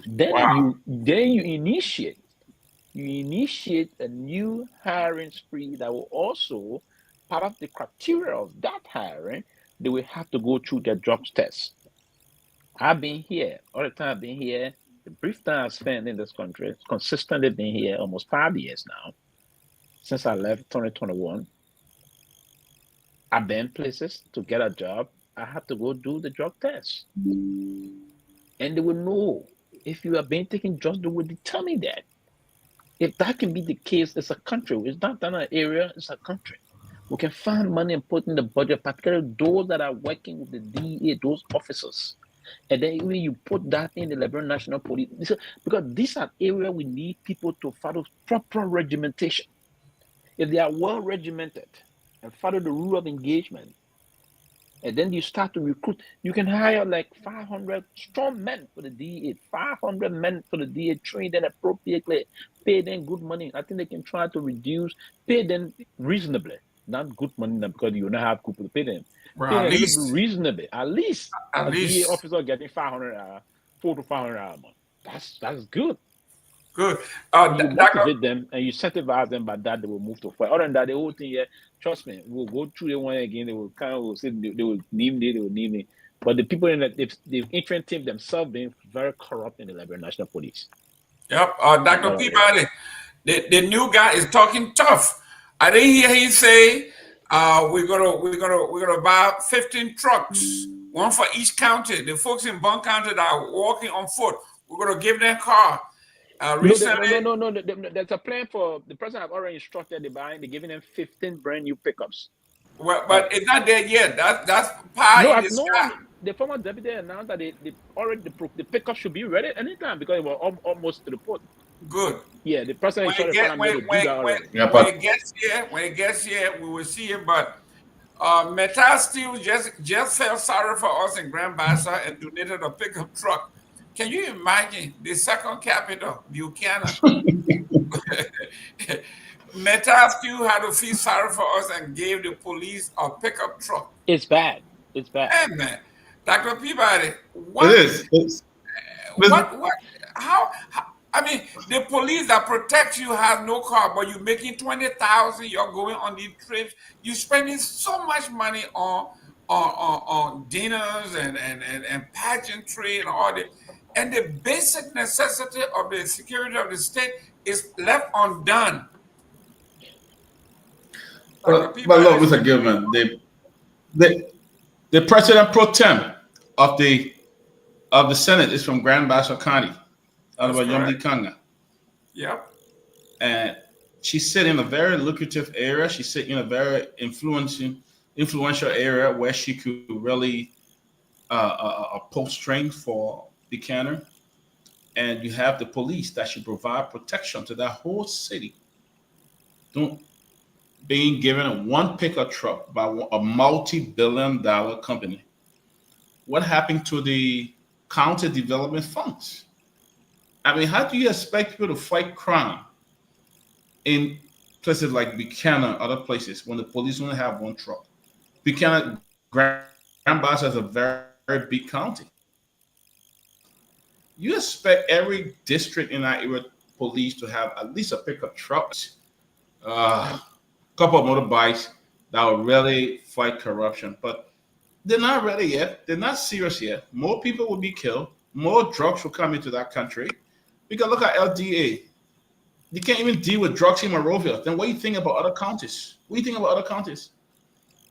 Then you initiate a new hiring spree that will also, part of the criteria of that hiring, they will have to go through their drugs test. I've been here, all the time I've been here, the brief time I've spent in this country, consistently been here almost 5 years now, since I left 2021. I've been places to get a job, I have to go do the drug test. And they will know if you have been taking drugs, they will determine that. If that can be the case, it's a country. It's not an area, it's a country. We can find money and put in the budget, particularly those that are working with the DEA, those officers. And then when you put that in the Liberia National Police, because these are areas we need people to follow proper regimentation. If they are well regimented and follow the rule of engagement, and then you start to recruit, you can hire like 500 strong men for the DEA, 500 men for the DEA, train them appropriately, pay them good money. I think they can try to pay them reasonably. Not good money because you don't have people to pay them. Well, at least reasonably. At least a DEA officer getting $400 to $500 a month. That's good. Good. You motivate them and you incentivize them by that, they will move to fight. Other than that, the whole thing here, trust me, we'll go through the one again. They will say they will name me. But the people in the interim team themselves being very corrupt in the Liberia National Police. Yep. Dr. Peabody, the new guy is talking tough. I didn't hear him say we're gonna buy 15 trucks, one for each county. The folks in Bond County that are walking on foot, we're gonna give them a car. Recently, no. There's a plan for the president. Have already instructed they're giving them 15 brand new pickups. Well, but it's not there yet. That's pie in the sky. The former deputy announced that the pickup should be ready anytime because it was almost to the port. Good. Yeah, the president when it gets here, we will see it. But Meta still just felt sorry for us in Grand Bassa and donated a pickup truck. Can you imagine the second capital, Buchanan? Meta still had to feel sorry for us and gave the police a pickup truck. It's bad. It's bad. Hey, man. Dr. Peabody, how I mean, the police that protect you have no car, but you're making 20,000, you're going on these trips, you're spending so much money on dinners and pageantry and all that. And the basic necessity of the security of the state is left undone. But look, Mr. Gilman, the president pro tem of the Senate is from Grand Bassa County, out of Yomdi Kanga. Yep. And she sit in a very lucrative area. She sit in a very influential area where she could really pull strings for Buchanan. And you have the police that should provide protection to that whole city. Being given a one pickup truck by a multi-billion-dollar company. What happened to the county development funds? I mean, how do you expect people to fight crime in places like Buchanan, other places, when the police only have one truck? Buchanan, Grand Bassa is a very, very big county. You expect every district in that area police to have at least a pickup truck, a couple of motorbikes that will really fight corruption. But they're not ready yet. They're not serious yet. More people will be killed. More drugs will come into that country. Because look at LDA. You can't even deal with drugs in Monrovia. Then what do you think about other counties? What do you think about other counties?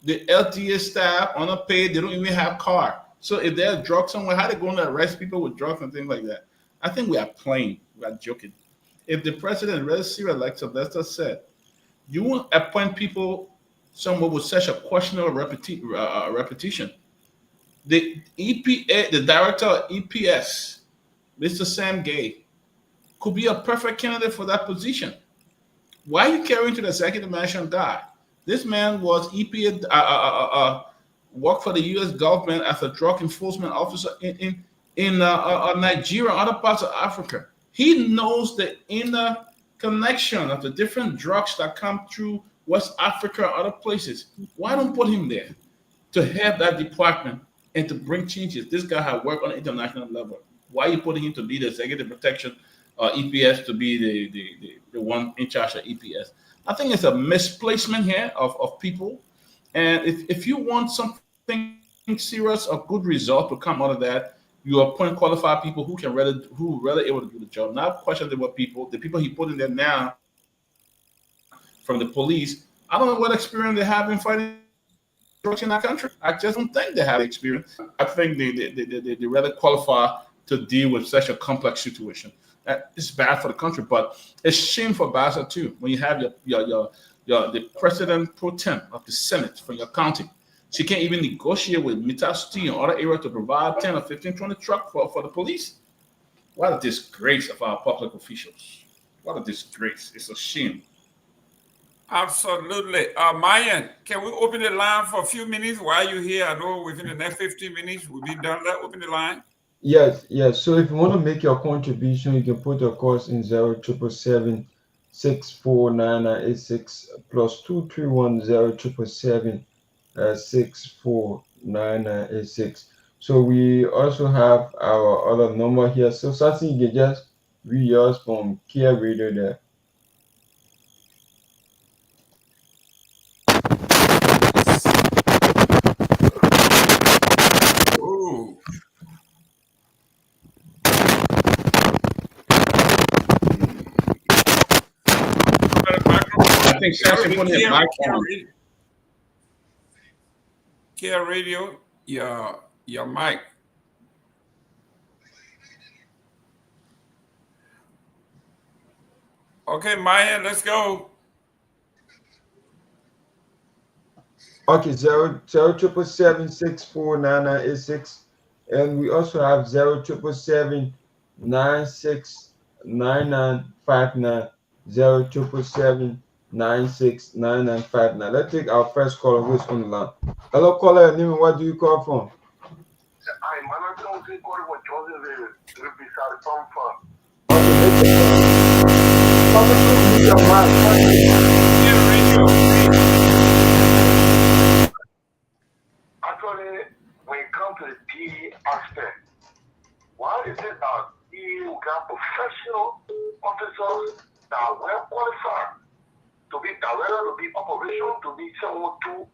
The LDA staff, underpaid, they don't even have car. So if there's drugs somewhere, how they going to arrest people with drugs and things like that? I think we are playing. We are joking. If the president is really serious, like Sylvester said, you won't appoint people somewhere with such a questionable reputation. The EPA, the director of EPS, Mr. Sam Gay, could be a perfect candidate for that position. Why are you carrying to the executive mansion guy? This man was EPA, worked for the U.S. government as a drug enforcement officer in Nigeria and other parts of Africa. He knows the inner connection of the different drugs that come through West Africa and other places. Why don't put him there to head that department and to bring changes? This guy has worked on an international level. Why are you putting him to be the executive protection, EPS, to be the one in charge of EPS? I think it's a misplacement here of people. And if you want something serious, a good result to come out of that, you appoint qualified people who really able to do the job. Not question about people. The people he put in there now from the police, I don't know what experience they have in fighting drugs in our country. I just don't think they have experience. I think they really qualify to deal with such a complex situation. It's bad for the country, but it's shame for Baza too. When you have the president pro tem of the Senate for your county, she can't even negotiate with Mitasuti and other areas to provide 10 or 15, 20 trucks for the police. What a disgrace of our public officials. What a disgrace. It's a shame. Absolutely. Myean, can we open the line for a few minutes while you're here? I know within the next 15 minutes we'll be done. Let's open the line. Yes. So if you want to make your contribution, you can put your cost in 0777 649986 plus 231 649986. So we also have our other number here. So Sasi, you can just read yours from Kia Radio there. Ooh. I think Samson put his mic on. Kia Radio, your mic. Okay, Myean, let's go. Okay, 0777 649986, and we also have 0777 969959 0777 969959. Let's take our first caller who's on the line. Hello, caller. Name, what do you call from? Actually, when it comes to the PE aspect, why is it that you got professional officers that are well qualified to be director, to be operation, to be someone to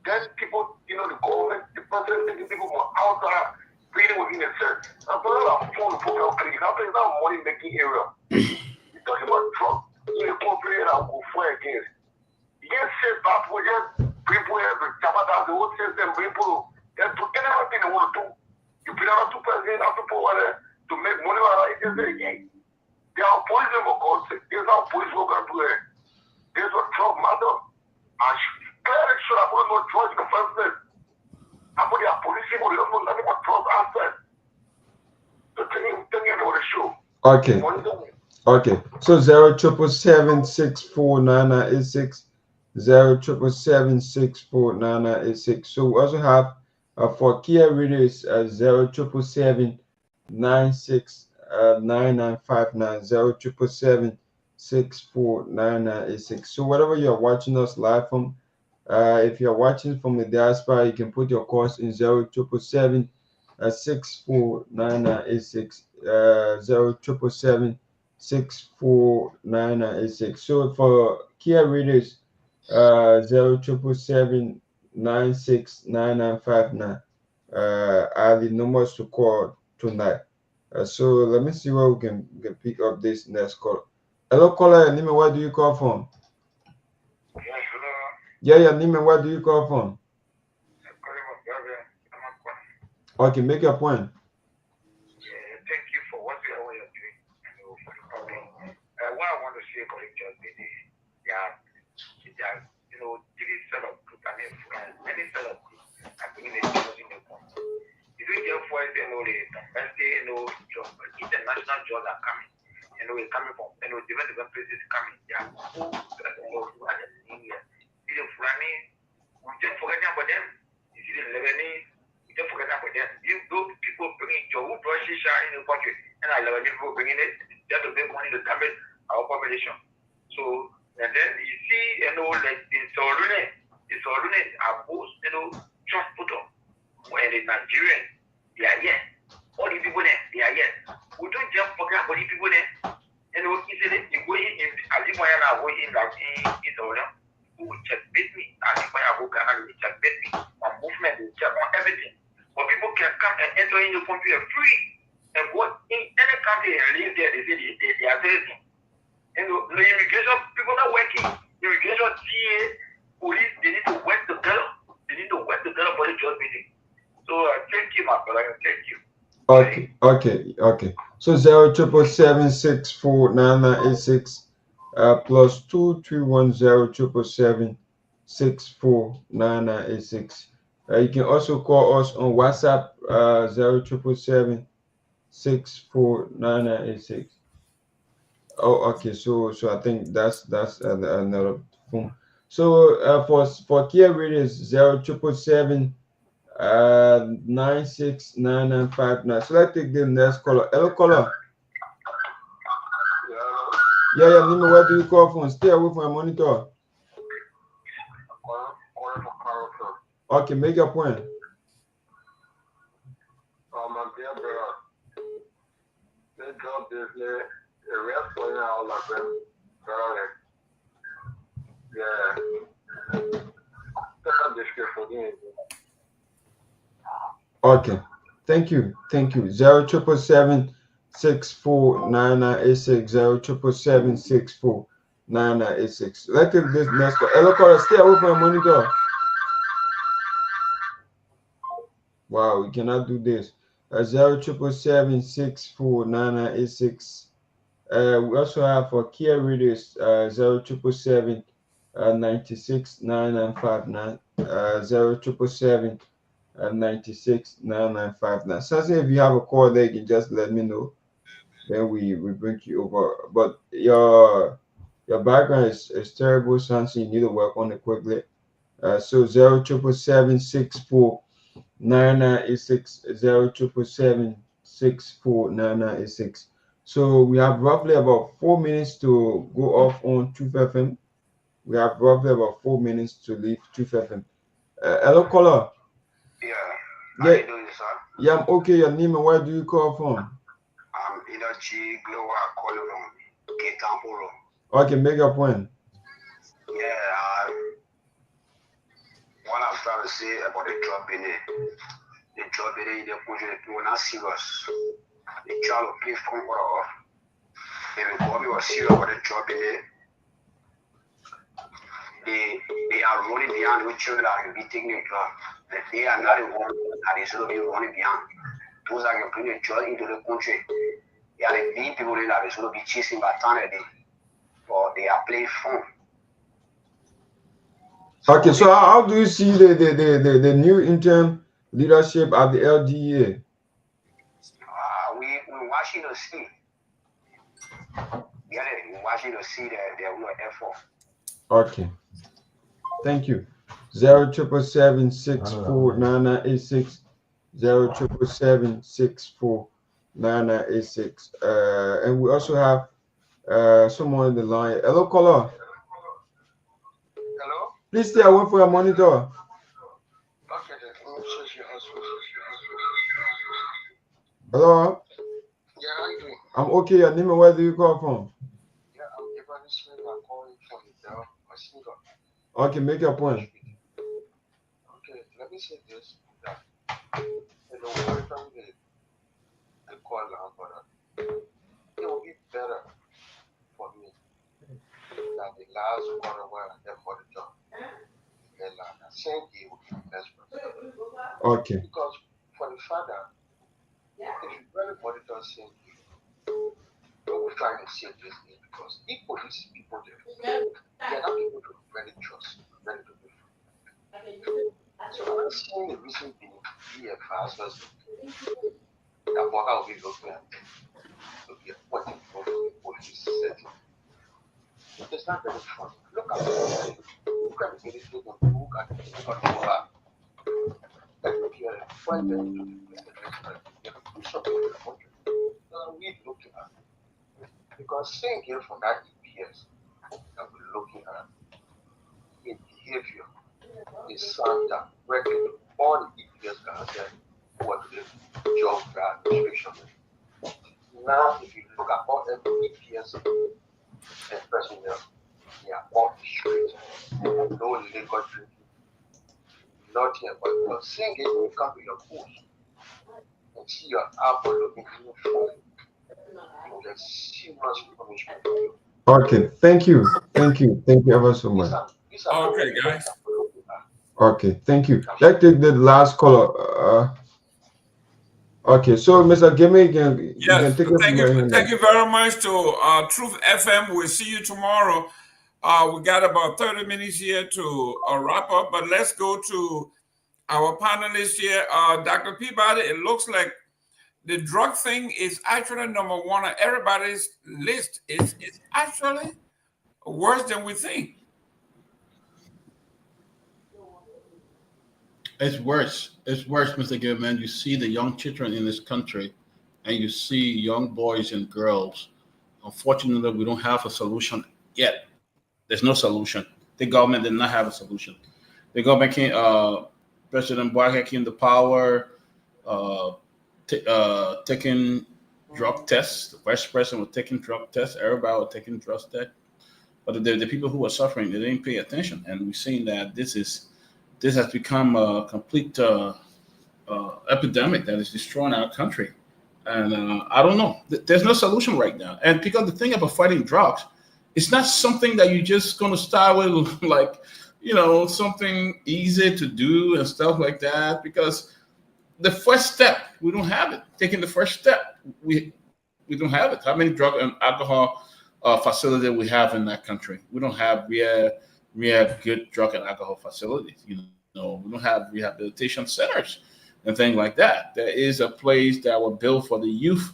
then people, the government, the president, taking people from outside, breathing within themselves. I'm talking about phone program clinic. I'm talking about money making area. You're talking about drug, you compare and go for against. You can't say that we just people have the Jabata, the whole system, people, they do anything they want to do. You put out 2% of people to make money out of it again. They are poison for God's sake. There's no police work to it. There's a drug matter. And clearly should have put no drugs in the first place. And for their police people, they don't know nothing about drugs outside. So tell me what the show. Okay. So 0777 649986. 0777 649986. So we also have for Kia Radio is 0777 969959 0777 649986. So whatever you're watching us live from, if you're watching from the diaspora, you can put your cost in 0777 649986 0777 649986. So for Kia readers, 0777 969959 are the numbers to call tonight. So let me see where we can pick up this next call. Hello, caller. Nime, where do you call from? Yeah, Nime, where do you call from? Okay, make your point. Yeah, thank you for what you're doing, for the public. What I want to say for the just yeah, this set of group, many set of group are bringing the jobs in the country. You don't get for the job, international jobs are coming. We're coming from, different places coming. Yeah, we just forgetting about them. You see the Lebanese, we just forgetting about them. Those people bringing job, who brought shisha in the country, and Lebanese people bringing it just to make money to damage our population. So, and then you see, like the Sorune are both, transporter, and the Nigerian, they are here. All the people there, they are here. We don't just forget about the people there. Easily, you go in, as if I am going in, like in Sorune, who will checkmate me, as if I am going to checkmate me on movement, check on everything. But people can come and enter in the country free and go in any country and live there. They say they are very. The immigration people are working. Immigration TA, police, they need to work together. They need to work together for the job meeting. So thank you, my brother. Thank you. Okay. So 077764986 plus 231077764986. You can also call us on WhatsApp 077764986. Oh, okay. So I think that's another phone. So for Kia Radio is 07777 969959. So let's take the next caller. Hello, caller. Yeah, Nima, where do you call from? Stay away from my monitor. Okay, make your point. My dear brother, the job business, the rest going out like them, brother. Yeah. Okay, thank you. 077764986 077764986. Let's take this next call. Hello, caller. Stay away from my monitor. Wow, we cannot do this. 077764986. We also have for Kia Readers 077 969959 077 969959. Something if you have a call there, you can just let me know. Then we bring you over. But your background is terrible, something you need to work on it quickly. So 077764986 077764986. So we have roughly about 4 minutes to go off on Truth FM. We have roughly about 4 minutes to leave Truth FM. Hello, caller. How you doing, sir? Yeah, I'm okay. Your name and where do you call from? I'm Energy Global calling from Kehleboe. Okay, make your point. Yeah, what I'm trying to say about the job in the country, the people are not serious. They try to play phone off. If the government was serious about the job in it, they are running behind the children that will be taking the job. They are not the ones that is going to be running behind. Those are going to bring the job into the country. They are the big people that is going to be chasing baton or they are playing phone. Okay, so how do you see the new interim leadership at the LDA? We watching to see. Yeah, we're watching to see their effort. Okay, thank you. 077764986 077764986. And we also have someone on the line. Hello, caller. Hello? Please stay away from your monitor. Okay, Hello? yeah, how you doing? I'm okay. Your name and where do you call from? Yeah, I'm I'm calling from Massinga. Okay, make your point. Okay, let me say this. That, welcome the call now, brother. It will be better for me than the last quarter where I left for the job. I think it would be best for me. Okay. Because for the fact saying, we're trying to say this thing because if police people they're not able to really trust, really to be free. So I'm not saying the reason being BFS was that Boga will be looking at to be appointed for the police setting. It's not very fun. Look at the military, look at the that look here, appointed to the president, they have to do something for the country. We're looking at because saying here from that EPS that we're looking at in behavior is something working all the EPS guys what the job administration. Now, if you look at all the EPS and personnel, they are off the street, no liquor drinking, nothing about saying it will come to your post and see your apple looking beautiful. You get serious information. Okay, thank you ever so much. Okay, guys. Okay, thank you. Let's take the last caller. Okay, so Mr. Gayman, you can take it from here. Thank you very much to Truth FM. We'll see you tomorrow. We got about 30 minutes here to wrap up, but let's go to our panelists here. Dr. Peabody, it looks like the drug thing is actually number one on everybody's list. It's actually worse than we think. It's worse. It's worse, Mr. Gayman. You see the young children in this country, and you see young boys and girls. Unfortunately, we don't have a solution yet. There's no solution. The government did not have a solution. The government came, President Buhari came to power, taking drug tests. The vice president was taking drug tests. Everybody was taking drug tests. But the people who were suffering, they didn't pay attention. And we've seen that this has become a complete epidemic that is destroying our country. And I don't know. There's no solution right now. And because the thing about fighting drugs, it's not something that you're just going to start with, like, something easy to do and stuff like that. Because the first step, we don't have it. Taking the first step, we don't have it. How many drug and alcohol facilities we have in that country? We don't have. We have good drug and alcohol facilities. We don't have rehabilitation centers and things like that. There is a place that was built for the youth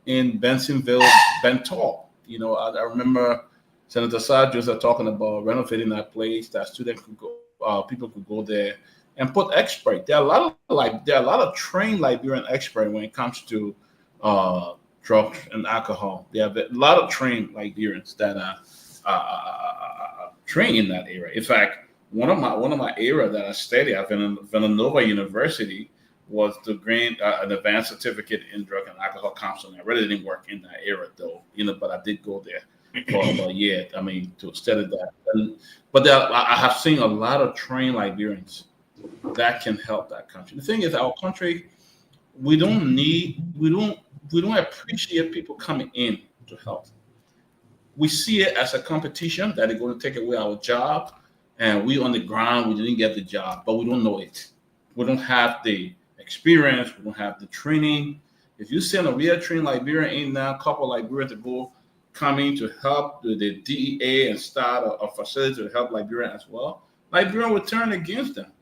in Bensonville, Bentall. I remember Senator Sargent talking about renovating that place that students could go, people could go there and put experts. There are a lot of trained Liberian experts when it comes to drugs and alcohol. They have a lot of trained Liberians that are trained in that area. In fact, one of my area that I studied at Villanova University was to gain an advanced certificate in drug and alcohol counseling. I really didn't work in that area though, but I did go there for about a year. To study that. But I have seen a lot of trained Liberians that can help that country. The thing is, our country, we don't appreciate people coming in to help. We see it as a competition that is going to take away our job, and we on the ground, we didn't get the job, but we don't know it. We don't have the experience, we don't have the training. If you send a real trained Liberian in now, a couple of Liberians to go coming to help the DEA and start a facility to help Liberian as well, Liberian will turn against them.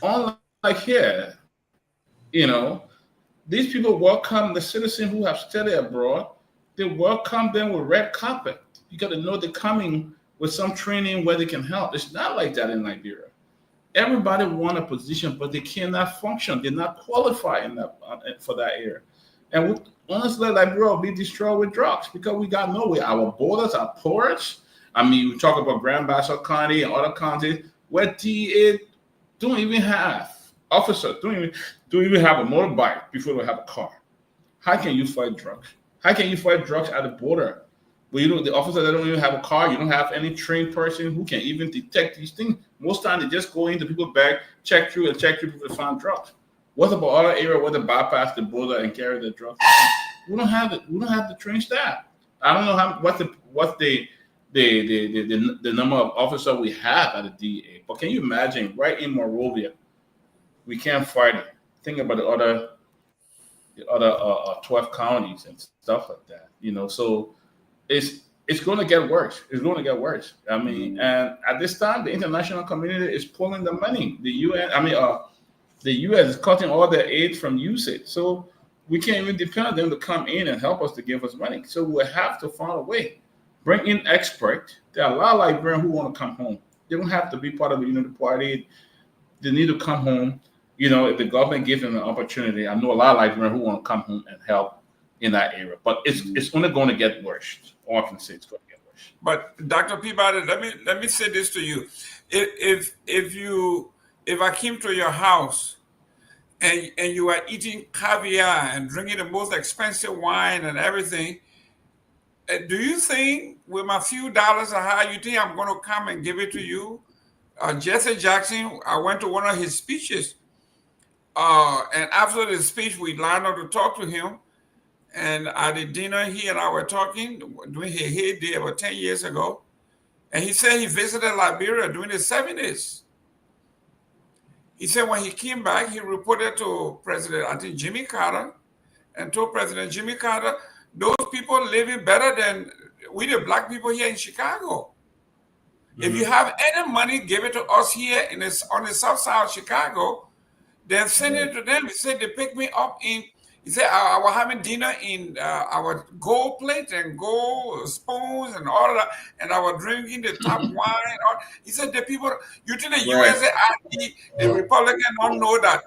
Unlike here, these people welcome the citizens who have studied abroad. They welcome them with red carpet. You got to know they're coming with some training where they can help. It's not like that in Liberia. Everybody want a position, but they cannot function. They're not qualified for that area. And honestly, Liberia will be destroyed with drugs because we got nowhere. Our borders are porous. We talk about Grand Bassa County and other counties where DEA don't even have officers, don't even have a motorbike before they have a car. How can you fight drugs? How can you fight drugs at the border? Well, the officer that don't even have a car, you don't have any trained person who can even detect these things. Most times they just go into people's bag, check through people to find drugs. What about other area where they bypass the border and carry the drugs? We don't have it. We don't have the trained staff. I don't know what's the number of officers we have at the DEA. But can you imagine right in Monrovia, we can't fight it. Think about the other the other 12 counties and stuff like that. So it's going to get worse. It's going to get worse. I mean, and at this time, the international community is pulling the money. The U.S. is cutting all their aid from USAID. So we can't even depend on them to come in and help us to give us money. So we have to find a way. Bring in experts. There are a lot of Liberians who want to come home. They don't have to be part of the Unity Party. They need to come home. If the government gives them an opportunity, I know a lot of Liberians who want to come home and help in that area. But it's only going to get worse. All I can say it's going to get worse. But Dr. Peabody, let me say this to you: if I came to your house and you are eating caviar and drinking the most expensive wine and everything, do you think with my few dollars or how you think I'm going to come and give it to you? Jesse Jackson, I went to one of his speeches, and after the speech, we lined up to talk to him. And at the dinner, he and I were talking during his heyday about 10 years ago. And he said he visited Liberia during the 70s. He said when he came back, he reported to President, I think, Jimmy Carter, and told President Jimmy Carter, those people living better than we, the Black people here in Chicago. If you have any money, give it to us here on the south side of Chicago, then send it to them. He said they picked me up he said I was having dinner in our gold plate and gold spoons and all of that, and I was drinking the top wine. He said the people, you think the USA, the Republican don't know that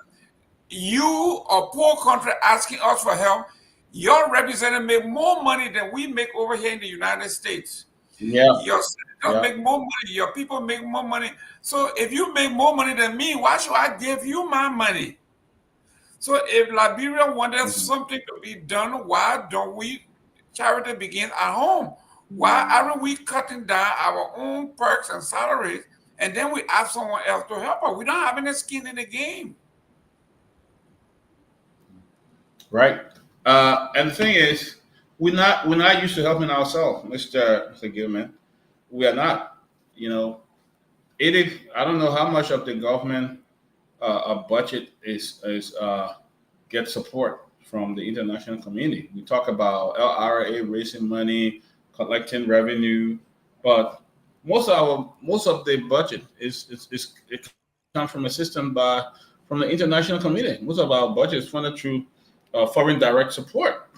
you, a poor country, asking us for help, your representative make more money than we make over here in the United States. Yeah. Your senators make more money. Your people make more money. So if you make more money than me, why should I give you my money? So if Liberia wanted something to be done, why don't we charity begin at home? Why aren't we cutting down our own perks and salaries, and then we ask someone else to help us? We don't have any skin in the game. Right. And the thing is, we're not used to helping ourselves, Mr. Gayman. We are not. I don't know how much of the government budget get support from the international community. We talk about LRA raising money, collecting revenue, but most of the budget it comes from assistance from the international community. Most of our budget is funded through foreign direct support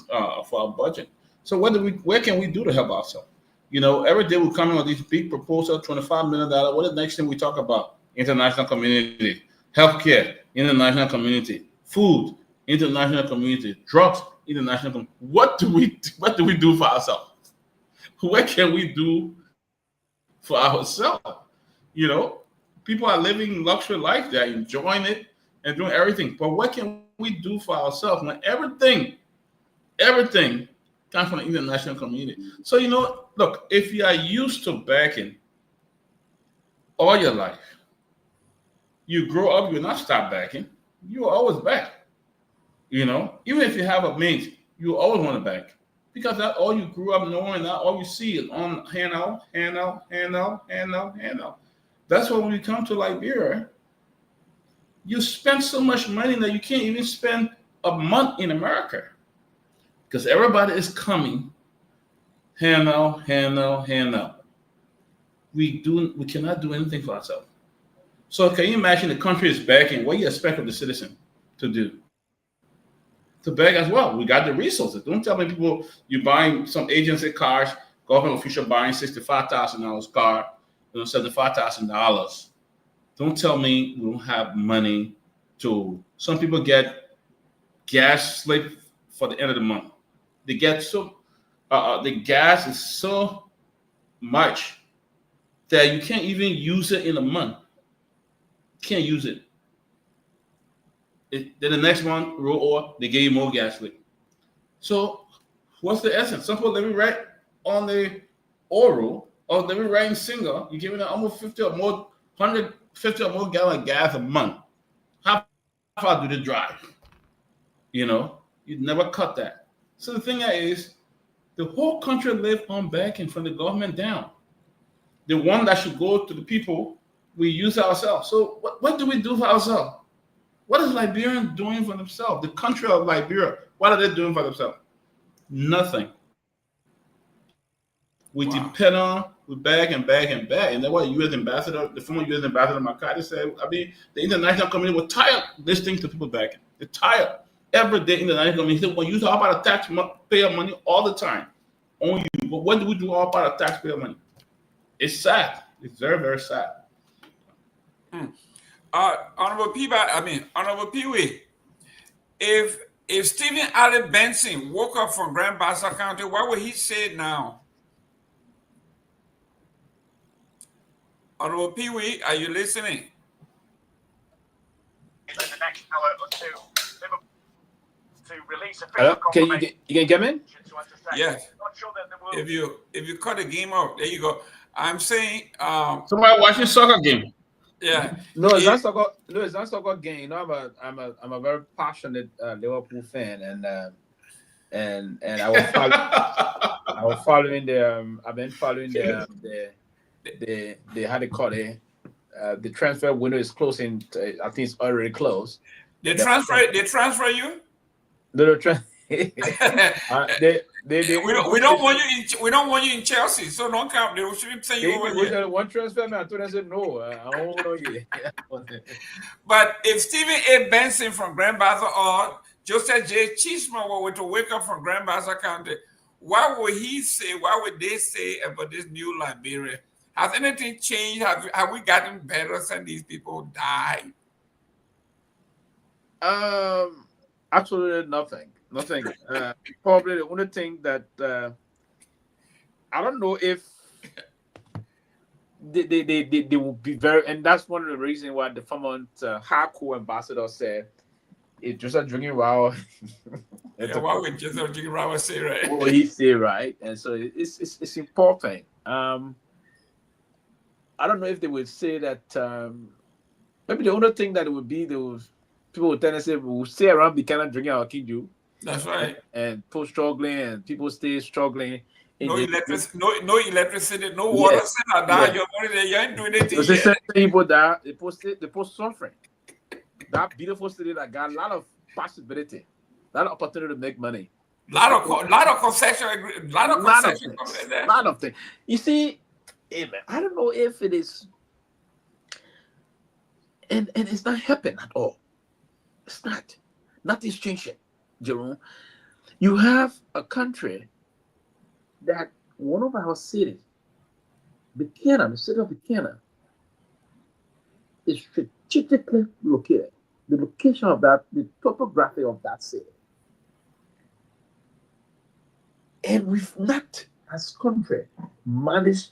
for our budget. So where can we do to help ourselves? Every day we come in with these big proposals, $25 million. What is the next thing we talk about? International community, healthcare, international community, food, international community, drugs, international community. What do we do for ourselves? What can we do for ourselves? People are living luxury life. They're enjoying it and doing everything. But what can we do for ourselves when everything comes from the international community? So, look, if you are used to backing all your life, you grow up, you will not stop backing. You will always back. Even if you have a mate, you always want to back. Because that's all you grew up knowing, that all you see is on handout. That's why when you come to Liberia, you spend so much money that you can't even spend a month in America. Because everybody is coming, handout. We cannot do anything for ourselves. So can you imagine the country is backing? What do you expect of the citizen to do? To beg as well. We got the resources. Don't tell me people you're buying some agency cars, government official buying $65,000 car, $75,000. Don't tell me we don't have money to. Some people get gas slip for the end of the month. They get the gas is so much that you can't even use it in a month. Can't use it. Then the next one, roll over, they give you more gas leak. So what's the essence? Some people living right on the oil or living right in single, you're giving them almost 150 or more gallon of gas a month. How far do they drive? You'd never cut that. So the thing is, the whole country lives on backing from the government down. The one that should go to the people, we use ourselves. So what do we do for ourselves? What is Liberia doing for themselves? The country of Liberia, what are they doing for themselves? Nothing. We depend on, we beg and beg and beg. And that's what U.S. Ambassador, the former U.S. Ambassador Makati said, I mean, the international community was tired listening to people begging. They're tired. Every day in the international community, he said, well, you talk about taxpayer money all the time. On you. But when do we do all about taxpayer money? It's sad. It's very, very sad. Honorable Pewee, if Stephen Allen Benson woke up from Grand Bassa County, what would he say now? Honorable Pewee, are you listening? In the next hour or two, to release Hello? Can you get me? Yes. If you cut the game off, there you go. I'm saying somebody watching soccer game. Yeah. No, it's not soccer. No, it's not soccer game. You know, I'm a very passionate Liverpool fan, and I was following I've been following the how they call it. The transfer window is closing. I think it's already closed. They transfer you? No, we don't want you in Chelsea, so don't count. They shouldn't say you over here. One transfer, man. I told I said no. I don't want you. But if Stephen A. Benson from Grand Bassa or Joseph J. Chisma were to wake up from Grand Bassa County, what would he say? What would they say about this new Liberia? Has anything changed? Have we gotten better since these people died? Absolutely nothing. Nothing. Probably the only thing that I don't know if they will be very, and that's one of the reasons why the former hardcore ambassador said if Joseph drinking wow. Why would Joseph drinking wow say right? What would he say right? And so it's important. I don't know if they would say that. Maybe the only thing that it would be those people would tend to say we'll stay around Buchanan drinking our Kinju. That's right. And people struggling, and people stay struggling. No electricity, no water. Yeah. You ain't doing anything. So say people that they post suffering. That beautiful city that got a lot of possibility, a lot of opportunity to make money. Lot of concession. Lot of things. You see, man, I don't know if it is, and it's not happening at all. It's not. Nothing's changing, Jerome. You have a country that one of our cities, Buchanan, the city of Buchanan, is strategically located. The location of that, the topography of that city. And we've not, as a country, managed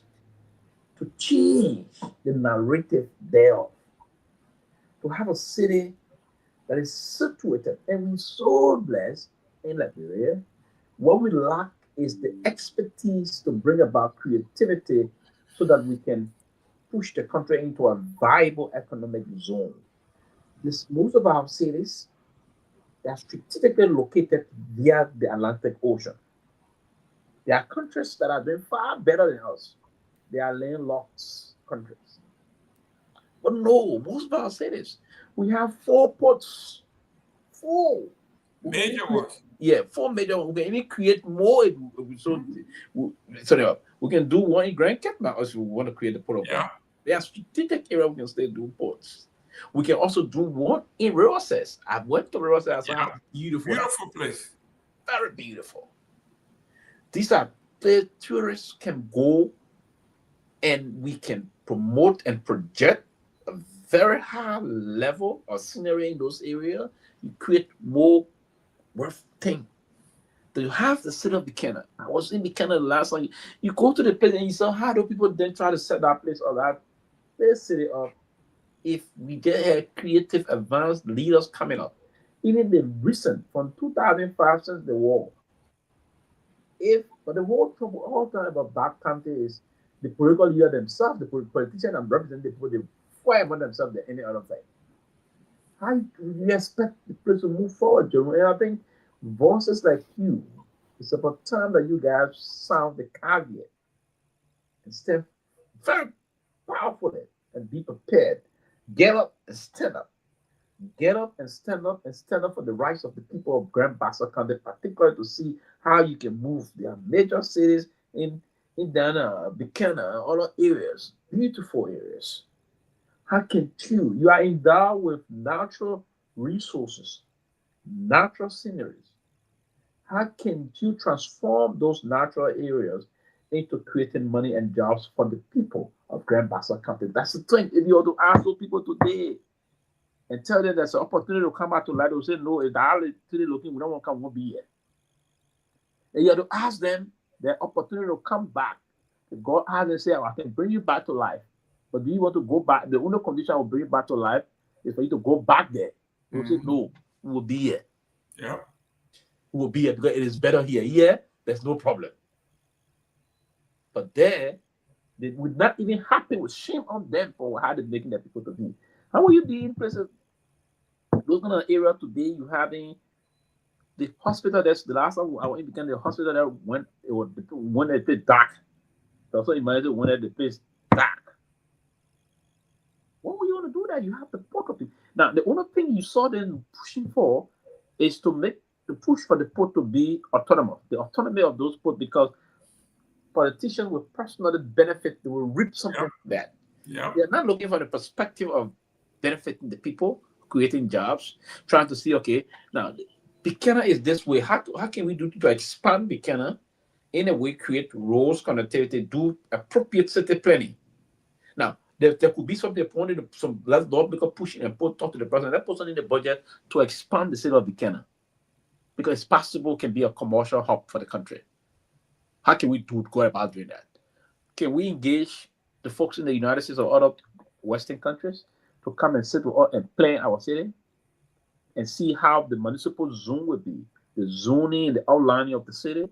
to change the narrative thereof. To have a city that is situated, and we're so blessed in Liberia. What we lack is the expertise to bring about creativity so that we can push the country into a viable economic zone. Most of our cities, they are strategically located via the Atlantic Ocean. There are countries that are doing far better than us. They are landlocked countries. But no, most of our cities, we have 4 ports. 4 major ones. Yeah, 4 major ones. We can even create more. So we can do one in Grand Cape if we want to create the port of There are strategic areas we can stay doing ports. We can also do one in Roses. I've went to Roses. Beautiful place. Very beautiful. These are places tourists can go, and we can promote and project a very high level of scenery in those areas. You create more worth thing. To have the city of Buchanan. I was in Buchanan last night. You go to the place and you saw how do people then try to set that place or that city up. If we get a creative, advanced leaders coming up, even the recent from 2005 since the war. But the whole time about Black country is the political leader themselves, the politician and representative, they fight about themselves than any other thing. How do you expect the place to move forward, Jerome? And I think voices like you, it's about time that you guys sound the caveat and step very powerfully and be prepared. Get up and stand up get up and stand up for the rights of the people of Grand Bassa County, particularly to see how you can move their major cities in Dana, Buchanan, other areas, beautiful areas. How can you are endowed with natural resources, natural sceneries. How can you transform those natural areas into creating money and jobs for the people of Grand Bassa County? That's the thing. If you were to ask those people today and tell them there's an opportunity to come out to light, they'll say, no, it's hardly looking, we don't want to come, won't be here. And you have to ask them the opportunity to come back. If God has and say, I can bring you back to life. But do you want to go back? The only condition I will bring you back to life is for you to go back there. They'll say, no, we will be here. Yeah. We will be here because it is better here. Here, there's no problem. But there, they would not even happy with shame on them for how they're making their people to be. How will you be in places? Those kind of area today, you having the hospital. That's the last time I went in the hospital that when it was dark. So imagine when the place dark. What were you want to do that? You have the port of it. Now, the only thing you saw them pushing for is to push for the port to be autonomous. The autonomy of those ports, because politicians will personally benefit, they will reap something from that. Yeah. They're not looking for the perspective of benefiting the people, creating jobs, trying to see, okay, now Buchanan is this way. How can we do to expand Buchanan in a way, create roads, connectivity, do appropriate city planning? Now, there could be something pointed some lawmaker pushing and talk to the president. That person in the budget to expand the city of Buchanan, because it's possible can be a commercial hub for the country. How can we go about doing that? Can we engage the folks in the United States or other Western countries to come and sit with us and plan our city and see how the municipal zone would be, the zoning, the outlining of the city?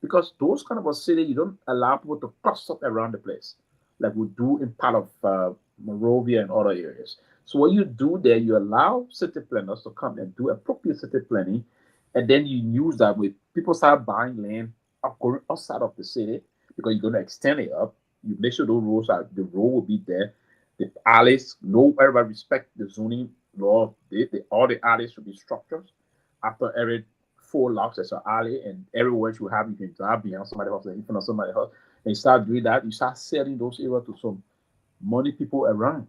Because those kind of a city, you don't allow people to cluster up around the place like we do in part of Monrovia and other areas. So what you do there, you allow city planners to come and do appropriate city planning, and then you use that with people start buying land going outside of the city because you're going to extend it up. You make sure those roads the road will be there. The alleys, everybody respect the zoning law. All the alleys should be structures. After every 4 blocks, there's an alley, and everywhere you can drive behind somebody's house, in front of somebody's house, and you start doing that. You start selling those areas to some money people around,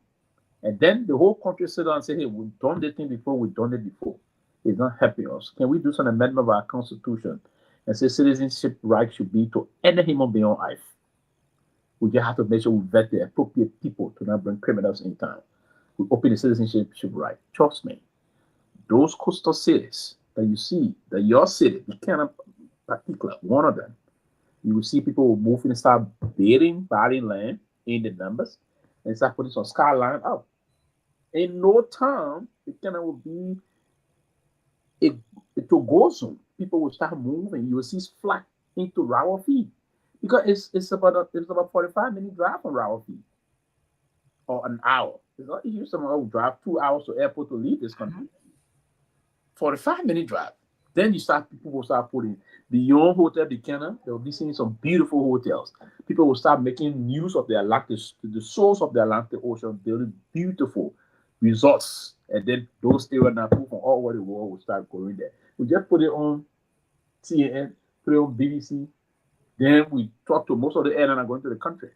and then the whole country sit down and say, "Hey, we've done this thing before. We've done it before. It's not helping us. Can we do some amendment of our constitution and say citizenship right should be to any human being on earth? We just have to make sure we vet the appropriate people to not bring criminals in town. We open the citizenship right. Trust me, those coastal cities that you see, that your city, Buchanan in particular, one of them, you will see people moving and start buying land in the numbers and start putting some skyline up. In no time, Buchanan will be a to-go zone. People will start moving. You will see flat into Rawa Feed because it's about 45-minute drive from Rawa Feed, or an hour. It's not easy. Someone will drive 2 hours to airport to leave this country. 45-minute drive. Then people will start putting beyond Hotel Buchanan. They'll be seeing some beautiful hotels. People will start making use of the Atlantic, the source of the Atlantic Ocean, building beautiful resorts. And then those areas now, people from all over the world will start going there. We just put it on CNN, put it on BBC. Then we talk to most of the airlines are going to the country.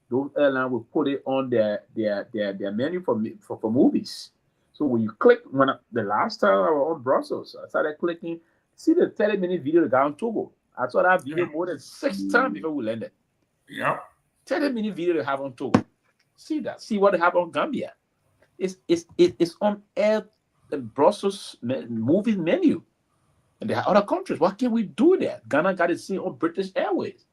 Those airlines will put it on their menu for movies. So when you click, the last time I was on Brussels, I started clicking, see the 30-minute video the guy on Togo. I saw that video more than 6 times before we landed. Yeah. 30-minute video they have on Togo. See that. See what they have on Gambia. It's on air Brussels movie menu. And there are other countries. What can we do there? Ghana got it seen on British Airways.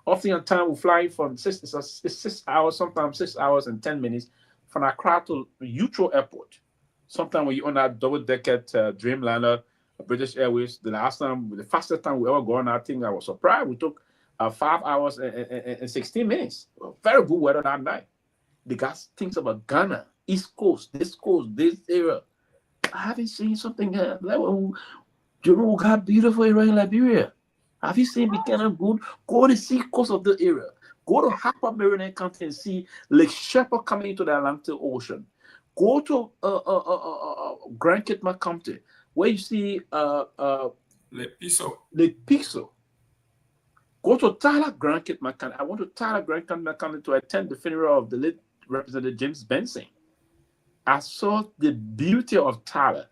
Often on time we fly from 6 hours, sometimes 6 hours and 10 minutes from Accra to Heathrow Airport. Sometimes when you're on that double-decker Dreamliner, British Airways, the fastest time we ever go on that thing, I was surprised. We took 5 hours and 16 minutes. Very good weather that night. The guys thinks about Ghana, East Coast, this area. I haven't seen something like Jerome got beautiful area in Liberia. Have you seen Buchanan good? Go to the sea coast of the area. Go to Harper Maryland County and see Lake Shepherd coming into the Atlantic Ocean. Go to Grand Kitma County, where you see Lake Pixel. Go to Tyler Grand Kitma County. I went to Tyler Grand Kitma County to attend the funeral of the late Representative James Benson. I saw the beauty of Tyler.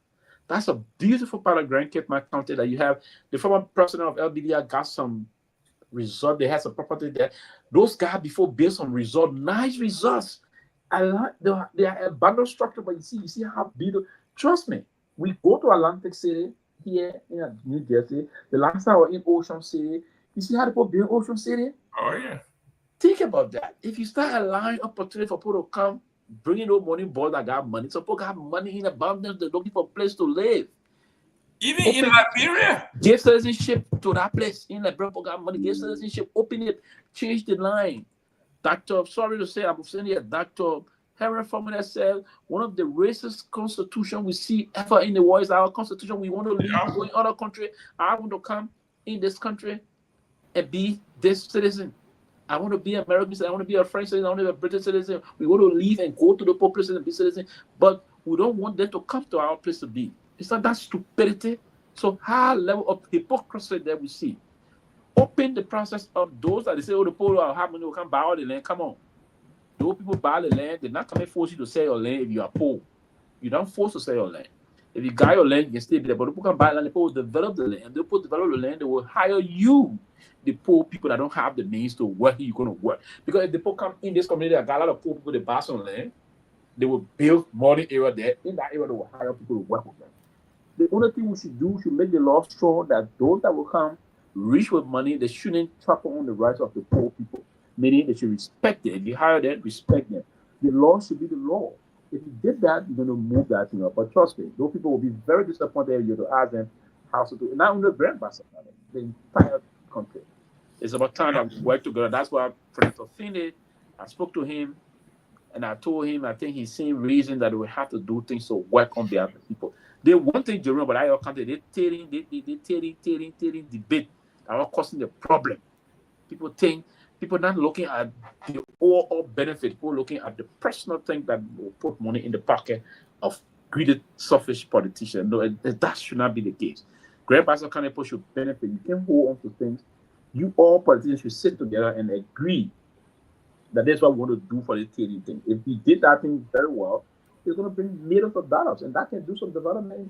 That's a beautiful part of Grand Kitma County that you have. The former president of LBDI got some resort. They had some property there. Those guys before built some resort, nice resorts. I like they are abandoned structure, but you see how beautiful. Trust me, we go to Atlantic City here in New Jersey. The last time I was in Ocean City, you see how people build Ocean City? Oh yeah. Think about that. If you start allowing opportunity for people to come, bringing no money board that got money, so people got money in abundance, they're looking for a place to live. Even in Liberia, give citizenship to that place in Liberia. People got money, give citizenship, open it, change the line. Doctor, sorry to say, I'm saying here, Dr. Henry Fofana said one of the racist constitution we see ever in the world is our constitution. We want to leave, go in other country. I want to come in this country and be this citizen. I want to be American citizen. I want to be a French citizen. I want to be a British citizen. We want to leave and go to the population and be citizen, but we don't want them to come to our place to be. It's not that stupidity. So high level of hypocrisy that we see. Open the process of those that they say, oh, the poor are having to come buy all the land. Come on. Those people buy the land, they're not coming to force you to sell your land if you are poor. You don't force to sell your land. If you got your land, you can stay there. But people can buy land, the people will develop the land. They will develop the land, they will hire you, the poor people that don't have the means to work, you're going to work. Because if the people come in this community, I got a lot of poor people that buy some land, they will build modern area there. In that area, they will hire people to work with them. The only thing we should do, we should make the law sure that those that will come rich with money, they shouldn't trample on the rights of the poor people. Meaning they should respect it. If you hire them, respect them. The law should be the law. If you did that, you're going to move that thing up. But trust me, those people will be very disappointed if you to ask them how to do it. Not only the brand ambassador, the entire country. It's about time that we work together. That's why President Fofana, I spoke to him and I told him I think he's seeing reason that we have to do things to work on behalf of people. They one thing, Jerome, but I country, they tearing debate that are causing the problem. People not looking at the overall benefit, people looking at the personal thing that will put money in the pocket of greedy, selfish politicians. No, that should not be the case. Great Basel County people should benefit. You can hold on to things. You all politicians should sit together and agree that that's what we want to do for the TD thing. If we did that thing very well, it's going to bring millions of dollars, and that can do some development.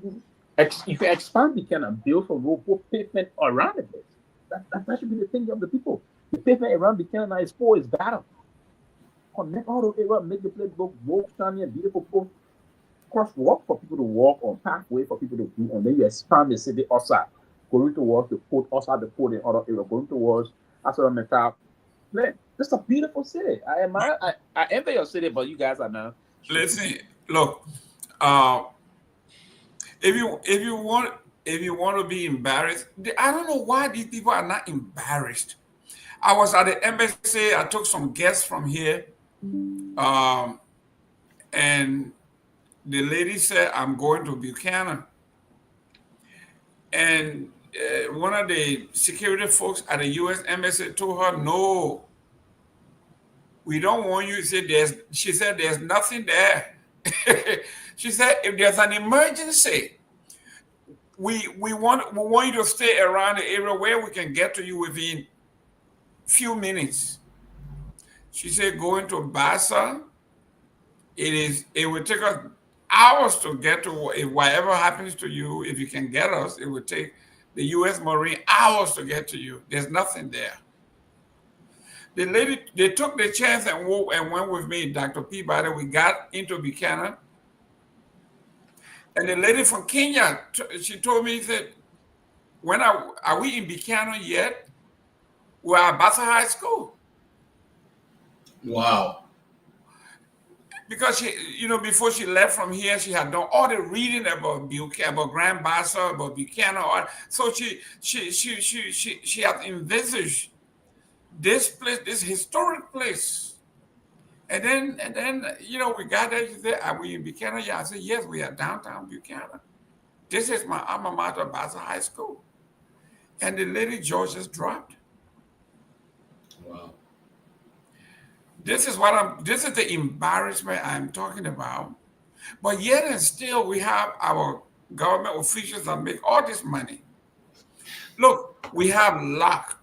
You can expand the can and build some road, put pavement around the place. That should be the thing of the people. The pavement around the Canada is for is better. Connect all the area, make the place look walk shiny and beautiful. Crosswalk for people to walk on, pathway for people to do, and then you expand the city outside, going towards the port, outside the port in other area, going towards ArcelorMittal. It's a beautiful city. I envy your city, but you guys are now. Listen, look, if you want to be embarrassed, I don't know why these people are not embarrassed. I was at the embassy. I took some guests from here, and the lady said, "I'm going to Buchanan," and one of the security folks at the U.S. embassy told her, "No, we don't want you." She said, "There's nothing there." She said, "If there's an emergency, we want you to stay around the area where we can get to you within few minutes." She said, "Going to Bassa, it will take us hours to get to whatever happens to you. If you can get us, it would take the U.S. Marine hours to get to you. There's nothing there." The lady, they took the chance and went with me, Dr. Peabody. We got into Buchanan. And the lady from Kenya, she told me, that when are we in Buchanan yet? We're at Bassa High School. Wow. Because she, before she left from here, she had done all the reading about Buchanan, about Grand Bassa, about Buchanan. So she had envisaged this place, this historic place. And then we got there. She said, "Are we in Buchanan?" Yeah, I said, "Yes, we are downtown Buchanan. This is my alma mater, Bassa High School." And the lady George just dropped. Wow. This is the embarrassment I'm talking about. But yet and still, we have our government officials that make all this money. Look, we have LAC,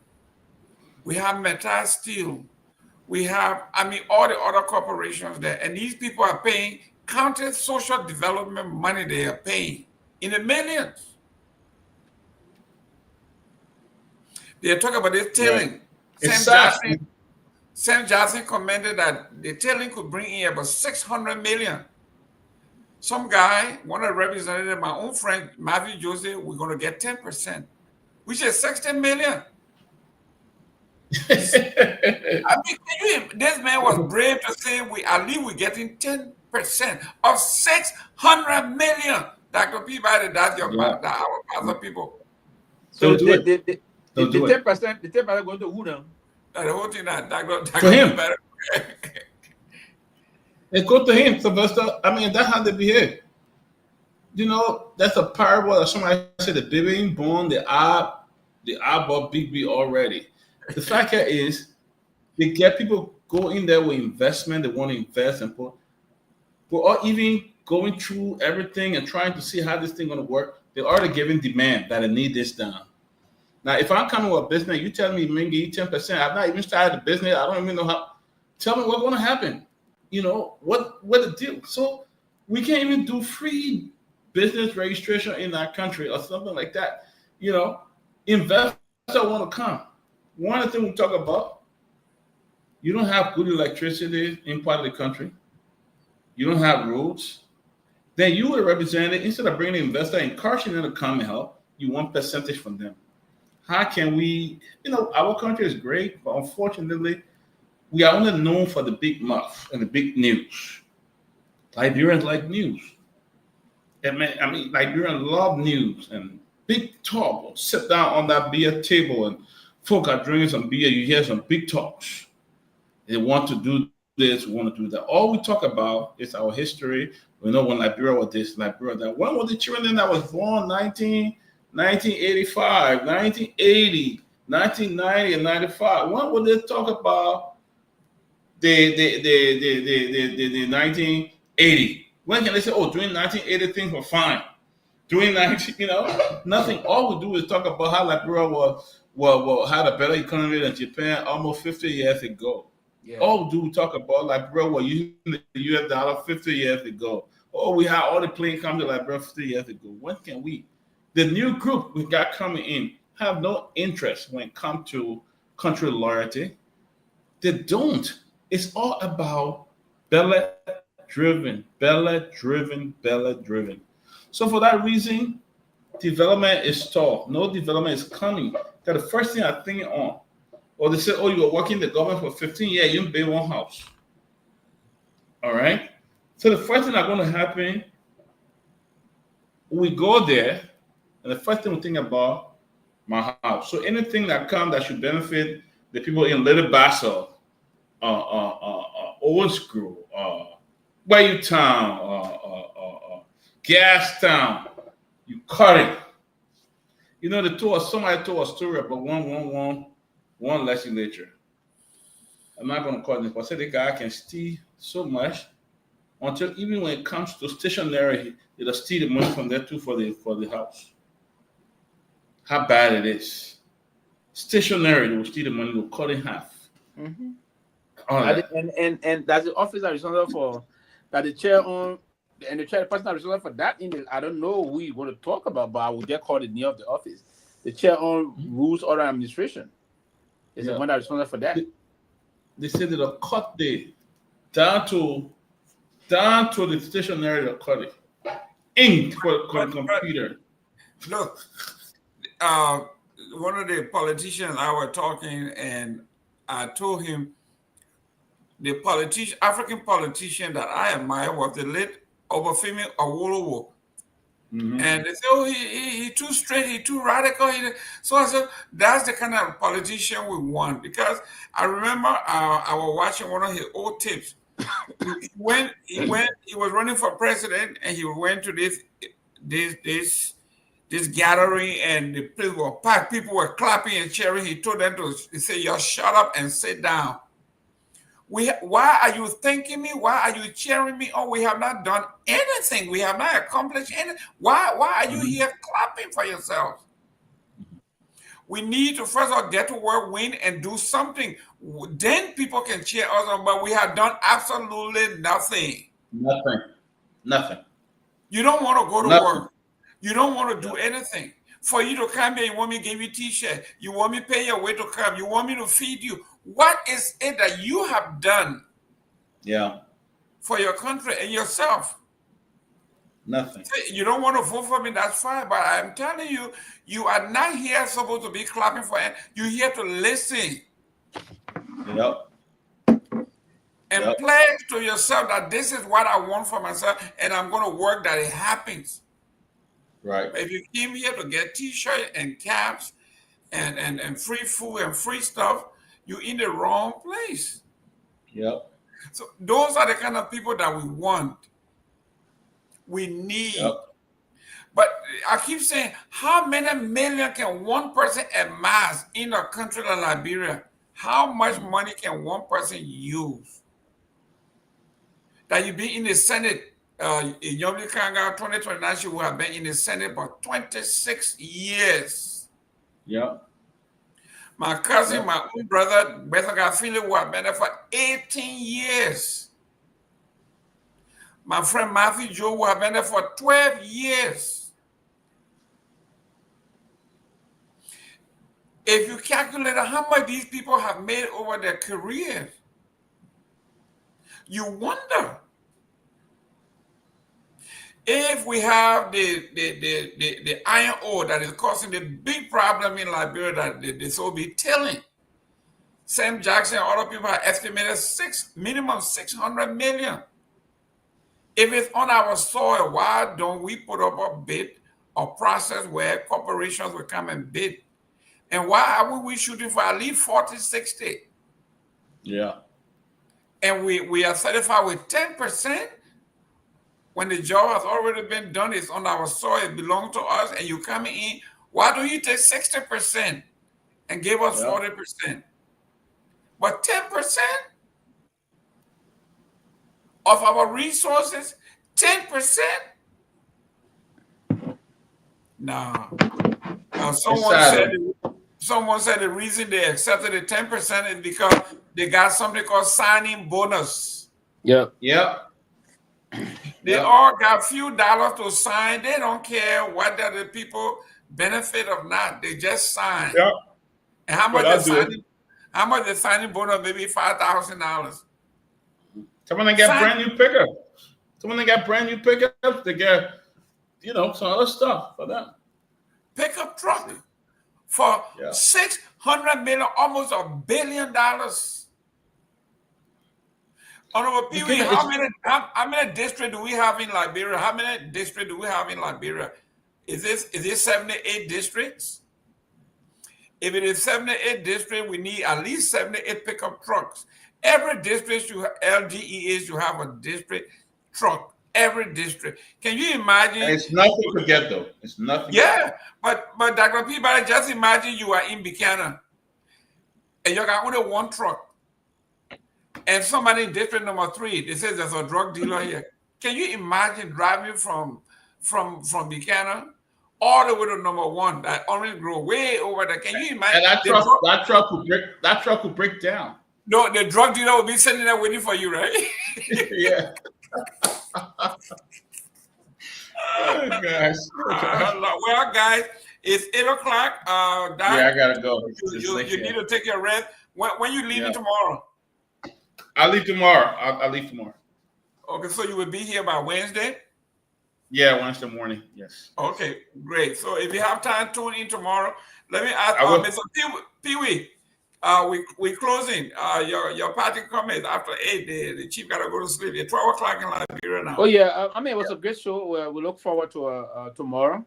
we have Metal Steel, we have, all the other corporations there, and these people are paying counted social development money they are paying in the millions. They are talking about this tailing. Sam Johnson commented that the tailing could bring in about 600 million. Some guy, one of the representatives, my own friend, Matthew Joseph, we're going to get 10%, which is 16 million. This man was brave to say at least we're getting 10% of 600 million. Dr. Peabody, that's our other people. So the 10% going to who now? The whole thing that to him. It go to him, Sylvester. That's how they behave. That's a parable that somebody said the baby ain't born, the eye bought big B already. The fact here is they get people go in there with investment, they want to invest and put, or even going through everything and trying to see how this thing gonna work. They're already giving demand that I need this done. Now, if I'm coming with a business, you tell me maybe 10%. I've not even started the business. I don't even know how. Tell me what's going to happen. What the deal? So we can't even do free business registration in our country or something like that. Investors want to come. One of the things we talk about, you don't have good electricity in part of the country. You don't have roads. Then you would represent it, instead of bringing an investor, encouraging them to come and help, you want percentage from them. How can we, our country is great, but unfortunately, we are only known for the big mouth and the big news. Liberians like news. Liberians love news and big talk. Sit down on that beer table and folk are drinking some beer. You hear some big talks. They want to do this, want to do that. All we talk about is our history. We know when Liberia was this, Liberia that. When was the children that was born 1985, 1980, 1990, and 95? When would they talk about the 1980? When can they say, during 1980 things were fine? During nothing. All we do is talk about how Liberia had a better economy than Japan almost 50 years ago. Yeah. All we do we talk about Liberia was using the US dollar 50 years ago. We had all the planes come to Liberia 50 years ago. When can we? The new group we got coming in have no interest when it comes to country loyalty. They don't. It's all about belly-driven. So for that reason, development is stalled. No development is coming. That's the first thing I'm thinking on. Or they say, you were working in the government for 15 years, you build one house. All right? So the first thing that's going to happen, we go there, and the first thing we think about, my house. So anything that comes that should benefit the people in Little Basel, Owenscrew, Bayou Town, Gastown, you cut it. Somebody told a story about one legislature. I'm not going to call it, but I said the guy can steal so much until even when it comes to stationery, it'll steal the money from there too for the house. How bad it is. Stationery, they will steal the money, they'll cut in half. Mm-hmm. And that's the office that is responsible for that the chair on, and the person that is responsible for that I don't know who you want to talk about, but I will get called in near of the office. The chair on rules order administration is the one that is responsible for that. They said they'll cut the down to the stationery, they'll cut it. Ink for the computer. Look, one of the politicians I was talking, and I told him the African politician that I admire was the late Obafemi Awolowo. Mm-hmm. And they say, he too straight, he too radical. So I said, that's the kind of politician we want. Because I remember I was watching one of his old tapes. He was running for president, and he went to this gathering, and the place was packed. People were clapping and cheering. He told them to say, "Y'all shut up and sit down." Why are you thanking me? Why are you cheering me? Oh, we have not done anything. We have not accomplished anything. Why are you here clapping for yourselves? We need to first of all get to work, win, and do something. Then people can cheer us on, but we have done absolutely nothing. Nothing. You don't want to go to Nothing. work. You don't want to do anything. For you to come here, you want me to give you a t-shirt. You want me to pay your way to come. You want me to feed you. What is it that you have done for your country and yourself? Nothing. You don't want to vote for me, that's fine. But I'm telling you, you are not here supposed to be clapping for it. You're here to listen. And pledge to yourself that this is what I want for myself, and I'm going to work that it happens. Right. But if you came here to get t-shirts and caps and free food and free stuff, you're in the wrong place. Yep. So those are the kind of people that we want. We need. But I keep saying, how many million can one person amass in a country like Liberia? How much money can one person use? That you be in the Senate, Yomli Kanga 2029, she will have been in the Senate for 26 years. My cousin, my own brother, Philip, who have been there for 18 years. My friend Matthew Joe, who have been there for 12 years. If you calculate how much these people have made over their careers, you wonder if we have the iron ore that is causing the big problem in Liberia that they so be telling. Sam Jackson and other people have estimated minimum 600 million. If it's on our soil, why don't we put up a bid or process where corporations will come and bid? And why are we shooting for at least 40, 60? And we are satisfied with 10% when the job has already been done, it's on our soil, it belongs to us, and you come in, why don't you take 60% and give us 40%? But 10% of our resources, 10%? No. Someone said the reason they accepted the 10% is because they got something called signing bonus. They all got a few dollars to sign. They don't care whether the people benefit or not. They just sign. And how much the signing bonus? Maybe $5,000. Someone that got brand new pickup. Someone that got brand new pickups, they get, some other stuff for them. Pickup truck for $600 million, almost $1 billion. Honorable Pewee, how many districts do we have in Liberia? How many districts do we have in Liberia? Is it 78 districts? If it is 78 districts, we need at least 78 pickup trucks. Every district LGEs, you have a district truck. Every district. Can you imagine? And it's nothing to get though. It's nothing. Yeah, but Dr. Peabody, just imagine you are in Buchanan and you got only one truck. And somebody in district number 3, they say there's a drug dealer here. Can you imagine driving from Buchanan all the way to number 1, that orange grove way over there? Can you imagine? And that truck could break down. No, the drug dealer will be sitting there waiting for you, right? Yeah. Oh gosh. Well, guys, it's 8 o'clock. I gotta go. You need to take your rest. When you leaving tomorrow? I'll leave tomorrow. I'll leave tomorrow. Okay, so you will be here by Wednesday? Yeah, Wednesday morning. Yes. Okay, great. So if you have time, tune in tomorrow. Let me ask Mr. Pewee. We closing. Your party comments after 8. The chief gotta go to sleep. It's 12 o'clock in Liberia now. Oh yeah, it was a great show. We look forward to tomorrow.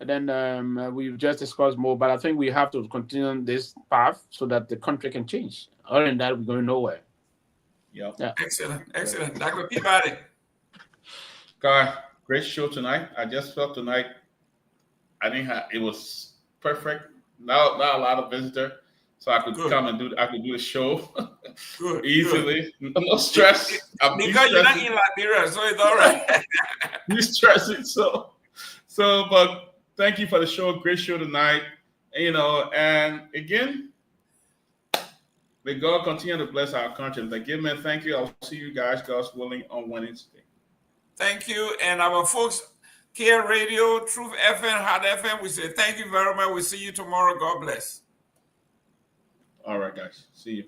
And then we've just discussed more, but I think we have to continue this path so that the country can change. Other than that, we're going nowhere. Yeah. Excellent. Dr. Peabody. God, great show tonight. I just felt tonight, it was perfect. Not a lot of visitors. so I could Good. come and I could do the show Good. easily. No stress. I'm Because you're not in Liberia, so it's all right. de-stressing. So, but thank you for the show. Great show tonight. And again, may God continue to bless our country. Again, man, thank you. I'll see you guys, God's willing, on Wednesday. Thank you. And our folks, Care Radio, Truth FM, Hot FM, we say thank you very much. We'll see you tomorrow. God bless. All right, guys. See you.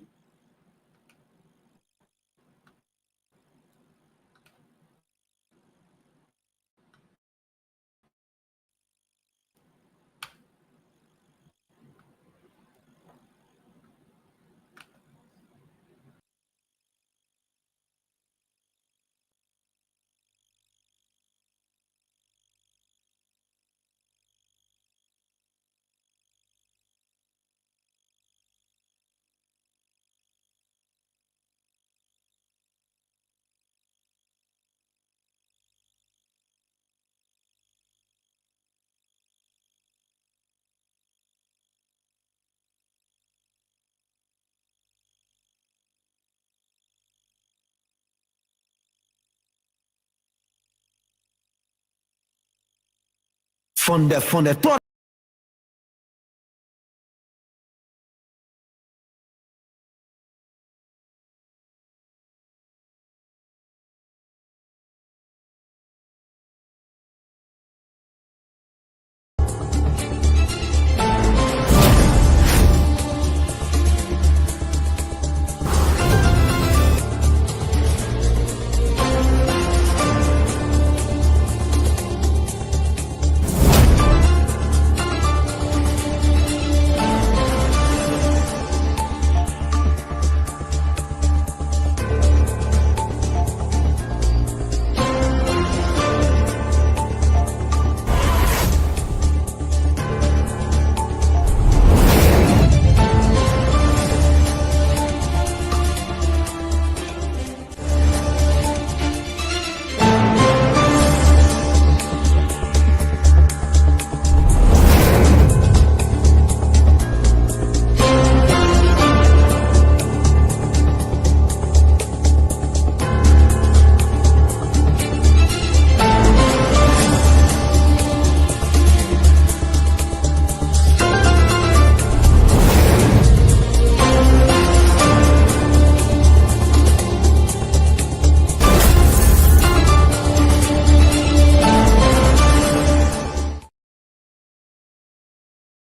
Von der